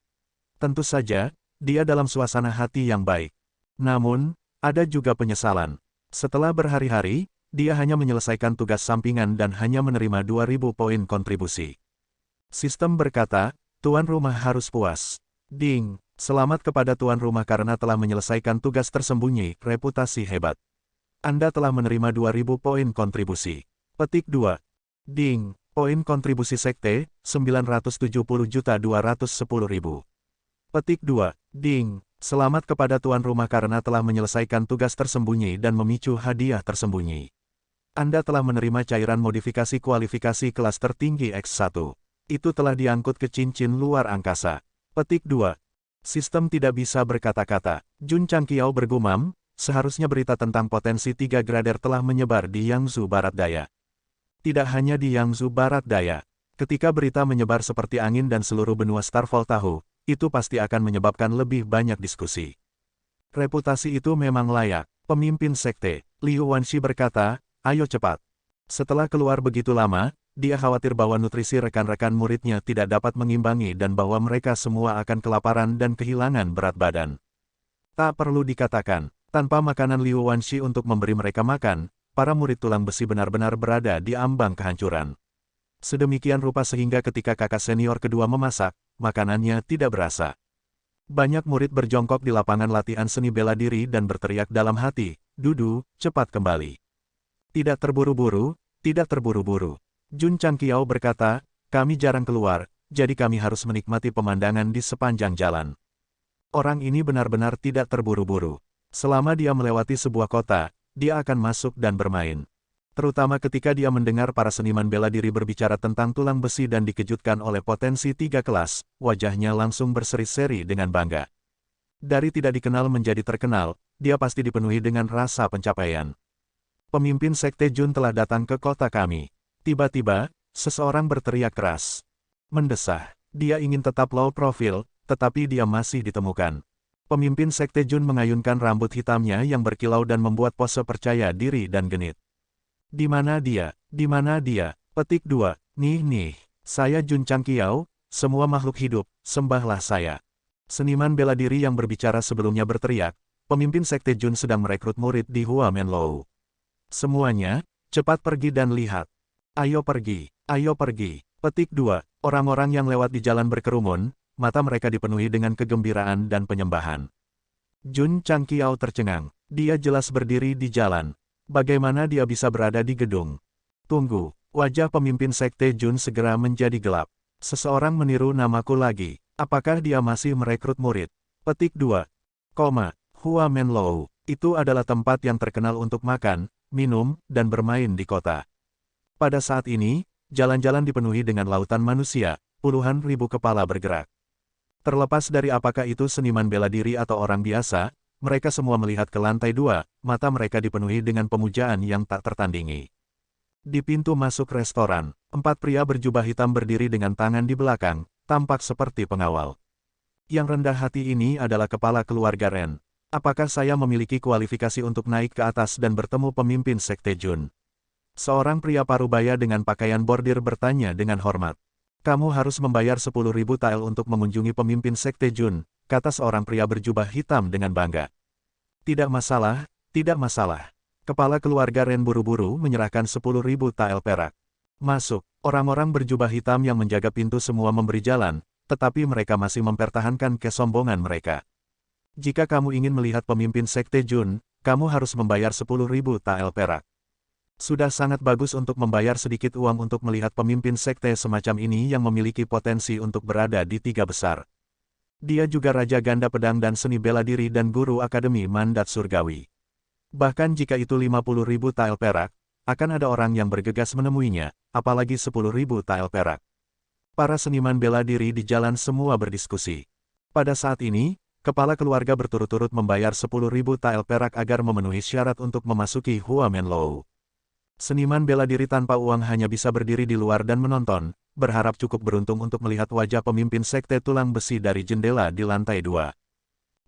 Tentu saja, dia dalam suasana hati yang baik. Namun, ada juga penyesalan. Setelah berhari-hari, dia hanya menyelesaikan tugas sampingan dan hanya menerima 2.000 poin kontribusi. Sistem berkata, tuan rumah harus puas. Ding, selamat kepada tuan rumah karena telah menyelesaikan tugas tersembunyi, reputasi hebat. Anda telah menerima 2.000 poin kontribusi. Petik 2. Ding, poin kontribusi sekte, 970.210.000. Petik 2. Ding, selamat kepada tuan rumah karena telah menyelesaikan tugas tersembunyi dan memicu hadiah tersembunyi. Anda telah menerima cairan modifikasi kualifikasi kelas tertinggi X1. Itu telah diangkut ke cincin luar angkasa. Petik 2. Sistem tidak bisa berkata-kata. Jun Changqiao bergumam, seharusnya berita tentang potensi 3 grader telah menyebar di Yangzhou Barat Daya. Tidak hanya di Yangzhou Barat Daya. Ketika berita menyebar seperti angin dan seluruh benua Starfall tahu, itu pasti akan menyebabkan lebih banyak diskusi. Reputasi itu memang layak. Pemimpin sekte, Liu Wanxi berkata, ayo cepat. Setelah keluar begitu lama, dia khawatir bahwa nutrisi rekan-rekan muridnya tidak dapat mengimbangi dan bahwa mereka semua akan kelaparan dan kehilangan berat badan. Tak perlu dikatakan, tanpa makanan Liu Wanxi untuk memberi mereka makan, para murid tulang besi benar-benar berada di ambang kehancuran. Sedemikian rupa sehingga ketika kakak senior kedua memasak, makanannya tidak berasa. Banyak murid berjongkok di lapangan latihan seni bela diri dan berteriak dalam hati, Dudu, cepat kembali. Tidak terburu-buru, tidak terburu-buru. Jun Changqiao berkata, kami jarang keluar, jadi kami harus menikmati pemandangan di sepanjang jalan. Orang ini benar-benar tidak terburu-buru. Selama dia melewati sebuah kota, dia akan masuk dan bermain. Terutama ketika dia mendengar para seniman bela diri berbicara tentang tulang besi dan dikejutkan oleh potensi 3 kelas, wajahnya langsung berseri-seri dengan bangga. Dari tidak dikenal menjadi terkenal, dia pasti dipenuhi dengan rasa pencapaian. Pemimpin sekte Jun telah datang ke kota kami. Tiba-tiba, seseorang berteriak keras. Mendesah. Dia ingin tetap low profile, tetapi dia masih ditemukan. Pemimpin Sekte Jun mengayunkan rambut hitamnya yang berkilau dan membuat pose percaya diri dan genit. Di mana dia? Di mana dia? Petik 2. Nih. Saya Jun Changqiao, semua makhluk hidup, sembahlah saya. Seniman bela diri yang berbicara sebelumnya berteriak, pemimpin Sekte Jun sedang merekrut murid di Hua Menlou. Semuanya, cepat pergi dan lihat. Ayo pergi, ayo pergi. Petik 2. Orang-orang yang lewat di jalan berkerumun, mata mereka dipenuhi dengan kegembiraan dan penyembahan. Jun Changqiao tercengang. Dia jelas berdiri di jalan. Bagaimana dia bisa berada di gedung? Tunggu, wajah pemimpin Sekte Jun segera menjadi gelap. Seseorang meniru namaku lagi. Apakah dia masih merekrut murid? Petik 2. Hua Menlou. Itu adalah tempat yang terkenal untuk makan, minum, dan bermain di kota. Pada saat ini, jalan-jalan dipenuhi dengan lautan manusia, puluhan ribu kepala bergerak. Terlepas dari apakah itu seniman bela diri atau orang biasa, mereka semua melihat ke lantai 2, mata mereka dipenuhi dengan pemujaan yang tak tertandingi. Di pintu masuk restoran, 4 pria berjubah hitam berdiri dengan tangan di belakang, tampak seperti pengawal. Yang rendah hati ini adalah kepala keluarga Ren. Apakah saya memiliki kualifikasi untuk naik ke atas dan bertemu pemimpin Sekte Jun? Seorang pria parubaya dengan pakaian bordir bertanya dengan hormat. Kamu harus membayar 10.000 tael untuk mengunjungi pemimpin Sekte Jun, kata seorang pria berjubah hitam dengan bangga. Tidak masalah, tidak masalah. Kepala keluarga Ren buru-buru menyerahkan 10.000 tael perak. Masuk, orang-orang berjubah hitam yang menjaga pintu semua memberi jalan, tetapi mereka masih mempertahankan kesombongan mereka. Jika kamu ingin melihat pemimpin Sekte Jun, kamu harus membayar 10.000 tael perak. Sudah sangat bagus untuk membayar sedikit uang untuk melihat pemimpin sekte semacam ini yang memiliki potensi untuk berada di 3 besar. Dia juga Raja Ganda Pedang dan Seni Bela Diri dan Guru Akademi Mandat Surgawi. Bahkan jika itu 50.000 tael perak, akan ada orang yang bergegas menemuinya, apalagi 10.000 tael perak. Para seniman bela diri di jalan semua berdiskusi. Pada saat ini, kepala keluarga berturut-turut membayar 10.000 tael perak agar memenuhi syarat untuk memasuki Hua Menlou. Seniman bela diri tanpa uang hanya bisa berdiri di luar dan menonton, berharap cukup beruntung untuk melihat wajah pemimpin sekte tulang besi dari jendela di lantai 2.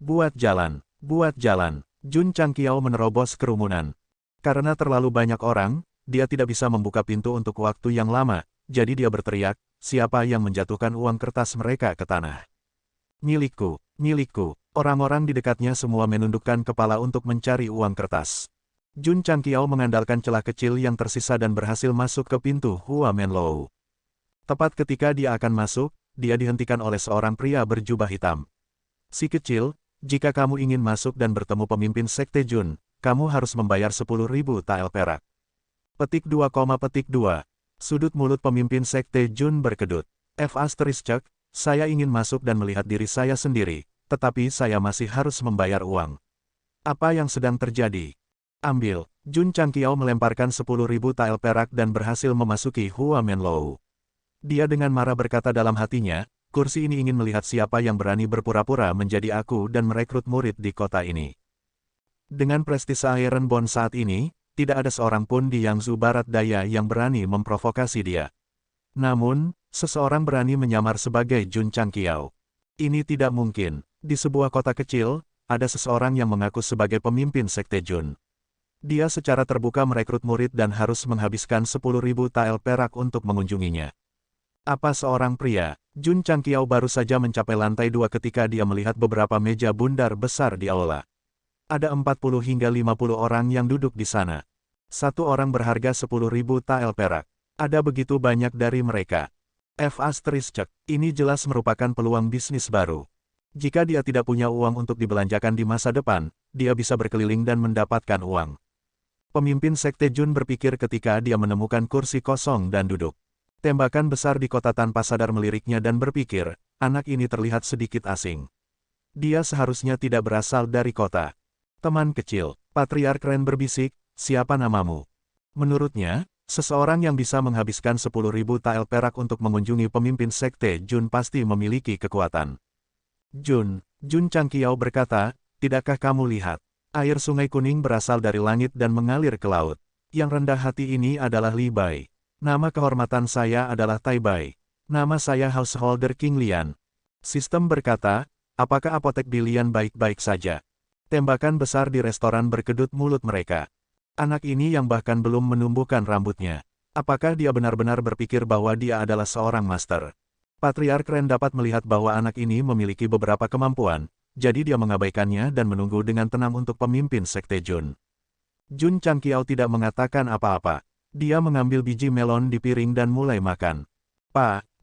Buat jalan, Jun Changqiao menerobos kerumunan. Karena terlalu banyak orang, dia tidak bisa membuka pintu untuk waktu yang lama, jadi dia berteriak, siapa yang menjatuhkan uang kertas mereka ke tanah? Milikku, milikku. Orang-orang di dekatnya semua menundukkan kepala untuk mencari uang kertas. Jun Changqiao mengandalkan celah kecil yang tersisa dan berhasil masuk ke pintu Hua Menlou. Tepat ketika dia akan masuk, dia dihentikan oleh seorang pria berjubah hitam. Si kecil, jika kamu ingin masuk dan bertemu pemimpin Sekte Jun, kamu harus membayar 10.000 tael perak. Petik 2, Sudut mulut pemimpin Sekte Jun berkedut. Saya ingin masuk dan melihat diri saya sendiri, tetapi saya masih harus membayar uang. Apa yang sedang terjadi? Ambil. Jun Changqiao melemparkan 10.000 tael perak dan berhasil memasuki Hua Menlou. Dia dengan marah berkata dalam hatinya, kursi ini ingin melihat siapa yang berani berpura-pura menjadi aku dan merekrut murid di kota ini. Dengan prestise Iron Bond saat ini, tidak ada seorang pun di Yangzhou Barat Daya yang berani memprovokasi dia. Namun, seseorang berani menyamar sebagai Jun Changqiao. Ini tidak mungkin. Di sebuah kota kecil, ada seseorang yang mengaku sebagai pemimpin Sekte Jun. Dia secara terbuka merekrut murid dan harus menghabiskan 10.000 tael perak untuk mengunjunginya. Apa seorang pria? Jun Changqiao baru saja mencapai lantai 2 ketika dia melihat beberapa meja bundar besar di aula. Ada 40 hingga 50 orang yang duduk di sana. Satu orang berharga 10.000 tael perak. Ada begitu banyak dari mereka. Ini jelas merupakan peluang bisnis baru. Jika dia tidak punya uang untuk dibelanjakan di masa depan, dia bisa berkeliling dan mendapatkan uang. Pemimpin Sekte Jun berpikir ketika dia menemukan kursi kosong dan duduk. Tembakan besar di kota tanpa sadar meliriknya dan berpikir, anak ini terlihat sedikit asing. Dia seharusnya tidak berasal dari kota. Teman kecil, Patriark Ren berbisik, siapa namamu? Menurutnya, seseorang yang bisa menghabiskan 10.000 tael perak untuk mengunjungi pemimpin Sekte Jun pasti memiliki kekuatan. Jun Changqiao berkata, tidakkah kamu lihat? Air sungai kuning berasal dari langit dan mengalir ke laut. Yang rendah hati ini adalah Li Bai. Nama kehormatan saya adalah Tai Bai. Nama saya Householder King Lian. Sistem berkata, apakah apotek di Lian baik-baik saja? Tembakan besar di restoran berkedut mulut mereka. Anak ini yang bahkan belum menumbuhkan rambutnya. Apakah dia benar-benar berpikir bahwa dia adalah seorang master? Patriark Ren dapat melihat bahwa anak ini memiliki beberapa kemampuan, jadi dia mengabaikannya dan menunggu dengan tenang untuk pemimpin Sekte Jun. Jun Changqiao tidak mengatakan apa-apa. Dia mengambil biji melon di piring dan mulai makan.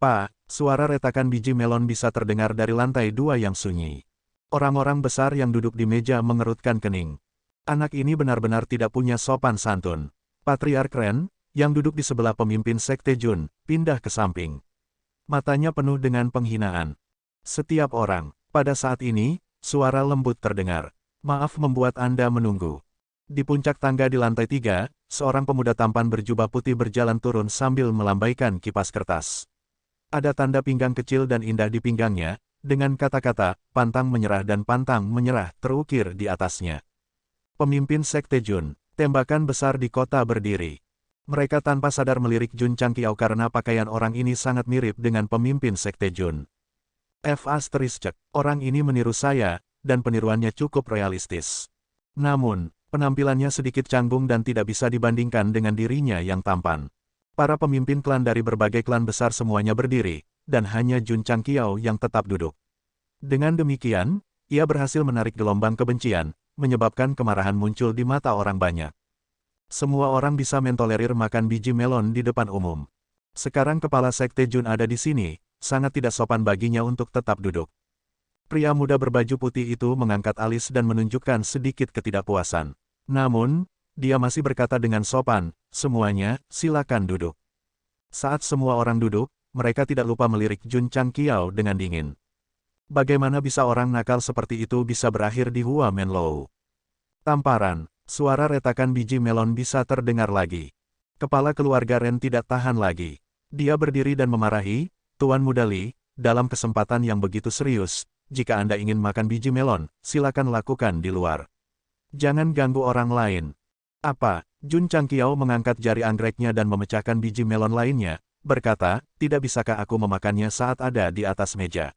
Pak, suara retakan biji melon bisa terdengar dari lantai 2 yang sunyi. Orang-orang besar yang duduk di meja mengerutkan kening. Anak ini benar-benar tidak punya sopan santun. Patriark Ren, yang duduk di sebelah pemimpin Sekte Jun, pindah ke samping. Matanya penuh dengan penghinaan. Setiap orang, pada saat ini, suara lembut terdengar. Maaf membuat Anda menunggu. Di puncak tangga di lantai 3, seorang pemuda tampan berjubah putih berjalan turun sambil melambaikan kipas kertas. Ada tanda pinggang kecil dan indah di pinggangnya, dengan kata-kata, pantang menyerah dan pantang menyerah terukir di atasnya. Pemimpin Sekte Jun, tembakan besar di kota berdiri. Mereka tanpa sadar melirik Jun Changqiao karena pakaian orang ini sangat mirip dengan pemimpin Sekte Jun. Orang ini meniru saya, dan peniruannya cukup realistis. Namun, penampilannya sedikit canggung dan tidak bisa dibandingkan dengan dirinya yang tampan. Para pemimpin klan dari berbagai klan besar semuanya berdiri, dan hanya Jun Changqiao yang tetap duduk. Dengan demikian, ia berhasil menarik gelombang kebencian, menyebabkan kemarahan muncul di mata orang banyak. Semua orang bisa mentolerir makan biji melon di depan umum. Sekarang kepala Sekte Jun ada di sini, sangat tidak sopan baginya untuk tetap duduk. Pria muda berbaju putih itu mengangkat alis dan menunjukkan sedikit ketidakpuasan. Namun, dia masih berkata dengan sopan, semuanya, silakan duduk. Saat semua orang duduk, mereka tidak lupa melirik Jun Changqiao dengan dingin. Bagaimana bisa orang nakal seperti itu bisa berakhir di Hua Menlou? Tamparan, suara retakan biji melon bisa terdengar lagi. Kepala keluarga Ren tidak tahan lagi. Dia berdiri dan memarahi, Tuan Muda Li, dalam kesempatan yang begitu serius, jika Anda ingin makan biji melon, silakan lakukan di luar. Jangan ganggu orang lain. Apa? Jun Changqiao mengangkat jari anggreknya dan memecahkan biji melon lainnya, berkata, tidak bisakah aku memakannya saat ada di atas meja?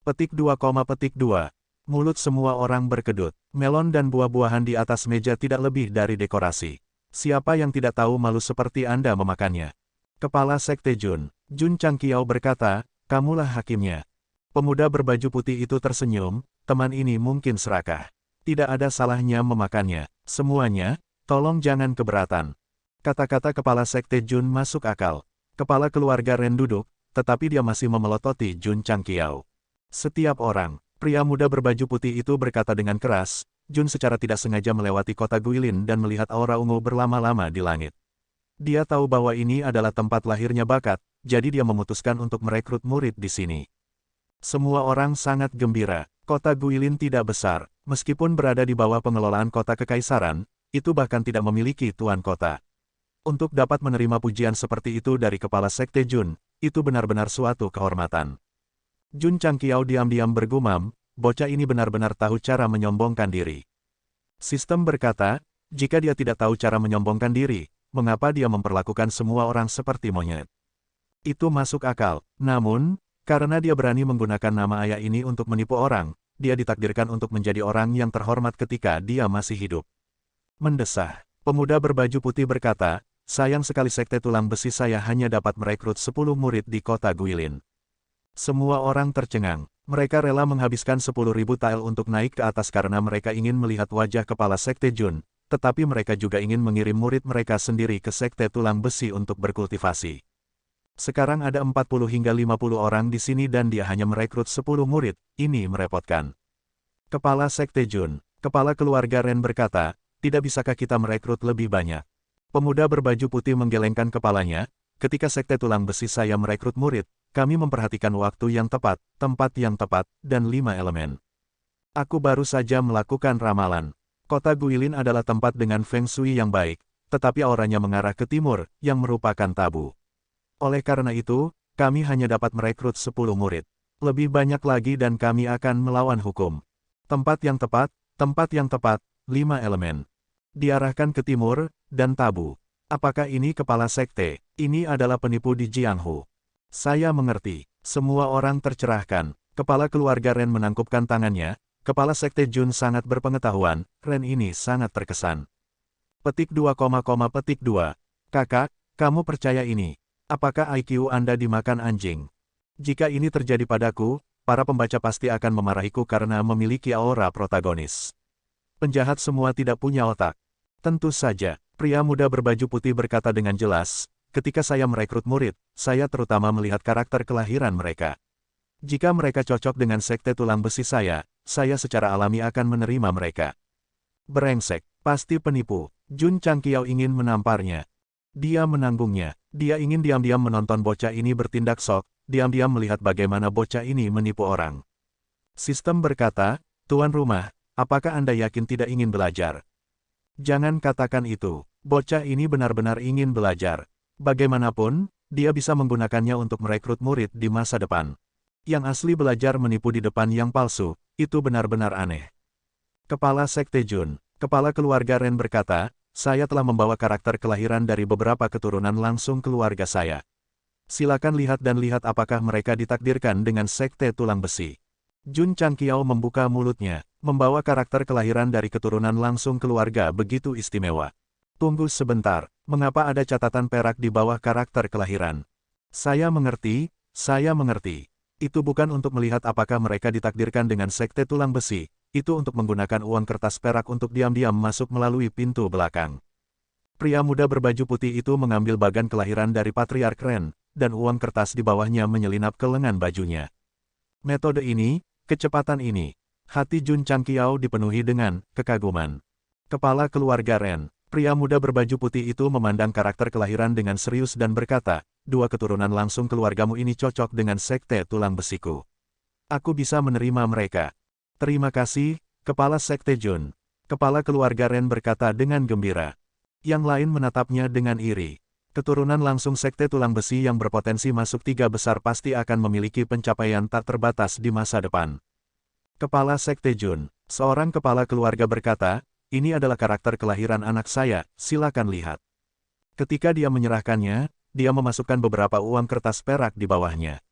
Petik 2, petik 2. Mulut semua orang berkedut. Melon dan buah-buahan di atas meja tidak lebih dari dekorasi. Siapa yang tidak tahu malu seperti Anda memakannya? Kepala Sekte Jun, Jun Changqiao berkata, kamulah hakimnya. Pemuda berbaju putih itu tersenyum, teman ini mungkin serakah. Tidak ada salahnya memakannya. Semuanya, tolong jangan keberatan. Kata-kata kepala Sekte Jun masuk akal. Kepala keluarga Ren duduk, tetapi dia masih memelototi Jun Changqiao. Setiap orang, pria muda berbaju putih itu berkata dengan keras, Jun secara tidak sengaja melewati kota Guilin dan melihat aura ungu berlama-lama di langit. Dia tahu bahwa ini adalah tempat lahirnya bakat, jadi dia memutuskan untuk merekrut murid di sini. Semua orang sangat gembira. Kota Guilin tidak besar, meskipun berada di bawah pengelolaan kota kekaisaran, itu bahkan tidak memiliki tuan kota. Untuk dapat menerima pujian seperti itu dari kepala Sekte Jun, itu benar-benar suatu kehormatan. Jun Changqiao diam-diam bergumam, bocah ini benar-benar tahu cara menyombongkan diri. Sistem berkata, jika dia tidak tahu cara menyombongkan diri, mengapa dia memperlakukan semua orang seperti monyet? Itu masuk akal, namun, karena dia berani menggunakan nama ayah ini untuk menipu orang, dia ditakdirkan untuk menjadi orang yang terhormat ketika dia masih hidup. Mendesah, pemuda berbaju putih berkata, sayang sekali Sekte Tulang Besi saya hanya dapat merekrut 10 murid di kota Guilin. Semua orang tercengang. Mereka rela menghabiskan 10.000 tael untuk naik ke atas karena mereka ingin melihat wajah kepala Sekte Jun, tetapi mereka juga ingin mengirim murid mereka sendiri ke Sekte Tulang Besi untuk berkultivasi. Sekarang ada 40 hingga 50 orang di sini dan dia hanya merekrut 10 murid, ini merepotkan. Kepala Sekte Jun, kepala keluarga Ren berkata, tidak bisakah kita merekrut lebih banyak? Pemuda berbaju putih menggelengkan kepalanya, ketika Sekte Tulang Besi saya merekrut murid, kami memperhatikan waktu yang tepat, tempat yang tepat, dan 5 elemen. Aku baru saja melakukan ramalan. Kota Guilin adalah tempat dengan feng shui yang baik, tetapi auranya mengarah ke timur, yang merupakan tabu. Oleh karena itu, kami hanya dapat merekrut 10 murid. Lebih banyak lagi dan kami akan melawan hukum. Tempat yang tepat, 5 elemen. Diarahkan ke timur, dan tabu. Apakah ini kepala sekte? Ini adalah penipu di Jianghu. Saya mengerti. Semua orang tercerahkan. Kepala keluarga Ren menangkupkan tangannya. Kepala Sekte Jun sangat berpengetahuan. Ren ini sangat terkesan. Petik 2, petik 2. Kakak, kamu percaya ini? Apakah IQ Anda dimakan anjing? Jika ini terjadi padaku, para pembaca pasti akan memarahiku karena memiliki aura protagonis. Penjahat semua tidak punya otak. Tentu saja, pria muda berbaju putih berkata dengan jelas, ketika saya merekrut murid, saya terutama melihat karakter kelahiran mereka. Jika mereka cocok dengan sekte tulang besi saya secara alami akan menerima mereka. Brengsek, pasti penipu. Jun Changqiao ingin menamparnya. Dia menanggungnya. Dia ingin diam-diam menonton bocah ini bertindak sok, diam-diam melihat bagaimana bocah ini menipu orang. Sistem berkata, Tuan rumah, apakah Anda yakin tidak ingin belajar? Jangan katakan itu. Bocah ini benar-benar ingin belajar. Bagaimanapun, dia bisa menggunakannya untuk merekrut murid di masa depan. Yang asli belajar menipu di depan yang palsu, itu benar-benar aneh. Kepala Sekte Jun, kepala keluarga Ren berkata, saya telah membawa karakter kelahiran dari beberapa keturunan langsung keluarga saya. Silakan lihat dan lihat apakah mereka ditakdirkan dengan sekte tulang besi. Jun Changqiao membuka mulutnya, membawa karakter kelahiran dari keturunan langsung keluarga begitu istimewa. Tunggu sebentar, mengapa ada catatan perak di bawah karakter kelahiran? Saya mengerti. Itu bukan untuk melihat apakah mereka ditakdirkan dengan sekte tulang besi, itu untuk menggunakan uang kertas perak untuk diam-diam masuk melalui pintu belakang. Pria muda berbaju putih itu mengambil bagan kelahiran dari Patriark Ren, dan uang kertas di bawahnya menyelinap ke lengan bajunya. Metode ini, kecepatan ini, hati Jun Changqiao dipenuhi dengan kekaguman. Kepala keluarga Ren, pria muda berbaju putih itu memandang karakter kelahiran dengan serius dan berkata, dua keturunan langsung keluargamu ini cocok dengan sekte tulang besiku. Aku bisa menerima mereka. Terima kasih, Kepala Sekte Jun. Kepala keluarga Ren berkata dengan gembira. Yang lain menatapnya dengan iri. Keturunan langsung sekte tulang besi yang berpotensi masuk 3 besar pasti akan memiliki pencapaian tak terbatas di masa depan. Kepala Sekte Jun, seorang kepala keluarga berkata, ini adalah karakter kelahiran anak saya, silakan lihat. Ketika dia menyerahkannya, dia memasukkan beberapa uang kertas perak di bawahnya.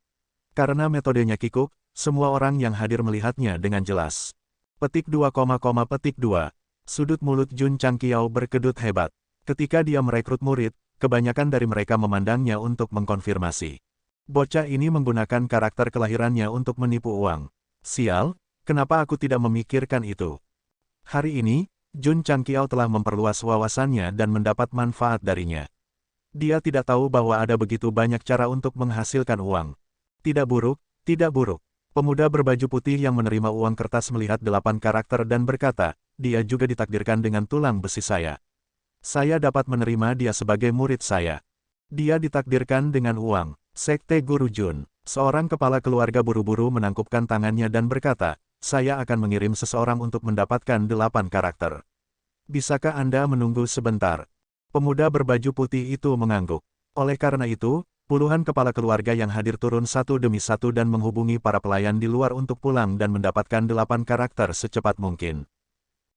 Karena metodenya kikuk, semua orang yang hadir melihatnya dengan jelas. Petik 2, petik 2. Sudut mulut Jun Changqiao berkedut hebat. Ketika dia merekrut murid, kebanyakan dari mereka memandangnya untuk mengkonfirmasi. Bocah ini menggunakan karakter kelahirannya untuk menipu uang. Sial, kenapa aku tidak memikirkan itu? Hari ini, Jun Changqiao telah memperluas wawasannya dan mendapat manfaat darinya. Dia tidak tahu bahwa ada begitu banyak cara untuk menghasilkan uang. Tidak buruk, tidak buruk. Pemuda berbaju putih yang menerima uang kertas melihat 8 karakter dan berkata, dia juga ditakdirkan dengan tulang besi saya. Saya dapat menerima dia sebagai murid saya. Dia ditakdirkan dengan uang. Sekte Guru Jun, seorang kepala keluarga buru-buru menangkupkan tangannya dan berkata, saya akan mengirim seseorang untuk mendapatkan 8 karakter. Bisakah Anda menunggu sebentar? Pemuda berbaju putih itu mengangguk. Oleh karena itu, puluhan kepala keluarga yang hadir turun satu demi satu dan menghubungi para pelayan di luar untuk pulang dan mendapatkan 8 karakter secepat mungkin.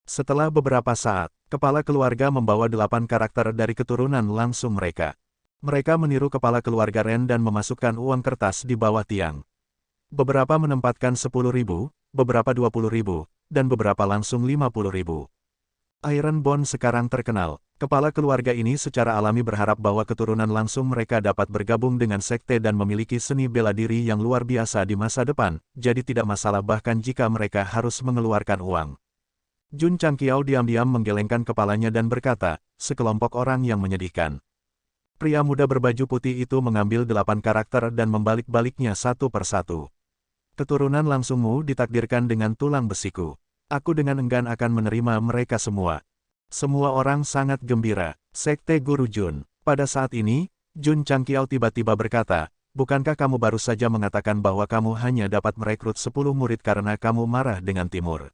Setelah beberapa saat, kepala keluarga membawa 8 karakter dari keturunan langsung mereka. Mereka meniru kepala keluarga Ren dan memasukkan uang kertas di bawah tiang. Beberapa menempatkan 10.000, beberapa 20.000, dan beberapa langsung 50.000. Iron Bond sekarang terkenal. Kepala keluarga ini secara alami berharap bahwa keturunan langsung mereka dapat bergabung dengan sekte dan memiliki seni bela diri yang luar biasa di masa depan, jadi tidak masalah bahkan jika mereka harus mengeluarkan uang. Jun Changqiao diam-diam menggelengkan kepalanya dan berkata, sekelompok orang yang menyedihkan. Pria muda berbaju putih itu mengambil 8 karakter dan membalik-baliknya satu persatu. Keturunan langsungmu ditakdirkan dengan tulang besiku. Aku dengan enggan akan menerima mereka semua. Semua orang sangat gembira. Sekte Guru Jun. Pada saat ini, Jun Changqiao tiba-tiba berkata, bukankah kamu baru saja mengatakan bahwa kamu hanya dapat merekrut 10 murid karena kamu marah dengan Timur?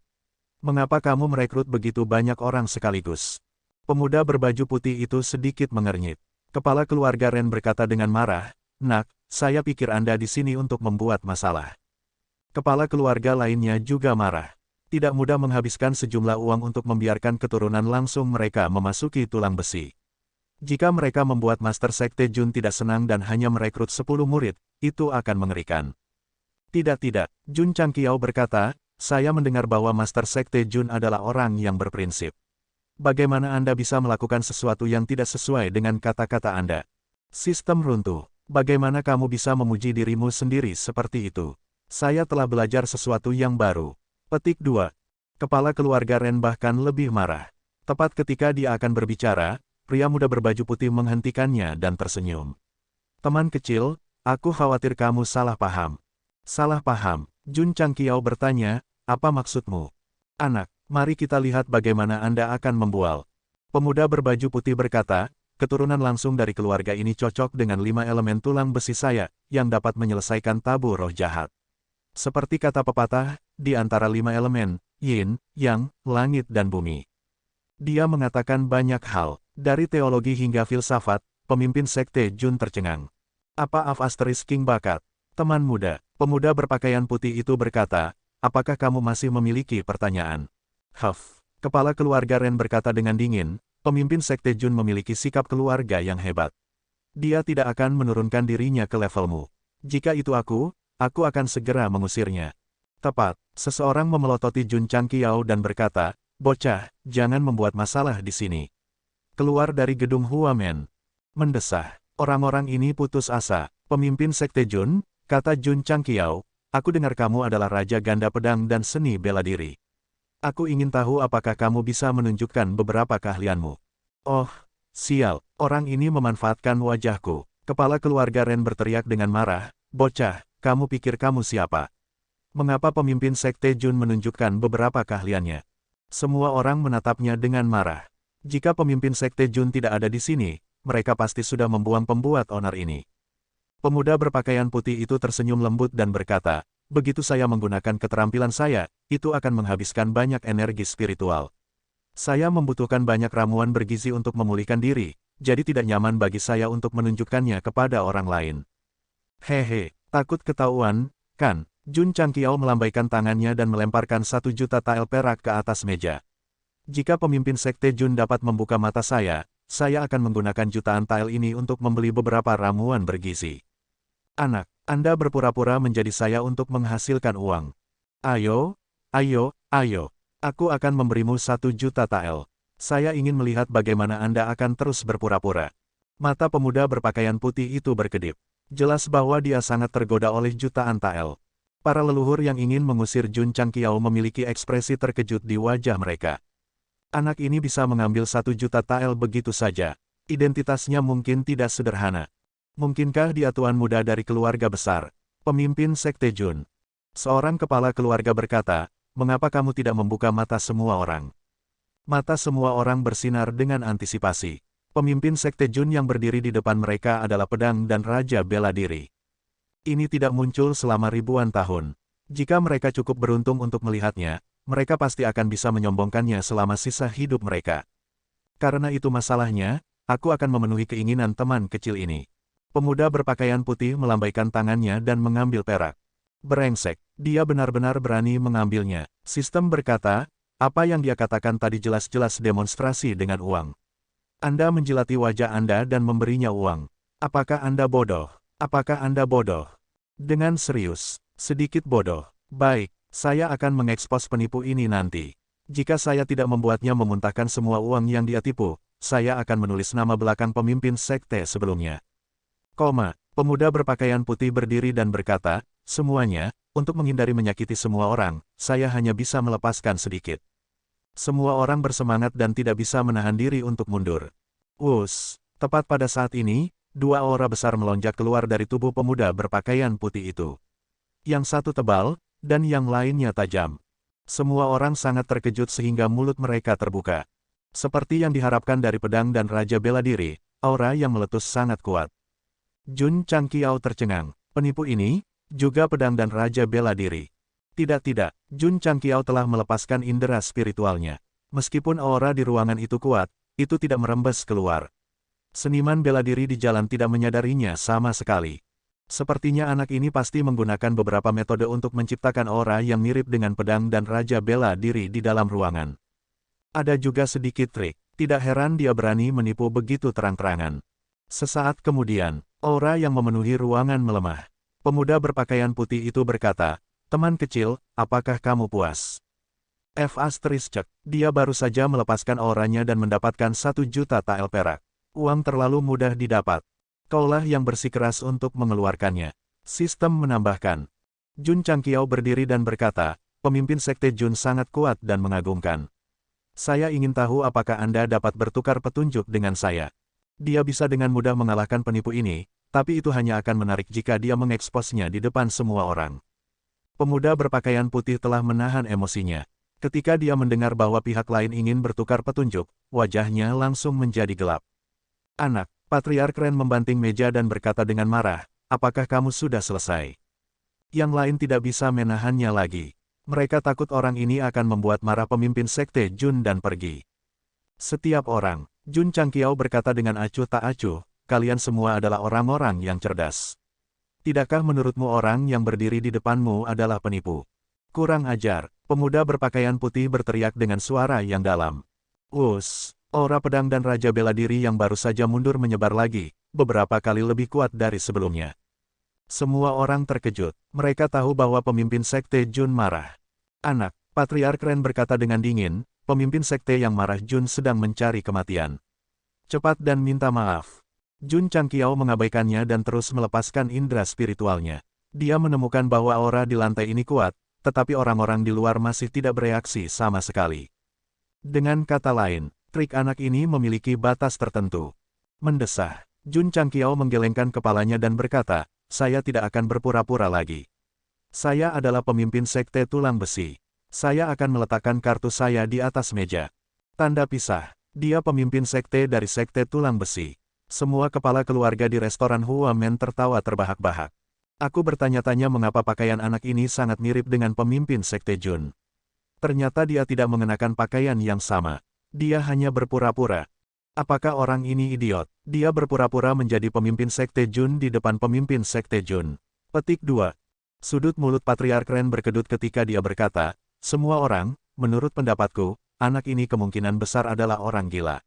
Mengapa kamu merekrut begitu banyak orang sekaligus? Pemuda berbaju putih itu sedikit mengernyit. Kepala keluarga Ren berkata dengan marah, nak, saya pikir Anda di sini untuk membuat masalah. Kepala keluarga lainnya juga marah. Tidak mudah menghabiskan sejumlah uang untuk membiarkan keturunan langsung mereka memasuki tulang besi. Jika mereka membuat Master Sekte Jun tidak senang dan hanya merekrut 10 murid, itu akan mengerikan. Tidak, Jun Changqiao berkata, saya mendengar bahwa Master Sekte Jun adalah orang yang berprinsip. Bagaimana Anda bisa melakukan sesuatu yang tidak sesuai dengan kata-kata Anda? Sistem runtuh. Bagaimana kamu bisa memuji dirimu sendiri seperti itu? Saya telah belajar sesuatu yang baru. Petik 2. Kepala keluarga Ren bahkan lebih marah. Tepat ketika dia akan berbicara, pria muda berbaju putih menghentikannya dan tersenyum. Teman kecil, aku khawatir kamu salah paham. Salah paham? Jun Changqiao bertanya, apa maksudmu? Anak, mari kita lihat bagaimana Anda akan membual. Pemuda berbaju putih berkata, keturunan langsung dari keluarga ini cocok dengan 5 elemen tulang besi saya, yang dapat menyelesaikan tabu roh jahat. Seperti kata pepatah, di antara 5 elemen, yin, yang, langit dan bumi. Dia mengatakan banyak hal, dari teologi hingga filsafat, pemimpin sekte Jun tercengang. Apa King bakat? Teman muda, pemuda berpakaian putih itu berkata, apakah kamu masih memiliki pertanyaan? Kepala keluarga Ren berkata dengan dingin, pemimpin sekte Jun memiliki sikap keluarga yang hebat. Dia tidak akan menurunkan dirinya ke levelmu. Jika itu aku akan segera mengusirnya. Tepat, seseorang memelototi Jun Changqiao dan berkata, bocah, jangan membuat masalah di sini. Keluar dari gedung Huamen. Mendesah, orang-orang ini putus asa. Pemimpin sekte Jun, kata Jun Changqiao, aku dengar kamu adalah Raja Ganda Pedang dan Seni Bela Diri. Aku ingin tahu apakah kamu bisa menunjukkan beberapa keahlianmu. Oh, sial, orang ini memanfaatkan wajahku. Kepala keluarga Ren berteriak dengan marah, bocah, kamu pikir kamu siapa? Mengapa pemimpin sekte Jun menunjukkan beberapa keahliannya? Semua orang menatapnya dengan marah. Jika pemimpin sekte Jun tidak ada di sini, mereka pasti sudah membuang pembuat onar ini. Pemuda berpakaian putih itu tersenyum lembut dan berkata, begitu saya menggunakan keterampilan saya, itu akan menghabiskan banyak energi spiritual. Saya membutuhkan banyak ramuan bergizi untuk memulihkan diri, jadi tidak nyaman bagi saya untuk menunjukkannya kepada orang lain. Hehe, takut ketahuan, kan? Jun Changqiao melambaikan tangannya dan melemparkan 1 juta tael perak ke atas meja. Jika pemimpin sekte Jun dapat membuka mata saya akan menggunakan jutaan tael ini untuk membeli beberapa ramuan bergizi. Anak, Anda berpura-pura menjadi saya untuk menghasilkan uang. Ayo, aku akan memberimu 1 juta tael. Saya ingin melihat bagaimana Anda akan terus berpura-pura. Mata pemuda berpakaian putih itu berkedip. Jelas bahwa dia sangat tergoda oleh jutaan tael. Para leluhur yang ingin mengusir Jun Changqiao memiliki ekspresi terkejut di wajah mereka. Anak ini bisa mengambil 1 juta tael begitu saja. Identitasnya mungkin tidak sederhana. Mungkinkah dia tuan muda dari keluarga besar? Pemimpin sekte Jun. Seorang kepala keluarga berkata, mengapa kamu tidak membuka mata semua orang? Mata semua orang bersinar dengan antisipasi. Pemimpin sekte Jun yang berdiri di depan mereka adalah pedang dan Raja Bela Diri. Ini tidak muncul selama ribuan tahun. Jika mereka cukup beruntung untuk melihatnya, mereka pasti akan bisa menyombongkannya selama sisa hidup mereka. Karena itu masalahnya, aku akan memenuhi keinginan teman kecil ini. Pemuda berpakaian putih melambaikan tangannya dan mengambil perak. Brengsek, dia benar-benar berani mengambilnya. Sistem berkata, apa yang dia katakan tadi jelas-jelas demonstrasi dengan uang. Anda menjilati wajah Anda dan memberinya uang. Apakah Anda bodoh? Apakah Anda bodoh? Dengan serius, sedikit bodoh. Baik, saya akan mengekspos penipu ini nanti. Jika saya tidak membuatnya memuntahkan semua uang yang dia tipu, saya akan menulis nama belakang pemimpin sekte sebelumnya. Pemuda berpakaian putih berdiri dan berkata, semuanya, untuk menghindari menyakiti semua orang, saya hanya bisa melepaskan sedikit. Semua orang bersemangat dan tidak bisa menahan diri untuk mundur. Tepat pada saat ini, 2 aura besar melonjak keluar dari tubuh pemuda berpakaian putih itu. Yang satu tebal, dan yang lainnya tajam. Semua orang sangat terkejut sehingga mulut mereka terbuka. Seperti yang diharapkan dari pedang dan Raja Bela Diri, aura yang meletus sangat kuat. Jun Changqiao tercengang. Penipu ini, juga pedang dan Raja Bela Diri. Tidak, Jun Changqiao telah melepaskan indera spiritualnya. Meskipun aura di ruangan itu kuat, itu tidak merembes keluar. Seniman bela diri di jalan tidak menyadarinya sama sekali. Sepertinya anak ini pasti menggunakan beberapa metode untuk menciptakan aura yang mirip dengan pedang dan Raja Bela Diri di dalam ruangan. Ada juga sedikit trik. Tidak heran dia berani menipu begitu terang-terangan. Sesaat kemudian, aura yang memenuhi ruangan melemah. Pemuda berpakaian putih itu berkata, "Teman kecil, apakah kamu puas?" Dia baru saja melepaskan auranya dan mendapatkan 1 juta tael perak. Uang terlalu mudah didapat. Kaulah yang bersikeras untuk mengeluarkannya. Sistem menambahkan. Jun Changqiao berdiri dan berkata, "Pemimpin Sekte Jun sangat kuat dan mengagumkan. Saya ingin tahu apakah Anda dapat bertukar petunjuk dengan saya. Dia bisa dengan mudah mengalahkan penipu ini, tapi itu hanya akan menarik jika dia mengeksposnya di depan semua orang." Pemuda berpakaian putih telah menahan emosinya. Ketika dia mendengar bahwa pihak lain ingin bertukar petunjuk, wajahnya langsung menjadi gelap. "Anak," Patriark Ren membanting meja dan berkata dengan marah, "apakah kamu sudah selesai?" Yang lain tidak bisa menahannya lagi. Mereka takut orang ini akan membuat marah pemimpin Sekte Jun dan pergi. Setiap orang, Jun Changqiao berkata dengan acuh tak acuh, "Kalian semua adalah orang-orang yang cerdas. Tidakkah menurutmu orang yang berdiri di depanmu adalah penipu?" "Kurang ajar," pemuda berpakaian putih berteriak dengan suara yang dalam. Aura pedang dan Raja Bela Diri yang baru saja mundur menyebar lagi, beberapa kali lebih kuat dari sebelumnya. Semua orang terkejut. Mereka tahu bahwa pemimpin Sekte Jun marah. "Anak," Patriark Ren berkata dengan dingin, "pemimpin Sekte yang marah Jun sedang mencari kematian. Cepat dan minta maaf." Jun Changqiao mengabaikannya dan terus melepaskan indera spiritualnya. Dia menemukan bahwa aura di lantai ini kuat, tetapi orang-orang di luar masih tidak bereaksi sama sekali. Dengan kata lain, trik anak ini memiliki batas tertentu. Mendesah, Jun Changqiao menggelengkan kepalanya dan berkata, "Saya tidak akan berpura-pura lagi. Saya adalah pemimpin Sekte Tulang Besi. Saya akan meletakkan kartu saya di atas meja." Tanda pisah, dia pemimpin Sekte dari Sekte Tulang Besi. Semua kepala keluarga di restoran Hua Men tertawa terbahak-bahak. Aku bertanya-tanya mengapa pakaian anak ini sangat mirip dengan pemimpin Sekte Jun. Ternyata dia tidak mengenakan pakaian yang sama. Dia hanya berpura-pura. Apakah orang ini idiot? Dia berpura-pura menjadi pemimpin Sekte Jun di depan pemimpin Sekte Jun. Petik 2. Sudut mulut Patriark Ren berkedut ketika dia berkata, "Semua orang, menurut pendapatku, anak ini kemungkinan besar adalah orang gila.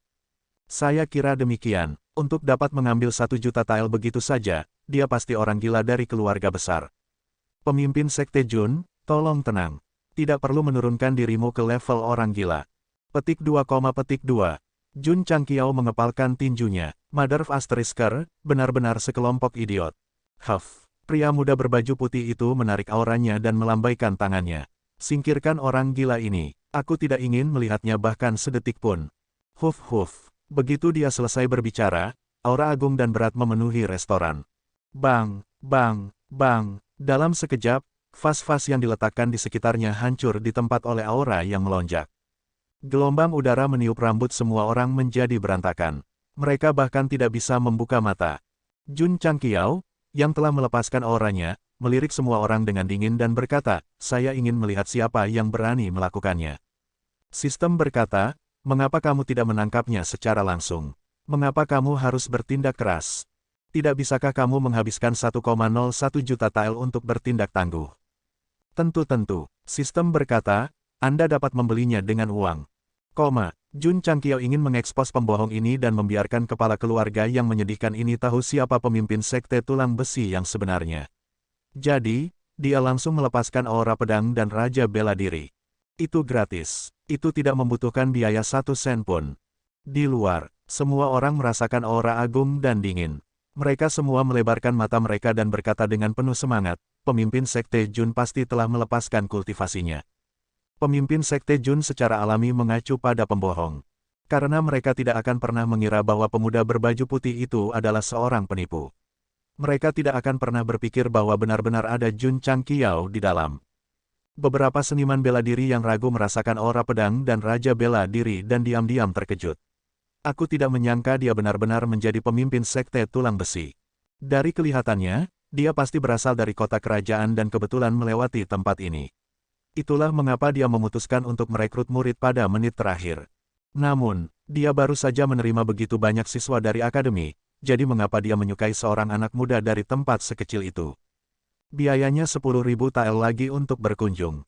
Saya kira demikian. Untuk dapat mengambil 1 juta tael begitu saja, dia pasti orang gila dari keluarga besar." Pemimpin Sekte Jun, tolong tenang. Tidak perlu menurunkan dirimu ke level orang gila. Petik 2, Jun Changqiao mengepalkan tinjunya. Mother of Asterisker, benar-benar sekelompok idiot. Pria muda berbaju putih itu menarik auranya dan melambaikan tangannya. "Singkirkan orang gila ini. Aku tidak ingin melihatnya bahkan sedetik pun." Begitu dia selesai berbicara, aura agung dan berat memenuhi restoran. Bang, bang, bang. Dalam sekejap, vas-vas yang diletakkan di sekitarnya hancur di tempat oleh aura yang melonjak. Gelombang udara meniup rambut semua orang menjadi berantakan. Mereka bahkan tidak bisa membuka mata. Jun Changqiao, yang telah melepaskan auranya, melirik semua orang dengan dingin dan berkata, "Saya ingin melihat siapa yang berani melakukannya." Sistem berkata, "Mengapa kamu tidak menangkapnya secara langsung? Mengapa kamu harus bertindak keras? Tidak bisakah kamu menghabiskan 1,01 juta tael untuk bertindak tangguh?" Tentu, sistem berkata, Anda dapat membelinya dengan uang. Jun Changqiao ingin mengekspos pembohong ini dan membiarkan kepala keluarga yang menyedihkan ini tahu siapa pemimpin Sekte Tulang Besi yang sebenarnya. Jadi, dia langsung melepaskan aura pedang dan Raja Bela Diri. Itu gratis. Itu tidak membutuhkan biaya 1 sen pun. Di luar, semua orang merasakan aura agung dan dingin. Mereka semua melebarkan mata mereka dan berkata dengan penuh semangat, pemimpin Sekte Jun pasti telah melepaskan kultivasinya. Pemimpin Sekte Jun secara alami mengacu pada pembohong. Karena mereka tidak akan pernah mengira bahwa pemuda berbaju putih itu adalah seorang penipu. Mereka tidak akan pernah berpikir bahwa benar-benar ada Jun Changqiao di dalam. Beberapa seniman bela diri yang ragu merasakan aura pedang dan Raja Bela Diri dan diam-diam terkejut. Aku tidak menyangka dia benar-benar menjadi pemimpin Sekte Tulang Besi. Dari kelihatannya, dia pasti berasal dari kota kerajaan dan kebetulan melewati tempat ini. Itulah mengapa dia memutuskan untuk merekrut murid pada menit terakhir. Namun, dia baru saja menerima begitu banyak siswa dari akademi, jadi mengapa dia menyukai seorang anak muda dari tempat sekecil itu? Biayanya 10.000 tael lagi untuk berkunjung.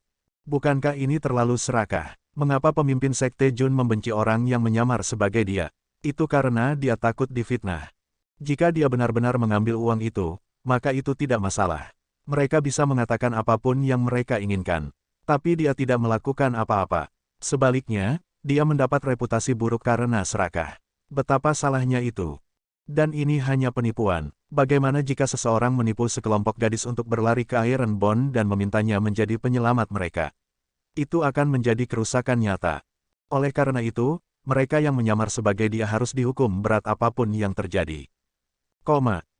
Bukankah ini terlalu serakah? Mengapa pemimpin Sekte Jun membenci orang yang menyamar sebagai dia? Itu karena dia takut difitnah. Jika dia benar-benar mengambil uang itu, maka itu tidak masalah. Mereka bisa mengatakan apapun yang mereka inginkan. Tapi dia tidak melakukan apa-apa. Sebaliknya, dia mendapat reputasi buruk karena serakah. Betapa salahnya itu. Dan ini hanya penipuan. Bagaimana jika seseorang menipu sekelompok gadis untuk berlari ke Iron Bond dan memintanya menjadi penyelamat mereka? Itu akan menjadi kerusakan nyata. Oleh karena itu, mereka yang menyamar sebagai dia harus dihukum berat apapun yang terjadi.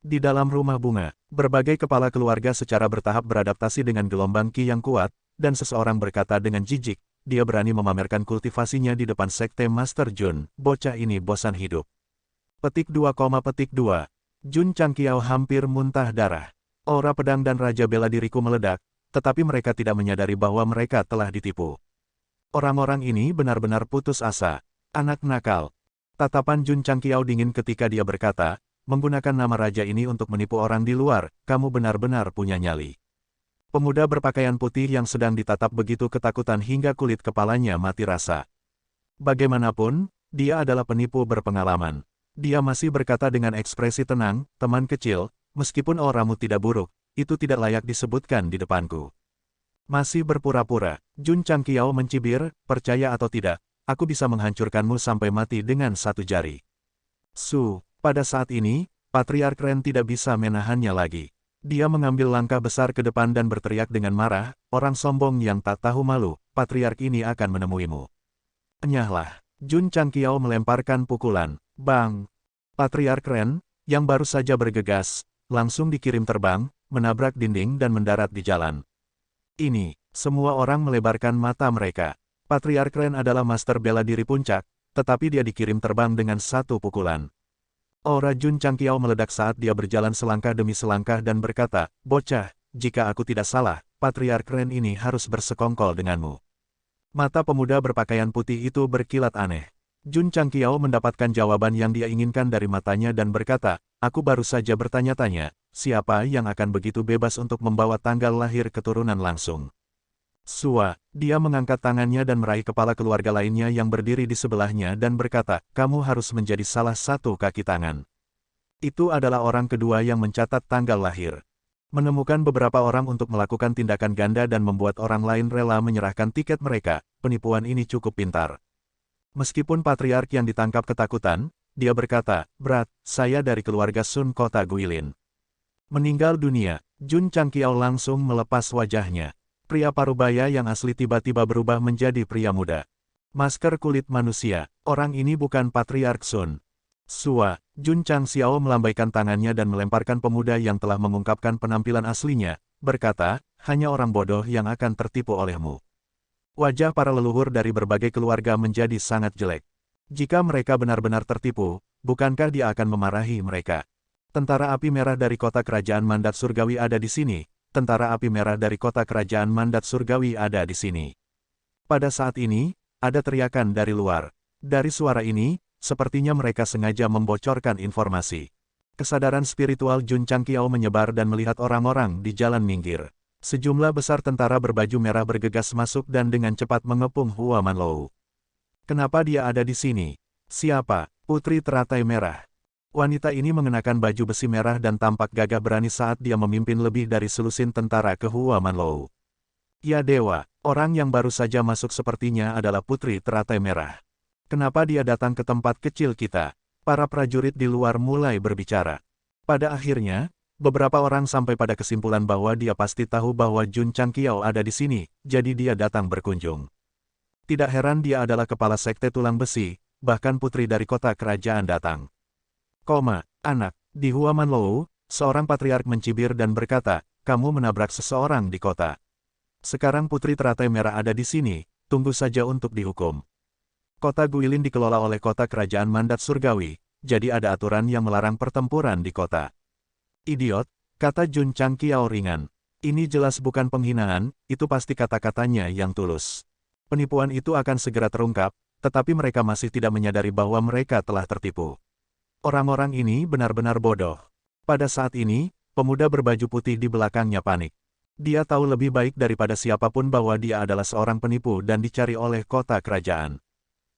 Di dalam rumah bunga, berbagai kepala keluarga secara bertahap beradaptasi dengan gelombang Qi yang kuat, dan seseorang berkata dengan jijik, dia berani memamerkan kultivasinya di depan Sekte Master Jun, bocah ini bosan hidup. Petik 2, Jun Changqiao hampir muntah darah. Aura pedang dan Raja Bela Diriku meledak, tetapi mereka tidak menyadari bahwa mereka telah ditipu. Orang-orang ini benar-benar putus asa. Anak nakal. Tatapan Jun Changqiao dingin ketika dia berkata, menggunakan nama raja ini untuk menipu orang di luar, kamu benar-benar punya nyali. Pemuda berpakaian putih yang sedang ditatap begitu ketakutan hingga kulit kepalanya mati rasa. Bagaimanapun, dia adalah penipu berpengalaman. Dia masih berkata dengan ekspresi tenang, teman kecil, meskipun auramu tidak buruk, itu tidak layak disebutkan di depanku. Masih berpura-pura, Jun Changqiao mencibir, percaya atau tidak, aku bisa menghancurkanmu sampai mati dengan satu jari. Pada saat ini, Patriark Ren tidak bisa menahannya lagi. Dia mengambil langkah besar ke depan dan berteriak dengan marah, orang sombong yang tak tahu malu, Patriark ini akan menemuimu. Enyahlah, Jun Changqiao melemparkan pukulan. Bang! Patriark Ren, yang baru saja bergegas, langsung dikirim terbang, menabrak dinding dan mendarat di jalan. Ini, semua orang melebarkan mata mereka. Patriark Ren adalah master bela diri puncak, tetapi dia dikirim terbang dengan satu pukulan. Aura Jun Changqiao meledak saat dia berjalan selangkah demi selangkah dan berkata, bocah, jika aku tidak salah, Patriark Ren ini harus bersekongkol denganmu. Mata pemuda berpakaian putih itu berkilat aneh. Jun Changqiao mendapatkan jawaban yang dia inginkan dari matanya dan berkata, aku baru saja bertanya-tanya, siapa yang akan begitu bebas untuk membawa tanggal lahir keturunan langsung. Dia mengangkat tangannya dan meraih kepala keluarga lainnya yang berdiri di sebelahnya dan berkata, kamu harus menjadi salah satu kaki tangan. Itu adalah orang kedua yang mencatat tanggal lahir. Menemukan beberapa orang untuk melakukan tindakan ganda dan membuat orang lain rela menyerahkan tiket mereka, penipuan ini cukup pintar. Meskipun Patriark yang ditangkap ketakutan, dia berkata, Brat, saya dari keluarga Sun Kota Guilin. Meninggal dunia, Jun Changqiao langsung melepas wajahnya. Pria parubaya yang asli tiba-tiba berubah menjadi pria muda. Masker kulit manusia, orang ini bukan Patriark Sun. Jun Changqiao melambaikan tangannya dan melemparkan pemuda yang telah mengungkapkan penampilan aslinya, berkata, hanya orang bodoh yang akan tertipu olehmu. Wajah para leluhur dari berbagai keluarga menjadi sangat jelek. Jika mereka benar-benar tertipu, bukankah dia akan memarahi mereka? Tentara api merah dari kota kerajaan mandat surgawi ada di sini. Tentara api merah dari kota kerajaan mandat surgawi ada di sini. Pada saat ini, ada teriakan dari luar. Dari suara ini, sepertinya mereka sengaja membocorkan informasi. Kesadaran spiritual Jun Changqiao menyebar dan melihat orang-orang di jalan minggir. Sejumlah besar tentara berbaju merah bergegas masuk dan dengan cepat mengepung Hua Manlou. Kenapa dia ada di sini? Siapa? Putri teratai merah. Wanita ini mengenakan baju besi merah dan tampak gagah berani saat dia memimpin lebih dari selusin tentara ke Hua Manlou. Ya dewa, orang yang baru saja masuk sepertinya adalah putri teratai merah. Kenapa dia datang ke tempat kecil kita? Para prajurit di luar mulai berbicara. Pada akhirnya, beberapa orang sampai pada kesimpulan bahwa dia pasti tahu bahwa Jun Changqiao ada di sini, jadi dia datang berkunjung. Tidak heran dia adalah kepala sekte tulang besi, bahkan putri dari kota kerajaan datang. Anak, di Hua Manlou, seorang patriark mencibir dan berkata, kamu menabrak seseorang di kota. Sekarang putri teratai merah ada di sini, tunggu saja untuk dihukum. Kota Guilin dikelola oleh kota kerajaan mandat surgawi, jadi ada aturan yang melarang pertempuran di kota. Idiot, kata Jun Changqiao ringan. Ini jelas bukan penghinaan, itu pasti kata-katanya yang tulus. Penipuan itu akan segera terungkap, tetapi mereka masih tidak menyadari bahwa mereka telah tertipu. Orang-orang ini benar-benar bodoh. Pada saat ini, pemuda berbaju putih di belakangnya panik. Dia tahu lebih baik daripada siapapun bahwa dia adalah seorang penipu dan dicari oleh kota kerajaan.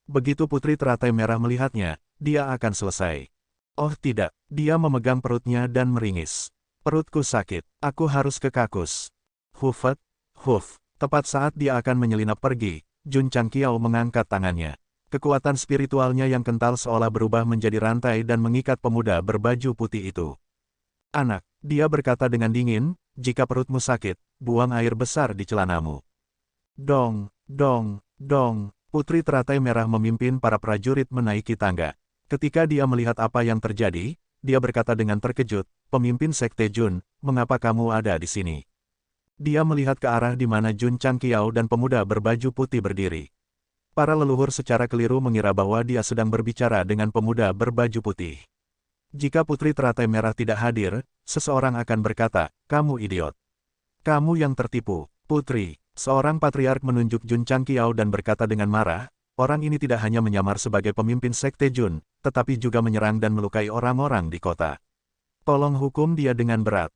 Begitu Putri Teratai Merah melihatnya, dia akan selesai. Oh tidak, dia memegang perutnya dan meringis. Perutku sakit, aku harus ke kakus. Hufet, huf. Tepat saat dia akan menyelinap pergi, Jun Changqiao mengangkat tangannya. Kekuatan spiritualnya yang kental seolah berubah menjadi rantai dan mengikat pemuda berbaju putih itu. Anak, dia berkata dengan dingin, jika perutmu sakit, buang air besar di celanamu. Dong, dong, dong, Putri Teratai Merah memimpin para prajurit menaiki tangga. Ketika dia melihat apa yang terjadi, dia berkata dengan terkejut, pemimpin Sekte Jun, mengapa kamu ada di sini? Dia melihat ke arah di mana Jun Changqiao dan pemuda berbaju putih berdiri. Para leluhur secara keliru mengira bahwa dia sedang berbicara dengan pemuda berbaju putih. Jika Putri Teratai Merah tidak hadir, seseorang akan berkata, kamu idiot. Kamu yang tertipu, Putri. Seorang patriark menunjuk Jun Changqiao dan berkata dengan marah, orang ini tidak hanya menyamar sebagai pemimpin Sekte Jun, tetapi juga menyerang dan melukai orang-orang di kota. Tolong hukum dia dengan berat.